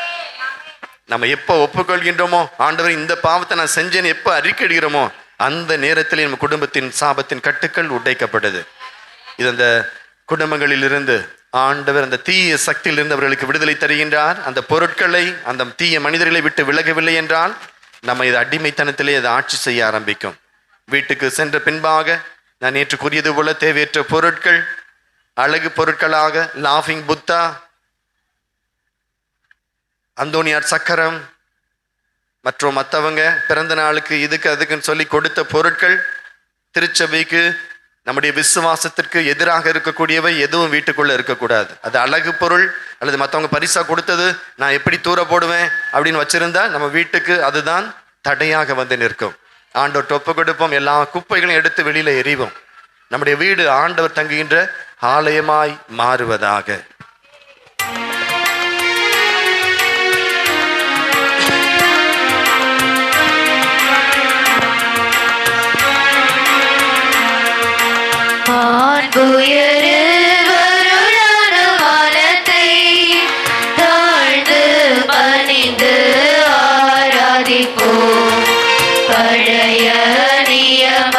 [SPEAKER 2] நம்ம எப்போ ஒப்புக்கொள்கின்றோமோ, ஆண்டவர் இந்த பாவத்தை நான் செஞ்சேன்னு எப்போ அறிக்கையிடுகிறோமோ, அந்த நேரத்தில் நம்ம குடும்பத்தின் சாபத்தின் கட்டுக்கள் உடைக்கப்படுது. இது அந்த குடும்பங்களிலிருந்து ஆண்டவர் அந்த தீய சக்தியிலிருந்து அவர்களுக்கு விடுதலை தருகின்றார். அந்த பொருட்களை, அந்த தீய மனிதர்களை விட்டு விலகவில்லை என்றால் நம்ம இது அடிமைத்தனத்திலே அதை ஆட்சி செய்ய ஆரம்பிக்கும். வீட்டுக்கு சென்ற பின்பாக நான் நேற்று கூறியது போல தேவையற்ற பொருட்கள், அழகு பொருட்களாக லாஃபிங் புத்தா, அந்தோனியார் சக்கரம் மற்றும் மற்றவங்க பிறந்த நாளுக்கு இதுக்கு அதுக்குன்னு சொல்லி கொடுத்த பொருட்கள், திருச்சபைக்கு நம்முடைய விசுவாசத்திற்கு எதிராக இருக்கக்கூடியவை எதுவும் வீட்டுக்குள்ள இருக்கக்கூடாது. அது அழகு பொருள் அல்லது மற்றவங்க பரிசா கொடுத்தது நான் எப்படி தூர போடுவேன் அப்படின்னு வச்சிருந்தா நம்ம வீட்டுக்கு அதுதான் தடையாக வந்து நிற்கும். ஆண்டவர் ஒப்பு கொடுப்போம். எல்லா குப்பைகளையும் எடுத்து வெளியில எறிவோம். நம்முடைய வீடு ஆண்டவர் தங்குகின்ற ஆலயமாய் மாறுவதாக.
[SPEAKER 5] தாழ்ந்து பணிந்து ஆராதிப்போம். பழைய நியம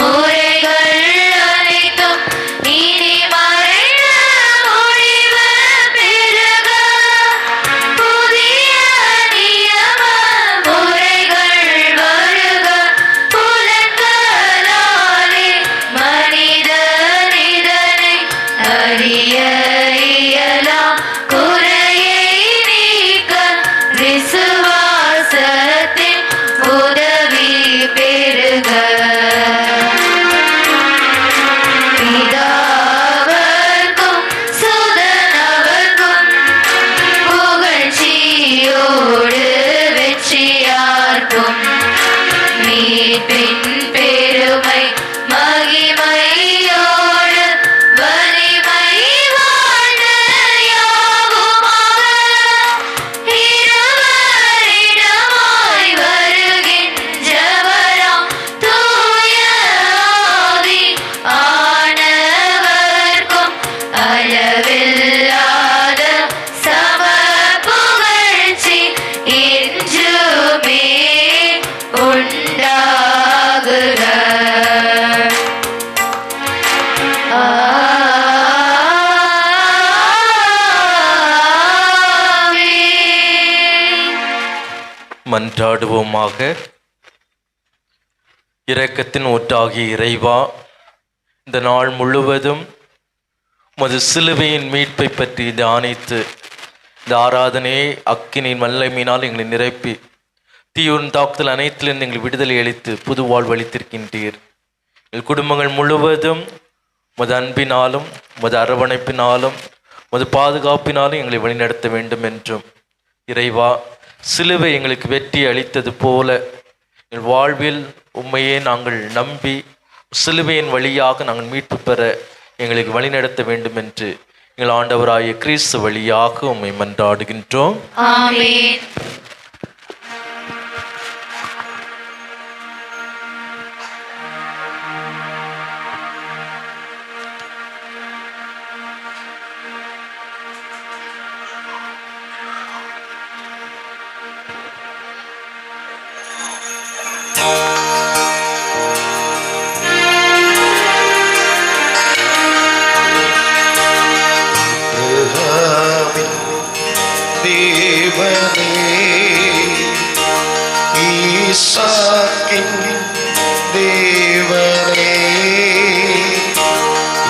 [SPEAKER 5] முறைகள் அனைத்தும் இனி மறைந்த முடிவு பெறுக. புதிய நியம முறைகள் வருக. புலன்களாலே மனிதன் இதனை அறிய இயலாம். குறையை நீக்க விசுவாசத்தின் உதவி பெறுக. பிதாவர்க்கும் சுதனவர்க்கும் புகழ்ச்சியோடு வெற்றியார்க்கும் மீட்பின் பெருமை மகிமையோடு வலிமை வாழ்க யாவுமாக. இருவரிடமாய் வருகின்றவராம் தூய ஆவி ஆனவர்க்கும் அளவில்லாத சம புகழ்ச்சி என்றுமே உண்டாகுக.
[SPEAKER 6] மன்றாடுவோமாக. இரக்கத்தின் ஊற்றாகிய இறைவா, இந்த நாள் முழுவதும் உமது சிலுவையின் மீட்பை பற்றி தியானித்து இந்த ஆராதனையை அக்கினியின் வல்லமையினால் எங்களை நிரப்பி தீவின் தாக்குதல் அனைத்திலிருந்து எங்கள் விடுதலை அளித்து புது வாழ்வு அளித்திருக்கின்றீர். எங்கள் குடும்பங்கள் முழுவதும் உமது அன்பினாலும் உமது அரவணைப்பினாலும் உமது பாதுகாப்பினாலும் எங்களை வழிநடத்த வேண்டும் என்றும், இறைவா, சிலுவை எங்களுக்கு வெற்றி அளித்தது போல எங்கள் வாழ்வில் உண்மையே நாங்கள் நம்பி சிலுவையின் வழியாக நாங்கள் மீட்பு பெற எங்களுக்கு வழிநடத்த வேண்டும் என்று எங்கள் ஆண்டவராகிய கிறிஸ்து வழியாக உம்மை மன்றாடுகின்றோம்.
[SPEAKER 5] ஆமென்.
[SPEAKER 3] தேவனே, ஈசாக்கின் தேவனே,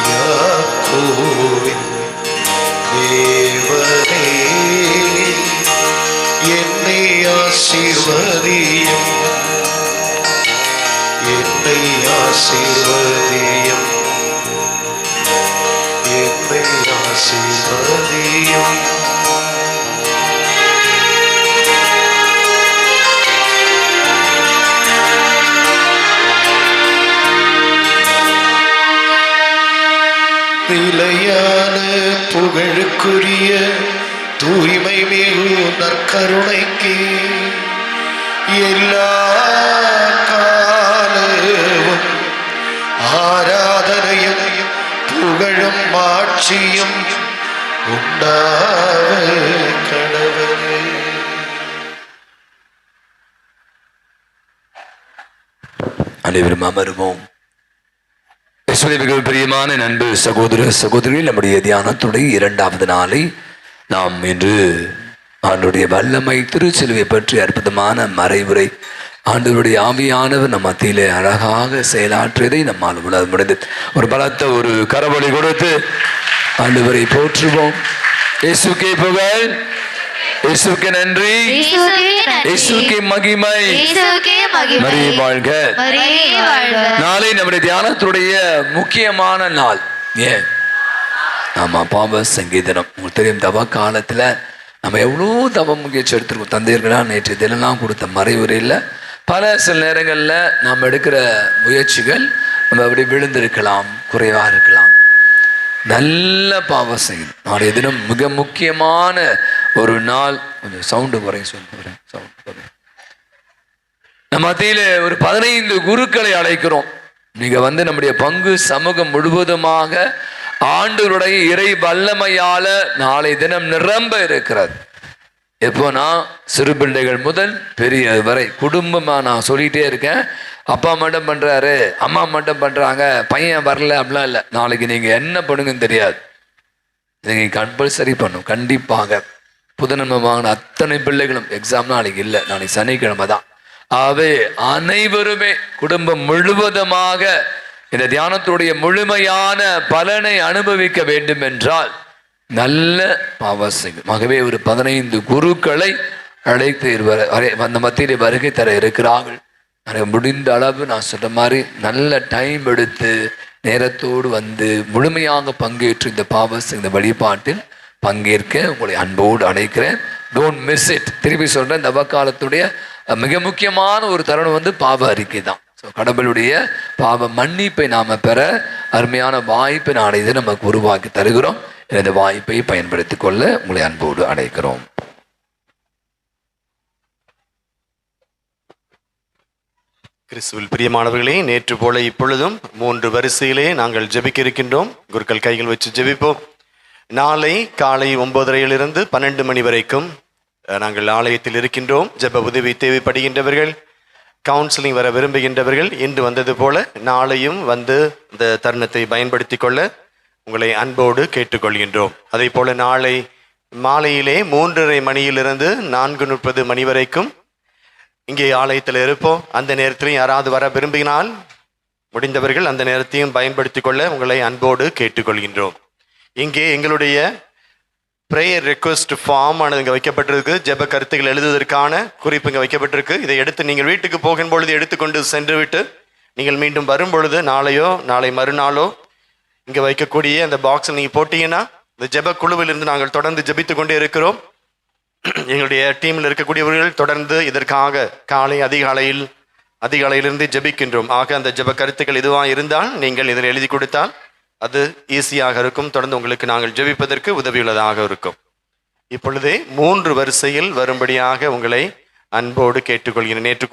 [SPEAKER 3] யாக்கோபின் தேவனே, என்னை ஆசீர்வதியும், என்னை ஆசீர்வதியும், என்னை ஆசீர்வதியும். நிலையான புகழுக்குரிய தூய்மை மிகு நற்கருணைக்கு எல்லா காலமும் ஆராதனையும் புகழும் ஆட்சியும் உண்டாவ கடவுளே.
[SPEAKER 7] அனைவரும் அமருவோம். மிகவும் பிரியமான நண்பு சகோதர சகோதரிகள், நம்முடைய தியானத்துடைய 2வது நாளை நாம் இன்று ஆண்டுடைய வல்லமை திருச்சிலுவை பற்றி அற்புதமான மறைவுரை ஆண்டவருடைய ஆவியானவர் நம் மத்தியிலே அழகாக செயலாற்றியதை நம்மால் உணர முடிந்தது. ஒரு பலத்த ஒரு கரவொலி கொடுத்து ஆண்டவரை போற்றுவோம். இயேசுக்கே புகழ், இயேசுக்கே நன்றி, இயேசுக்கே மகிமை, மரியே வாழ்க. நாளை நம்முடைய தியானத்துடைய முக்கியமான நாள். ஏன்? ஆமா, பாவ சங்கீதனம். உங்களுக்கு தெரியும், தவ காலத்துல நம்ம எவ்வளோ தவ முயற்சி எடுத்துருக்கோம். தந்தையர்களா நேற்று தினம் கொடுத்த மறைவுரையில் சில நேரங்களில் நாம் எடுக்கிற முயற்சிகள் நம்ம அப்படி விழுந்திருக்கலாம், குறைவாக இருக்கலாம். நல்ல பாவம் செய்யணும். நாளைய தினம் மிக முக்கியமான ஒரு நாள். கொஞ்சம் சவுண்டு குறைய சொல்லுறேன், சவுண்டு குறைய. நம்ம மத்தியில ஒரு 15 குருக்களை அழைக்கிறோம். நீங்க நம்முடைய பங்கு சமூகம் முழுவதுமாக ஆண்டவருடைய இறை வல்லமையால நாளை தினம் நிரம்ப இருக்கிறது. எப்போனா சிறு பிள்ளைகள் முதல் பெரிய வரை குடும்பமா நான் சொல்லிட்டே இருக்கேன். அப்பா மட்டும் பண்றாரு, அம்மா மட்டும் பண்றாங்க, பையன் வரல அப்படிலாம் இல்லை. நாளைக்கு நீங்க என்ன பண்ணுங்கன்னு தெரியாது. நீங்க கம்பல்சரி பண்ணும். கண்டிப்பாக புதன்கிழமை வாங்கின அத்தனை பிள்ளைகளும் எக்ஸாம் நாளைக்கு இல்லை, நாளைக்கு சனிக்கிழமை தான். ஆகவே அனைவருமே குடும்பம் முழுவதுமாக இந்த தியானத்துடைய முழுமையான பலனை அனுபவிக்க வேண்டும் என்றால் நல்ல அவசியம். ஆகவே ஒரு 15 குருக்களை அழைத்து அந்த மத்தியிலே வருகை தர இருக்கிறார்கள். முடிந்த அளவு நான் சொல்ற மாதிரி நல்ல டைம் எடுத்து நேரத்தோடு முழுமையாக பங்கேற்று இந்த இந்த வழிபாட்டில் பங்கேற்க உங்களை அன்போடு அழைக்கிறேன். Don't miss it. திருப்பி சொல்றேன், இந்த அவகாலத்துடைய மிக முக்கியமான ஒரு தருணம் பாவ அறிக்கை தான். ஸோ கடவுளுடைய பாவ மன்னிப்பை நாம பெற அருமையான வாய்ப்பை நாளை இதை நமக்கு உருவாக்கி தருகிறோம். இந்த வாய்ப்பை பயன்படுத்திக் கொள்ள உங்களை அன்போடு அழைக்கிறோம்.
[SPEAKER 2] கிறிஸ்துவில் பிரியமானவர்களே, நேற்று போல இப்பொழுதும் 3 வரிசையிலே நாங்கள் ஜெபிக்க இருக்கின்றோம். குருக்கள் கைகள் வச்சு ஜெபிப்போம். நாளை காலை 9:30 12 மணி வரைக்கும் நாங்கள் ஆலயத்தில் இருக்கின்றோம். ஜெப உதவி தேவைப்படுகின்றவர்கள், கவுன்சிலிங் வர விரும்புகின்றவர்கள் இன்று வந்தது போல நாளையும் இந்த தருணத்தை பயன்படுத்தி கொள்ள உங்களை அன்போடு கேட்டுக்கொள்கின்றோம். அதே போல நாளை மாலையிலே 3:30 மணியிலிருந்து 4:30 மணி வரைக்கும் இங்கே ஆலயத்தில் இருப்போம். அந்த நேரத்திலையும் யாராவது வர விரும்பினால் முடிந்தவர்கள் அந்த நேரத்தையும் பயன்படுத்தி கொள்ள உங்களை அன்போடு கேட்டுக்கொள்கின்றோம். இங்கே எங்களுடைய ப்ரேயர் ரெக்வஸ்ட் ஃபார்ம் ஆனது இங்கே வைக்கப்பட்டிருக்கு. ஜெப கருத்துக்கள் எழுதுவதற்கான குறிப்பு இங்கே வைக்கப்பட்டிருக்கு. இதை எடுத்து நீங்கள் வீட்டுக்கு போகும் பொழுது எடுத்துக்கொண்டு சென்று விட்டு நீங்கள் மீண்டும் வரும் பொழுது நாளையோ நாளை மறுநாளோ இங்கே வைக்கக்கூடிய அந்த பாக்ஸில் நீங்கள் போட்டீங்கன்னா இந்த ஜெப குழுவிலிருந்து நாங்கள் தொடர்ந்து ஜெபித்து கொண்டே இருக்கிறோம். எங்களுடைய டீமில் இருக்கக்கூடியவர்கள் தொடர்ந்து இதற்காக காலை அதிகாலையிலிருந்து ஜெபிக்கின்றோம். ஆக அந்த ஜெப கருத்துக்கள் எதுவாக இருந்தால் நீங்கள் இதில் எழுதி கொடுத்தால் அது ஈஸியாக இருக்கும். தொடர்ந்து உங்களுக்கு நாங்கள் ஜெபிப்பதற்கு உதவியுள்ளதாக இருக்கும். இப்பொழுதே 3 வரிசையில் வரும்படியாக உங்களை அன்போடு கேட்டுக்கொள்கிறேன். நேற்று